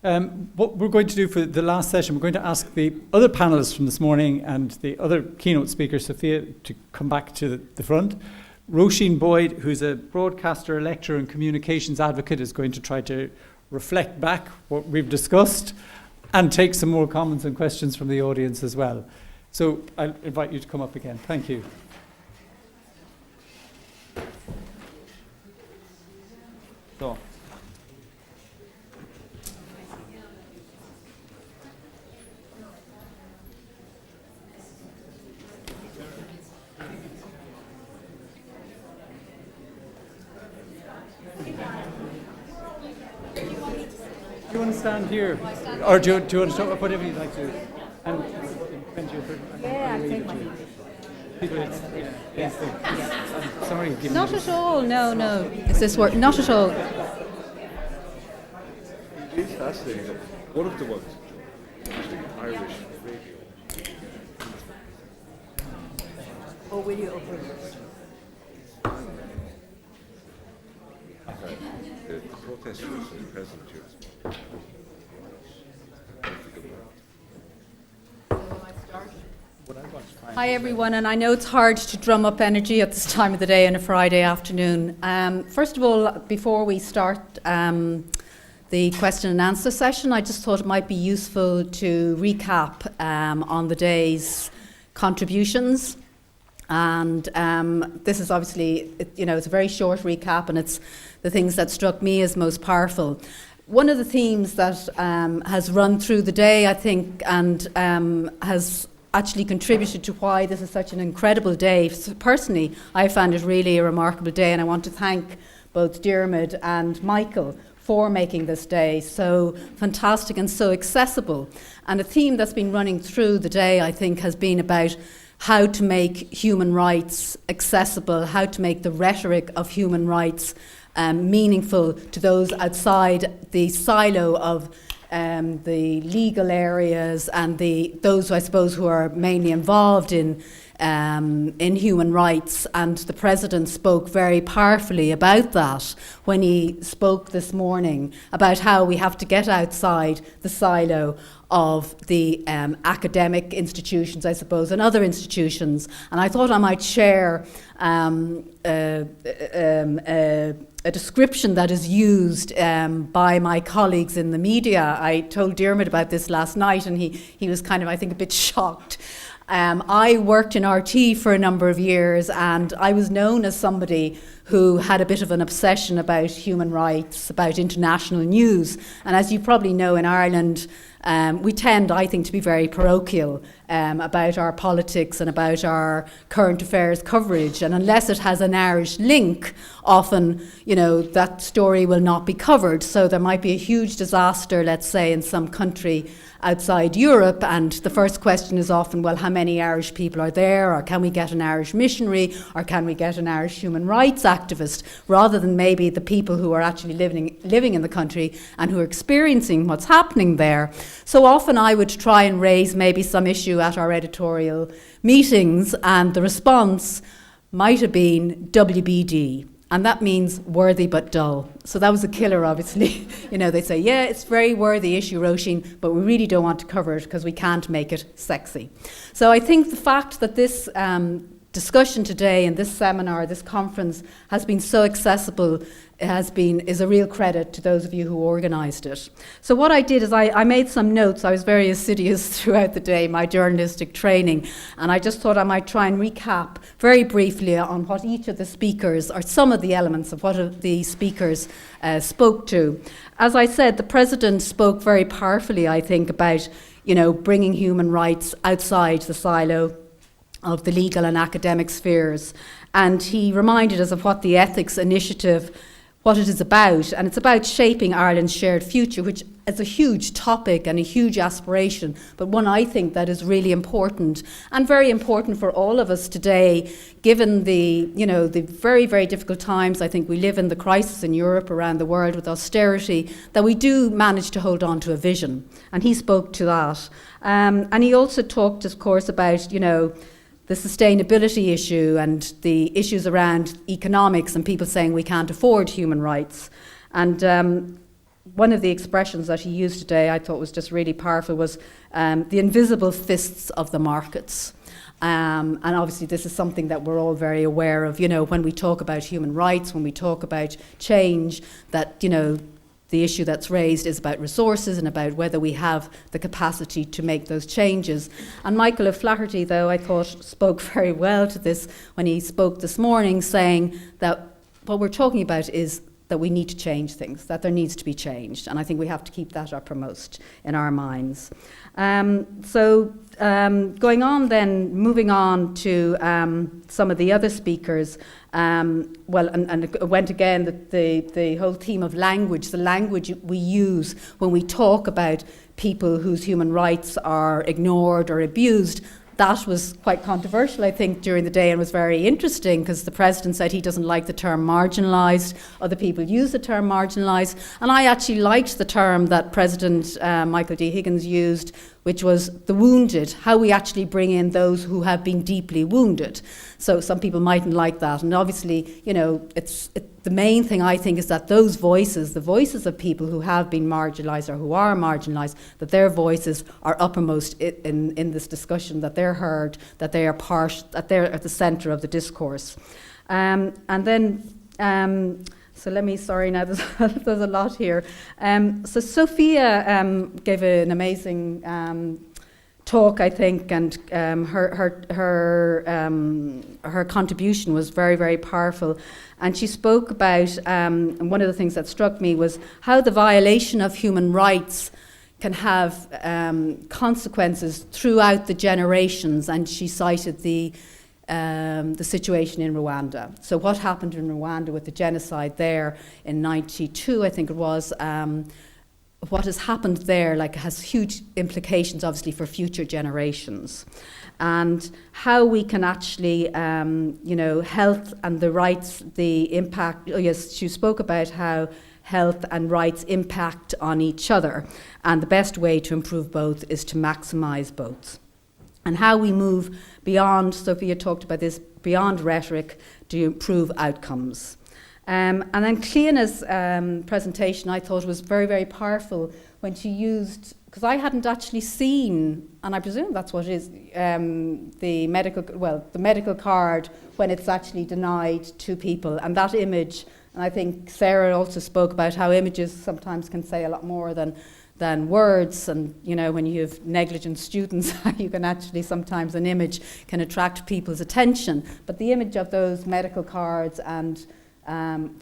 Speaker 1: What we're going to do for the last session, we're going to ask the other panelists from this morning and the other keynote speaker, Sophia, to come back to the front. Roisin Boyd, who's a broadcaster, lecturer, and communications advocate, is going to try to reflect back what we've discussed. and take some more comments and questions from the audience as well. So I'll invite you to come up again. Thank you.
Speaker 2: So.
Speaker 1: Do you want to stand here? Or do you want to talk, whatever you'd like to? And
Speaker 13: Yeah, I'll take my
Speaker 1: people, I'm sorry.
Speaker 13: Not at all, no. Is this work? Not at all.
Speaker 3: It is fascinating. One of the ones, Irish radio.
Speaker 13: Oh, will you open?
Speaker 3: The protesters are present here.
Speaker 13: Hi everyone, and I know it's hard to drum up energy at this time of the day on a Friday afternoon. First of all, before we start the question and answer session, I just thought it might be useful to recap on the day's contributions. And this is obviously, it's a very short recap, and it's the things that struck me as most powerful. One of the themes that has run through the day, I think, and has actually contributed to why this is such an incredible day. So personally, I found it really a remarkable day, and I want to thank both Diarmuid and Michael for making this day so fantastic and so accessible. And a theme that's been running through the day, I think, has been about how to make human rights accessible, how to make the rhetoric of human rights meaningful to those outside the silo of the legal areas and those, I suppose, who are mainly involved in human rights. And the President spoke very powerfully about that when he spoke this morning about how we have to get outside the silo of the academic institutions, I suppose, and other institutions. And I thought I might share a description that is used by my colleagues in the media. I told Diarmuid about this last night, and he was kind of, I think, a bit shocked. I worked in RT for a number of years, and I was known as somebody who had a bit of an obsession about human rights, about international news. And as you probably know, in Ireland, we tend, I think, to be very parochial about our politics and about our current affairs coverage. And unless it has an Irish link, often, that story will not be covered. So there might be a huge disaster, let's say, in some country outside Europe, and the first question is often, well, how many Irish people are there, or can we get an Irish missionary, or can we get an Irish human rights activist, rather than maybe the people who are actually living in the country and who are experiencing what's happening there. So often I would try and raise maybe some issue at our editorial meetings, and the response might have been WBD. And that means worthy but dull. So that was a killer, obviously. They say, yeah, it's a very worthy issue, Roisin, but we really don't want to cover it because we can't make it sexy. So I think the fact that this discussion today and this seminar, this conference, has been so accessible is a real credit to those of you who organised it. So what I did is I made some notes. I was very assiduous throughout the day, my journalistic training, and I just thought I might try and recap very briefly on what each of the speakers, or some of the elements of what the speakers spoke to. As I said, the President spoke very powerfully, I think, about bringing human rights outside the silo of the legal and academic spheres. And he reminded us of what the ethics initiative, what it is about, and it's about shaping Ireland's shared future, which is a huge topic and a huge aspiration, but one I think that is really important and very important for all of us today, given the very, very difficult times I think we live in, the crisis in Europe, around the world with austerity, that we do manage to hold on to a vision. And he spoke to that. And he also talked, of course, about, the sustainability issue and the issues around economics and people saying we can't afford human rights. And one of the expressions that he used today I thought was just really powerful was the invisible fists of the markets. And obviously this is something that we're all very aware of, when we talk about human rights, when we talk about change, that, the issue that's raised is about resources and about whether we have the capacity to make those changes. And Michael O'Flaherty, though, I thought spoke very well to this when he spoke this morning, saying that what we're talking about is that we need to change things, that there needs to be changed. And I think we have to keep that uppermost in our minds. Going on then, moving on to some of the other speakers, and it went again, the whole theme of language, the language we use when we talk about people whose human rights are ignored or abused. That was quite controversial, I think, during the day, and was very interesting because the President said he doesn't like the term marginalised. Other people use the term marginalised. And I actually liked the term that President Michael D. Higgins used, which was the wounded, how we actually bring in those who have been deeply wounded. So some people mightn't like that. And obviously, you know, the main thing I think is that those voices, the voices of people who have been marginalised or who are marginalised, that their voices are uppermost in this discussion, that they're heard, that they are that they're at the centre of the discourse. So let me, sorry now, there's a lot here. So Sophia gave an amazing talk, I think, and her contribution was very, very powerful. And she spoke about, and one of the things that struck me was how the violation of human rights can have consequences throughout the generations. And she cited the situation in Rwanda. So what happened in Rwanda with the genocide there in 92, I think it was, what has happened there has huge implications obviously for future generations. And how we can actually, health and the rights, the impact, she spoke about how health and rights impact on each other. And the best way to improve both is to maximise both. And how we move beyond, Sophia talked about this, beyond rhetoric to improve outcomes. And then Cleana's presentation I thought was very, very powerful when she used, because I hadn't actually seen, and I presume that's what it is, the medical card when it's actually denied to people. And that image, and I think Sarah also spoke about how images sometimes can say a lot more than words, and when you have negligent students, you can actually sometimes an image can attract people's attention. But the image of those medical cards and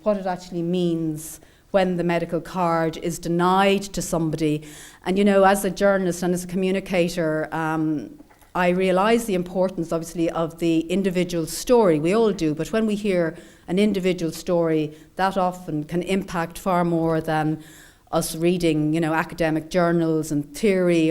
Speaker 13: what it actually means when the medical card is denied to somebody. And as a journalist and as a communicator, I realise the importance obviously of the individual story. We all do, but when we hear an individual story, that often can impact far more than us reading, academic journals and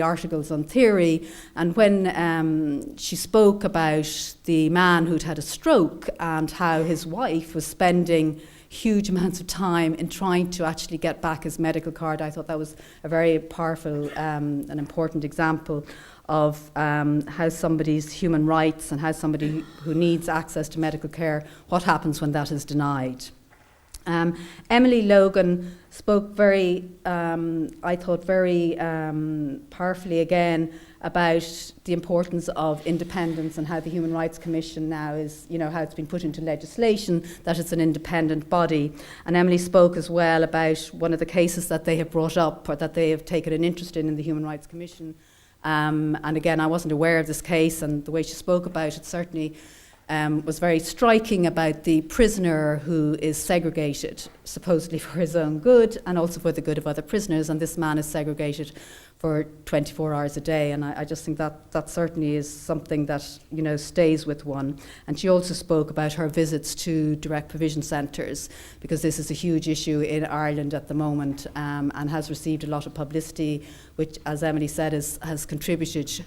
Speaker 13: articles on theory. And when she spoke about the man who'd had a stroke and how his wife was spending huge amounts of time in trying to actually get back his medical card, I thought that was a very powerful and important example of how somebody's human rights and how somebody who needs access to medical care, what happens when that is denied. Emily Logan spoke very powerfully again about the importance of independence and how the Human Rights Commission now is, how it's been put into legislation, that it's an independent body. And Emily spoke as well about one of the cases that they have brought up or that they have taken an interest in the Human Rights Commission. And again, I wasn't aware of this case, and the way she spoke about it certainly was very striking about the prisoner who is segregated, supposedly for his own good and also for the good of other prisoners, and this man is segregated for 24 hours a day. And I just think that certainly is something that stays with one. And she also spoke about her visits to direct provision centres, because this is a huge issue in Ireland at the moment, and has received a lot of publicity, which, as Emily said, has contributed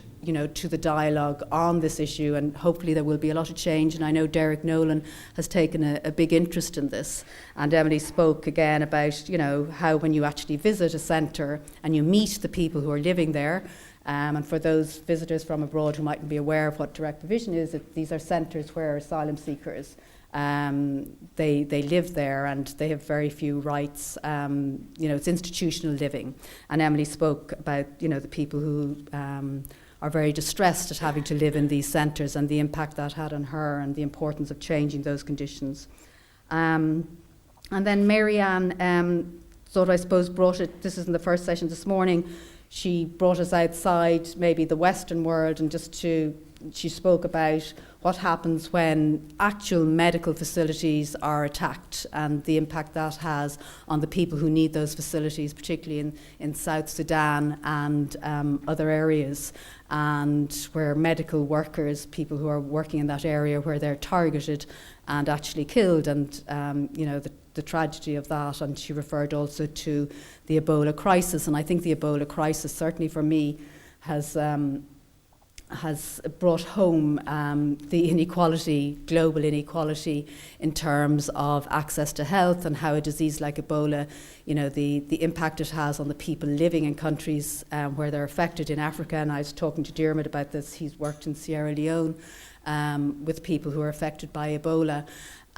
Speaker 13: to the dialogue on this issue, and hopefully there will be a lot of change. And I know Derek Nolan has taken a big interest in this. And Emily spoke again about, how when you actually visit a centre and you meet the people who are living there, and for those visitors from abroad who mightn't be aware of what direct provision is, these are centres where asylum seekers, they live there and they have very few rights. It's institutional living. And Emily spoke about, the people who are very distressed at having to live in these centres and the impact that had on her and the importance of changing those conditions. And then Marianne sort of, I suppose, brought it, this is in the first session this morning, she brought us outside maybe the Western world and she spoke about what happens when actual medical facilities are attacked and the impact that has on the people who need those facilities, particularly in South Sudan and other areas, and where medical workers, people who are working in that area, where they're targeted and actually killed, and the tragedy of that. And she referred also to the Ebola crisis, and I think the Ebola crisis, certainly for me, has brought home the inequality, global inequality, in terms of access to health, and how a disease like Ebola, the impact it has on the people living in countries where they're affected in Africa. And I was talking to Dermot about this. He's worked in Sierra Leone with people who are affected by Ebola.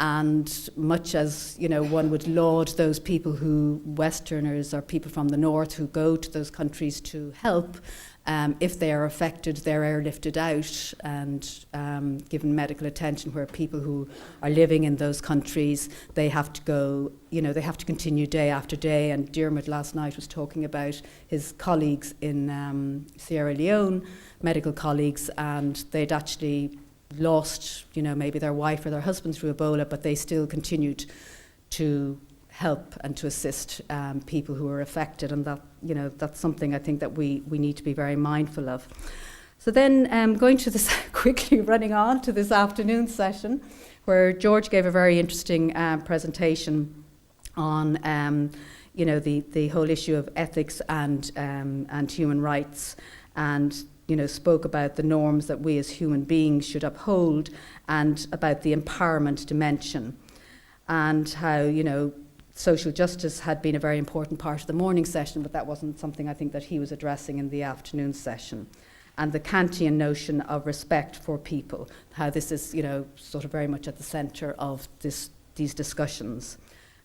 Speaker 13: And much as one would laud those people who, Westerners or people from the north who go to those countries to help, if they are affected, they're airlifted out and given medical attention, where people who are living in those countries, they have to go, they have to continue day after day. And Dermot last night was talking about his colleagues in Sierra Leone, medical colleagues, and they'd actually lost, maybe their wife or their husband through Ebola, but they still continued to help and to assist people who are affected, and that that's something I think that we need to be very mindful of. So then going to this quickly running on to this afternoon session, where George gave a very interesting presentation on the whole issue of ethics and human rights, and spoke about the norms that we as human beings should uphold, and about the empowerment dimension, and how social justice had been a very important part of the morning session, but that wasn't something I think that he was addressing in the afternoon session. And the Kantian notion of respect for people, how this is, sort of very much at the centre of these discussions.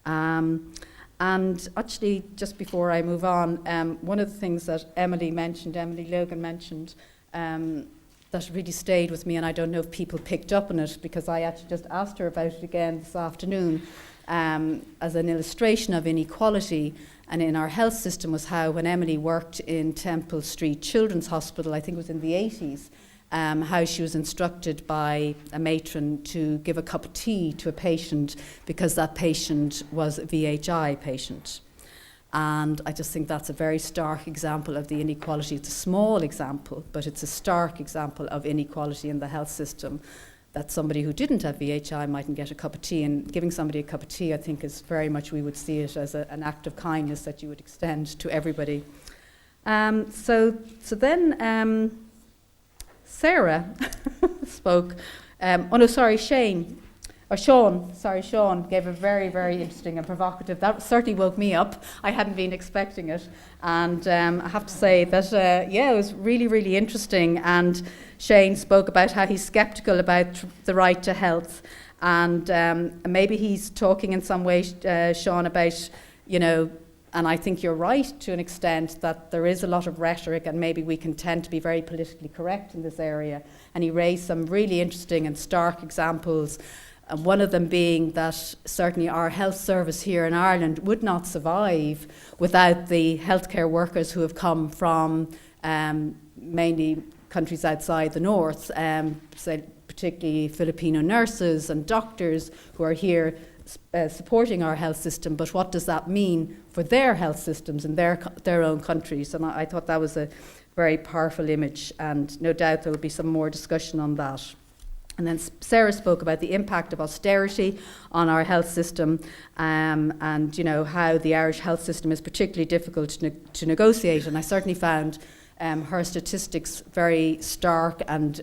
Speaker 13: And actually, just before I move on, one of the things that Emily Logan mentioned, that really stayed with me, and I don't know if people picked up on it, because I actually just asked her about it again this afternoon, as an illustration of inequality and in our health system, was how when Emily worked in Temple Street Children's Hospital, I think it was in the 80s, how she was instructed by a matron to give a cup of tea to a patient because that patient was a VHI patient. And I just think that's a very stark example of the inequality. It's a small example, but it's a stark example of inequality in the health system, that somebody who didn't have VHI mightn't get a cup of tea. And giving somebody a cup of tea, I think, is very much, we would see it as an act of kindness that you would extend to everybody. So then Sarah spoke. Sean gave a very, very interesting and provocative, that certainly woke me up. I hadn't been expecting it. And I have to say that, it was really, really interesting. And Shane spoke about how he's sceptical about the right to health. And maybe he's talking in some way, Sean, about, and I think you're right to an extent, that there is a lot of rhetoric, and maybe we can tend to be very politically correct in this area. And he raised some really interesting and stark examples. And one of them being that certainly our health service here in Ireland would not survive without the healthcare workers who have come from mainly countries outside the north, particularly Filipino nurses and doctors who are here supporting our health system. But what does that mean for their health systems in their own countries? And I thought that was a very powerful image, and no doubt there will be some more discussion on that. And then Sarah spoke about the impact of austerity on our health system, and how the Irish health system is particularly difficult to negotiate. And I certainly found her statistics very stark, and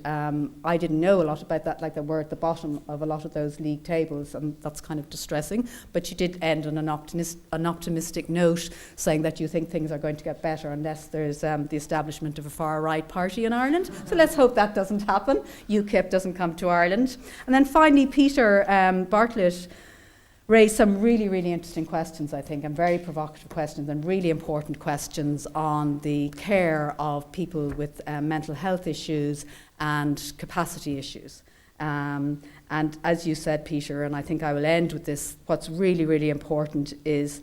Speaker 13: I didn't know a lot about that, like they were at the bottom of a lot of those league tables, and that's kind of distressing. But she did end on an optimistic note, saying that you think things are going to get better unless there's the establishment of a far-right party in Ireland. So let's hope that doesn't happen. UKIP doesn't come to Ireland. And then finally, Peter Bartlett raised some really, really interesting questions, I think, and very provocative questions, and really important questions on the care of people with mental health issues and capacity issues. And as you said, Peter, and I think I will end with this, what's really, really important is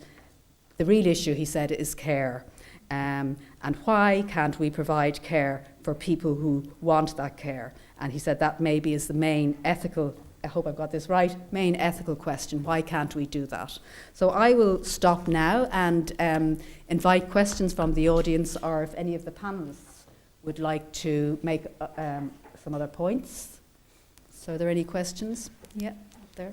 Speaker 13: The real issue, he said, is care. And why can't we provide care for people who want that care? And he said that maybe is the main ethical, I hope I've got this right, main ethical question. Why can't we do that? So I will stop now and invite questions from the audience, or if any of the panelists would like to make some other points. So are there any questions? Yeah, up there.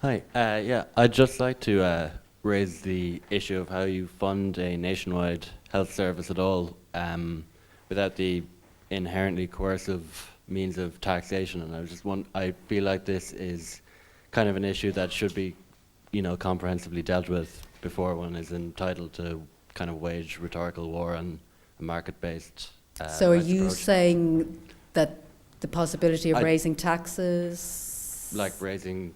Speaker 14: Hi, yeah, I'd just like to raise the issue of how you fund a nationwide health service at all without the inherently coercive means of taxation. And I feel like this is kind of an issue that should be, comprehensively dealt with before one is entitled to kind of wage rhetorical war on a market-based
Speaker 13: So are you
Speaker 14: approach.
Speaker 13: saying that the possibility of raising taxes?
Speaker 14: Like raising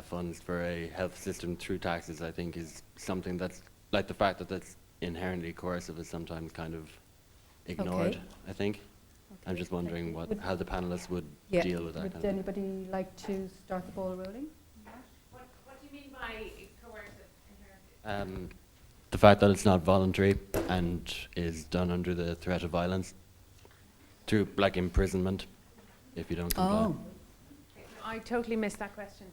Speaker 14: funds for a health system through taxes, I think, is something that's, like the fact that that's inherently coercive is sometimes kind of ignored, I think. I'm just wondering how the panelists would deal with that.
Speaker 13: Would anybody like to start the ball rolling?
Speaker 4: What do you mean by coercive?
Speaker 14: The fact that it's not voluntary and is done under the threat of violence through, like, imprisonment if you don't comply.
Speaker 13: Oh.
Speaker 4: I totally missed that question.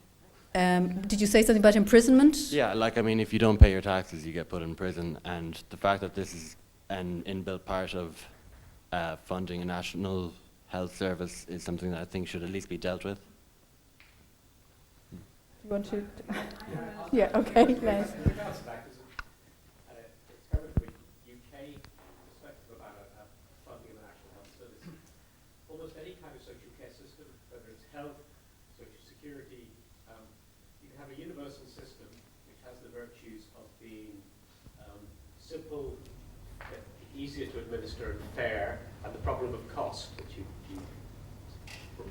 Speaker 13: Did you say something about imprisonment?
Speaker 14: Yeah, if you don't pay your taxes, you get put in prison, and the fact that this is an inbuilt part of funding a national health service is something that I think should at least be dealt with.
Speaker 13: You want to? Yeah, okay, Les.
Speaker 15: Almost any kind of social care system, whether it's health, social security, you can have a universal system which has the virtues of being simple, easier to administer and fair, and the problem of cost, which you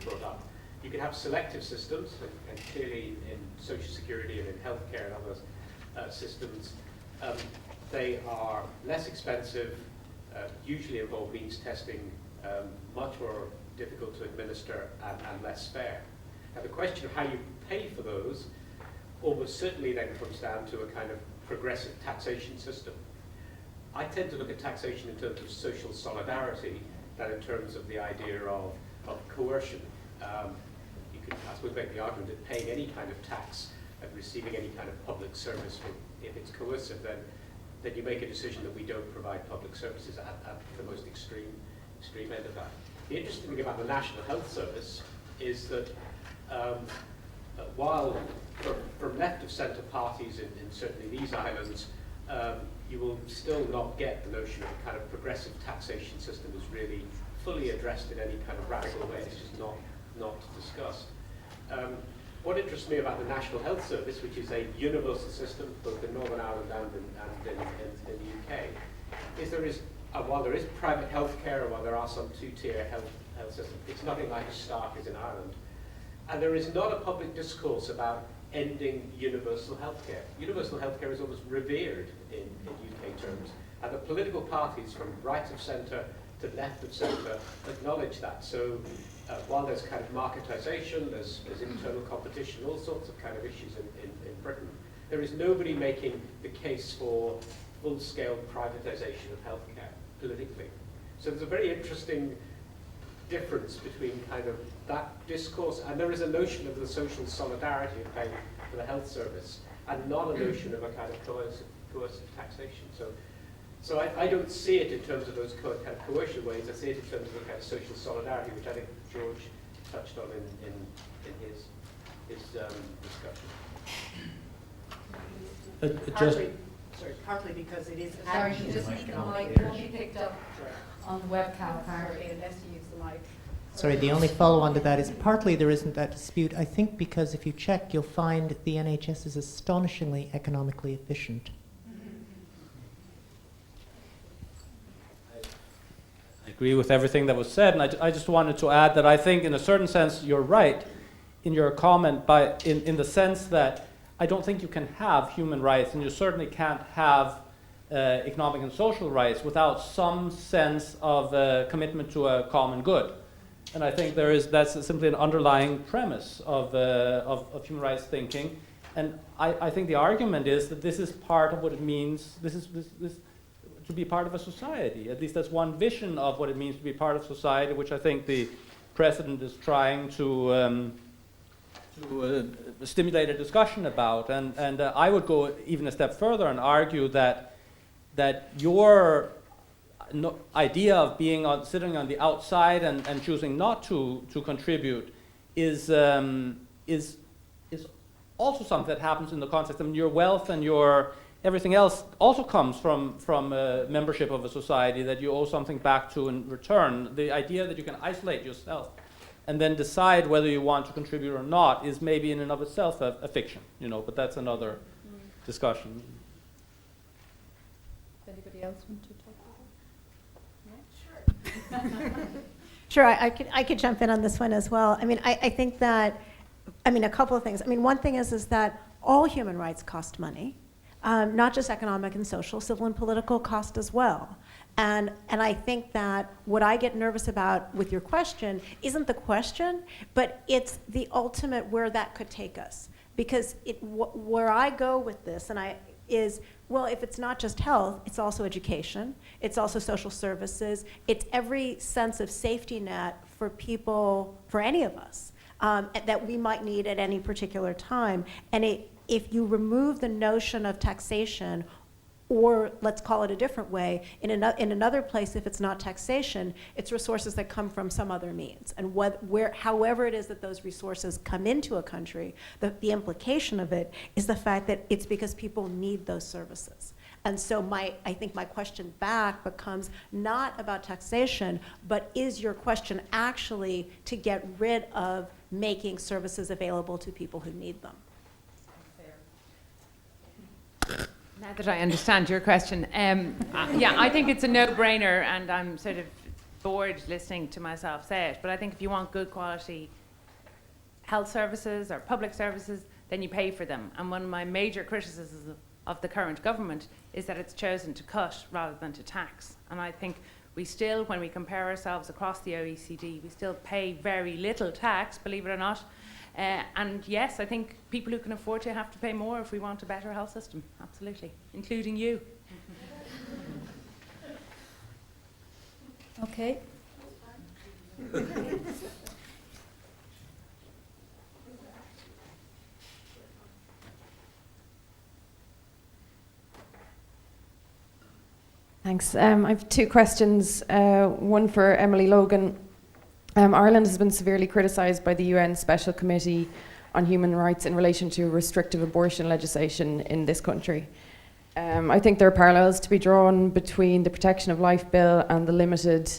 Speaker 15: brought up. You can have selective systems, and clearly in social security and in healthcare and other systems, they are less expensive, usually involve means testing, much more difficult to administer and less fair. Now the question of how you pay for those almost certainly then comes down to a kind of progressive taxation system. I tend to look at taxation in terms of social solidarity than in terms of the idea of coercion. You could, I suppose, make the argument that paying any kind of tax and receiving any kind of public service, if it's coercive, then you make a decision that we don't provide public services at the most extreme end of that. The interesting thing about the National Health Service is that while from left of centre parties in certainly these islands, you will still not get the notion of a kind of progressive taxation system is really fully addressed in any kind of radical way. It's just not discussed. What interests me about the National Health Service, which is a universal system both in Northern Ireland and in the UK, is while there is private healthcare and while there are some two-tier health systems, it's nothing like as stark as in Ireland. And there is not a public discourse about ending universal healthcare. Universal healthcare is almost revered in UK terms, and the political parties from right of centre to left of centre acknowledge that. So while there's kind of marketisation, there's internal competition, all sorts of kind of issues in Britain, there is nobody making the case for full-scale privatisation of healthcare politically. So there's a very interesting difference between kind of that discourse, and there is a notion of the social solidarity of paying for the health service, and not a notion of a kind of coercive taxation. So I don't see it in terms of those kind of coercion ways. I see it in terms of a kind of social solidarity, which I think George touched on in his discussion.
Speaker 16: Partly because it is.
Speaker 13: Sorry, you just need the mic. It won't be picked up on the webcam apparently unless you use the mic.
Speaker 5: Sorry, the only follow-on to that is partly there isn't that dispute, I think, because if you check, you'll find the NHS is astonishingly economically efficient.
Speaker 2: I agree with everything that was said, and I just wanted to add that I think in a certain sense you're right in your comment in the sense that I don't think you can have human rights, and you certainly can't have economic and social rights without some sense of commitment to a common good. And I think that's simply an underlying premise of human rights thinking. I think the argument is that this is part of what it means, this to be part of a society. At least that's one vision of what it means to be part of society, which I think the President is trying to stimulate a discussion about. And I would go even a step further and argue that your idea of being sitting on the outside and choosing not to contribute is also something that happens in the context. I mean, your wealth and your everything else also comes from membership of a society that you owe something back to in return. The idea that you can isolate yourself and then decide whether you want to contribute or not is maybe in and of itself a fiction, but that's another discussion.
Speaker 11: Anybody else want to talk about it?
Speaker 17: Sure. Sure, I could jump in on this one as well. I mean, I think that, a couple of things. One thing is that all human rights cost money, not just economic and social, civil and political cost as well. And I think that what I get nervous about with your question isn't the question, but it's the ultimate where that could take us. Because where I go with this, is, well, if it's not just health, it's also education, it's also social services, it's every sense of safety net for people, for any of us, that we might need at any particular time. And if you remove the notion of taxation, or let's call it a different way, in another place, if it's not taxation, it's resources that come from some other means. And however it is that those resources come into a country, the implication of it is the fact that it's because people need those services. And so I think my question back becomes not about taxation, but is your question actually to get rid of making services available to people who need them?
Speaker 4: Now that I understand your question, I think it's a no-brainer, and I'm sort of bored listening to myself say it, but I think if you want good quality health services or public services, then you pay for them. And one of my major criticisms of the current government is that it's chosen to cut rather than to tax. And I think we still, when we compare ourselves across the OECD, we still pay very little tax, believe it or not. And yes, I think people who can afford to have to pay more if we want a better health system, absolutely, including you.
Speaker 18: Okay.
Speaker 19: Thanks. I have two questions, one for Emily Logan. Ireland has been severely criticised by the UN Special Committee on Human Rights in relation to restrictive abortion legislation in this country. I think there are parallels to be drawn between the Protection of Life Bill and the limited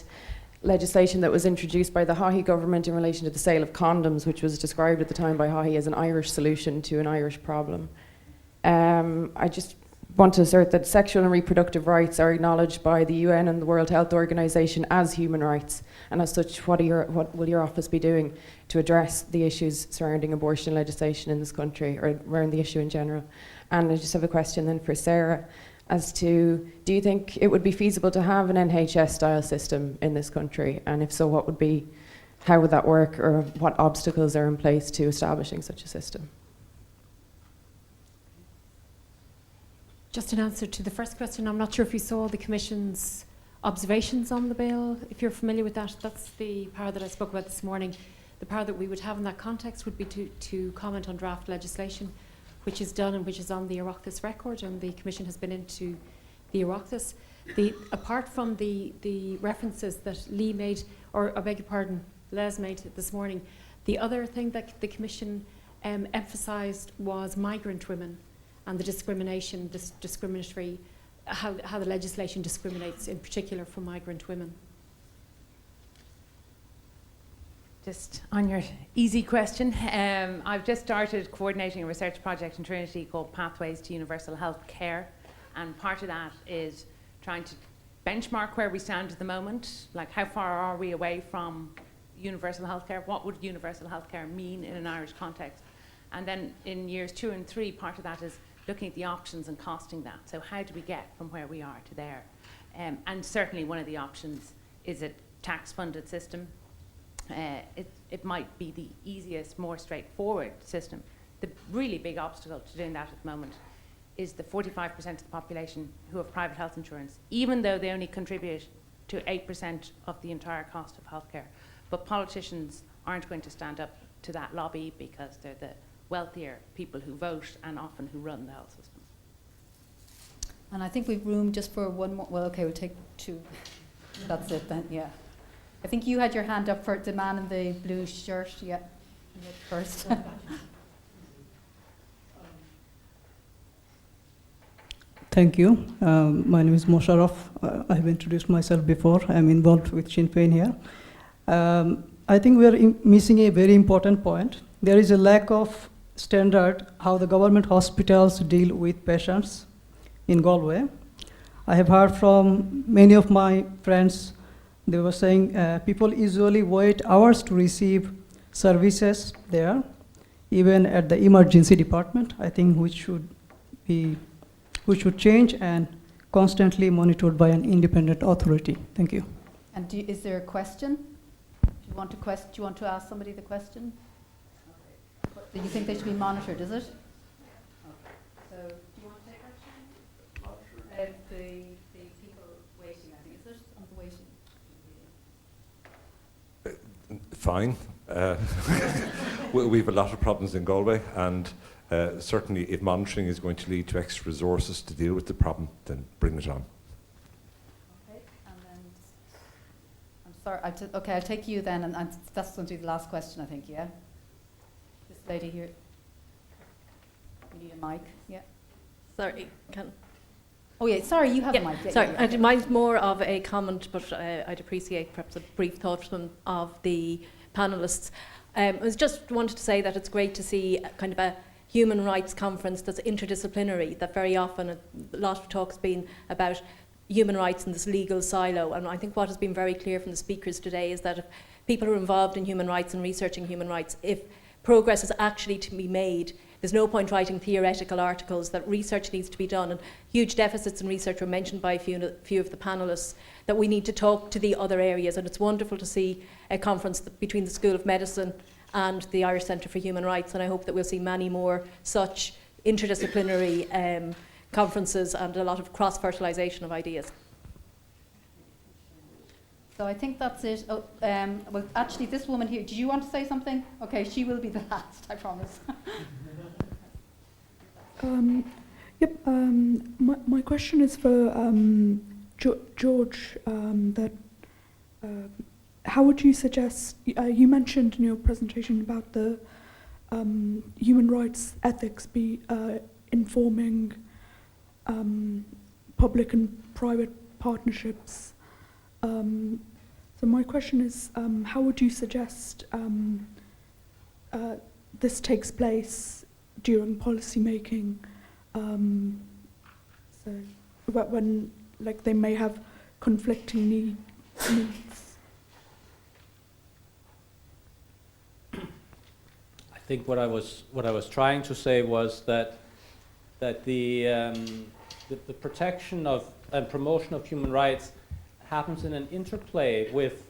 Speaker 19: legislation that was introduced by the Haughey government in relation to the sale of condoms, which was described at the time by Haughey as an Irish solution to an Irish problem. I just want to assert that sexual and reproductive rights are acknowledged by the UN and the World Health Organization as human rights, and as such, what will your office be doing to address the issues surrounding abortion legislation in this country, or around the issue in general? And I just have a question then for Sarah, as to, do you think it would be feasible to have an NHS-style system in this country? And if so, how would that work, or what obstacles are in place to establishing such a system?
Speaker 18: Just an answer to the first question, I'm not sure if you saw the Commission's observations on the bill. If you're familiar with that, that's the power that I spoke about this morning. The power that we would have in that context would be to comment on draft legislation, which is done and which is on the Oireachtas record, and the Commission has been into the Oireachtas. Apart from the references that Lee made, or I beg your pardon, Les made this morning, the other thing that the Commission emphasised was migrant women and the discrimination, how the legislation discriminates in particular for migrant women.
Speaker 4: Just on your easy question, I've just started coordinating a research project in Trinity called Pathways to Universal Health Care, and part of that is trying to benchmark where we stand at the moment, like how far are we away from universal health care, what would universal health care mean in an Irish context, and then in years 2 and 3, part of that is looking at the options and costing that. So how do we get from where we are to there? And certainly one of the options is a tax-funded system. It might be the easiest, more straightforward system The really big obstacle to doing that at the moment is the 45% of the population who have private health insurance, even though they only contribute to 8% of the entire cost of healthcare. But politicians aren't going to stand up to that lobby because they're the wealthier people who vote and often who run the health system.
Speaker 13: And I think we've room just for one more. Well, okay, we'll take two. That's it then, yeah. I think you had your hand up for the man in the blue shirt, yeah, first.
Speaker 20: Thank you. My name is Mosharraf. I have introduced myself before. I'm involved with Sinn Féin here. I think we are missing a very important point. There is a lack of standard how the government hospitals deal with patients in Galway. I have heard from many of my friends, they were saying people usually wait hours to receive services there, even at the emergency department. I think which should change and constantly monitored by an independent authority. Thank you.
Speaker 13: And is there a question? Do you want to ask somebody the question? Okay. Do you think they should be monitored, is it? Okay. So, do you want to take action? The people waiting, I think, is it? On the waiting.
Speaker 3: Fine. We have a lot of problems in Galway, and certainly if monitoring is going to lead to extra resources to deal with the problem, then bring it on.
Speaker 13: Okay, and then, I'm sorry, okay, I'll take you then, and that's going to be the last question, I think, yeah? This lady here. We need a mic, yeah.
Speaker 21: Sorry, can...
Speaker 13: Oh yeah, sorry, you have a mic. Yeah,
Speaker 21: sorry,
Speaker 13: yeah.
Speaker 21: mine's more of a comment, but I'd appreciate perhaps a brief thought from of the panellists. I was just wanted to say that it's great to see kind of a human rights conference that's interdisciplinary, that very often a lot of talk's been about human rights in this legal silo, and I think what has been very clear from the speakers today is that if people who are involved in human rights and researching human rights, if progress is actually to be made, there's no point writing theoretical articles, that research needs to be done, and huge deficits in research were mentioned by a few of the panellists, that we need to talk to the other areas, and it's wonderful to see a conference between the School of Medicine and the Irish Centre for Human Rights, and I hope that we'll see many more such interdisciplinary conferences and a lot of cross-fertilisation of ideas.
Speaker 13: So I think that's it. Oh, well, actually, this woman here, do you want to say something? Okay, she will be the last, I promise.
Speaker 22: My question is for George. How would you suggest, you mentioned in your presentation about the human rights ethics be informing public and private partnerships. So my question is, how would you suggest this takes place during policy making? So when like they may have conflicting needs.
Speaker 2: I think what I was trying to say was that the protection of and promotion of human rights happens in an interplay with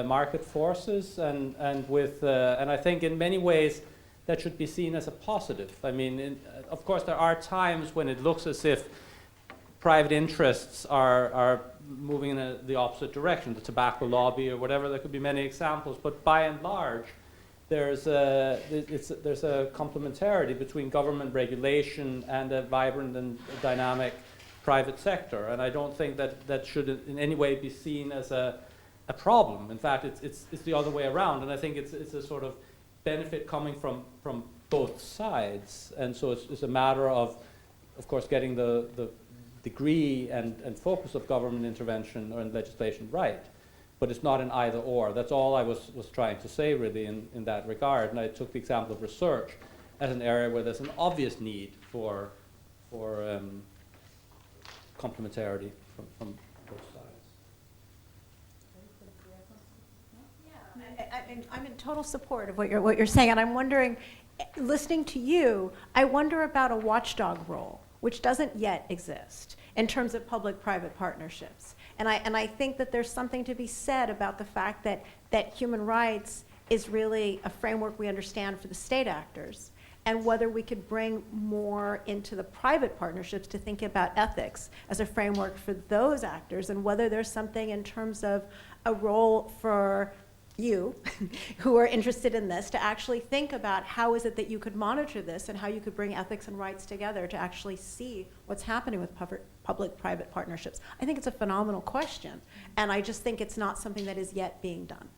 Speaker 2: market forces and I think in many ways that should be seen as a positive. I mean, of course, there are times when it looks as if private interests are moving in the opposite direction, the tobacco lobby or whatever. There could be many examples, but by and large, there's a complementarity between government regulation and a vibrant and dynamic private sector, and I don't think that should in any way be seen as a problem. In fact, it's the other way around, and I think it's a sort of benefit coming from both sides, and so it's a matter of course, getting the degree and focus of government intervention or in legislation right, but it's not an either or. That's all I was trying to say really in that regard, and I took the example of research as an area where there's an obvious need for complementarity from both sides.
Speaker 17: I'm in total support of what you're saying, and I'm wondering, listening to you, I wonder about a watchdog role, which doesn't yet exist in terms of public-private partnerships. And I think that there's something to be said about the fact that human rights is really a framework we understand for the state actors, and whether we could bring more into the private partnerships to think about ethics as a framework for those actors, and whether there's something in terms of a role for you who are interested in this to actually think about how is it that you could monitor this and how you could bring ethics and rights together to actually see what's happening with public-private partnerships. I think it's a phenomenal question, and I just think it's not something that is yet being done.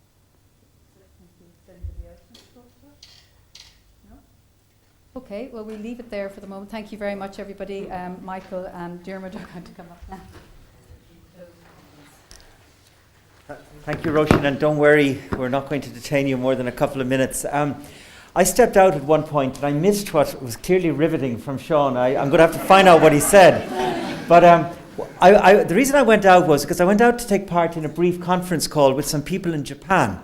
Speaker 13: Okay, well, we'll leave it there for the moment. Thank you very much, everybody. Michael and Dermot are going to come up now.
Speaker 6: Thank you, Roshan, and don't worry, we're not going to detain you more than a couple of minutes. I stepped out at one point and I missed what was clearly riveting from Sean. I'm going to have to find out what he said. But the reason I went out was because I went out to take part in a brief conference call with some people in Japan.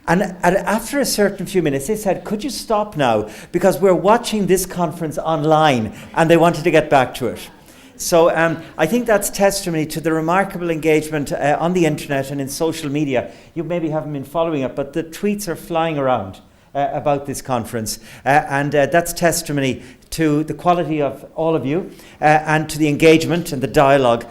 Speaker 6: And after a certain few minutes, they said, could you stop now? Because we're watching this conference online, and they wanted to get back to it. So I think that's testimony to the remarkable engagement on the internet and in social media. You maybe haven't been following it, but the tweets are flying around about this conference. And that's testimony to the quality of all of you and to the engagement and the dialogue.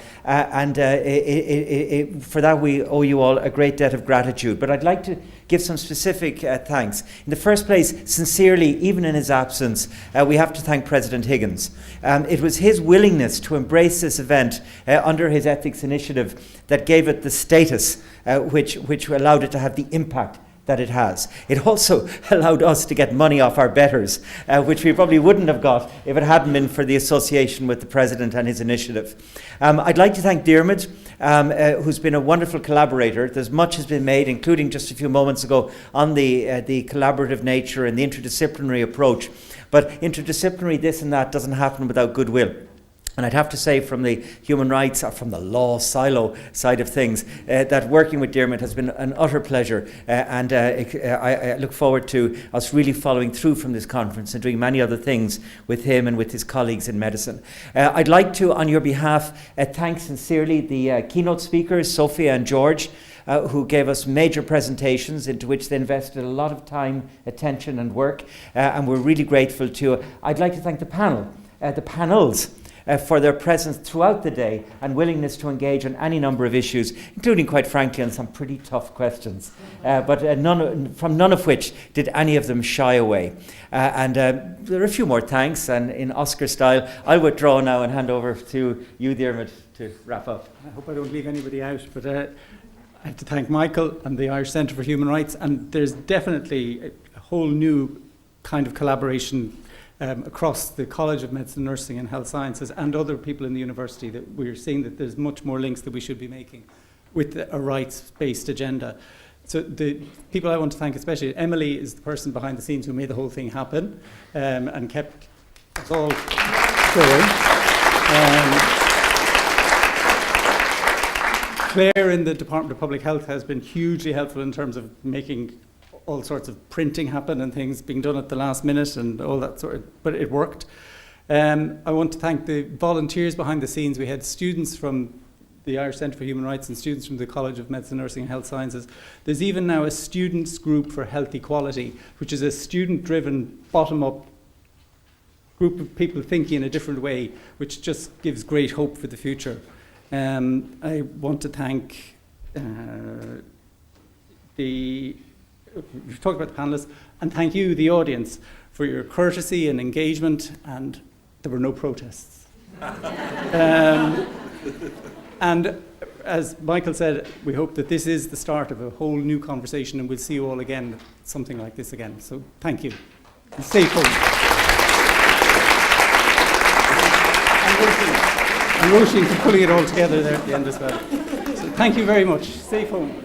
Speaker 6: For that, we owe you all a great debt of gratitude. But I'd like to give some specific thanks. In the first place, sincerely, even in his absence, we have to thank President Higgins. It was his willingness to embrace this event under his ethics initiative that gave it the status which allowed it to have the impact that it has. It also allowed us to get money off our betters, which we probably wouldn't have got if it hadn't been for the association with the President and his initiative. I'd like to thank Dermot, who's been a wonderful collaborator. There's much has been made, including just a few moments ago, on the collaborative nature and the interdisciplinary approach. But interdisciplinary this and that doesn't happen without goodwill. And I'd have to say from the human rights or from the law silo side of things that working with Dermot has been an utter pleasure, and I look forward to us really following through from this conference and doing many other things with him and with his colleagues in medicine. I'd like to, on your behalf, thank sincerely the keynote speakers, Sophia and George, who gave us major presentations into which they invested a lot of time, attention and work, and we're really grateful to. I'd like to thank the panels, for their presence throughout the day and willingness to engage on any number of issues, including, quite frankly, on some pretty tough questions, but from none of which did any of them shy away. And there are a few more thanks, and in Oscar style, I'll withdraw now and hand over to you, Dermot, to wrap up.
Speaker 1: I hope I don't leave anybody out, but I have to thank Michael and the Irish Centre for Human Rights, and there's definitely a whole new kind of collaboration across the College of Medicine, Nursing and Health Sciences and other people in the university, that we're seeing that there's much more links that we should be making with a rights-based agenda. So the people I want to thank especially, Emily is the person behind the scenes who made the whole thing happen and kept us all going. Claire in the Department of Public Health has been hugely helpful in terms of making all sorts of printing happen and things being done at the last minute and all that sort of, but it worked. I want to thank the volunteers behind the scenes. We had students from the Irish Centre for Human Rights and students from the College of Medicine, Nursing and Health Sciences. There's even now a students group for health equality, which is a student-driven, bottom-up group of people thinking in a different way, which just gives great hope for the future. I want to thank we've talked about the panelists, and thank you, the audience, for your courtesy and engagement, and there were no protests. And as Michael said, we hope that this is the start of a whole new conversation, and we'll see you all again, something like this again. So thank you. And stay home. And Roisin for pulling it all together there at the end as well. So thank you very much. Stay home.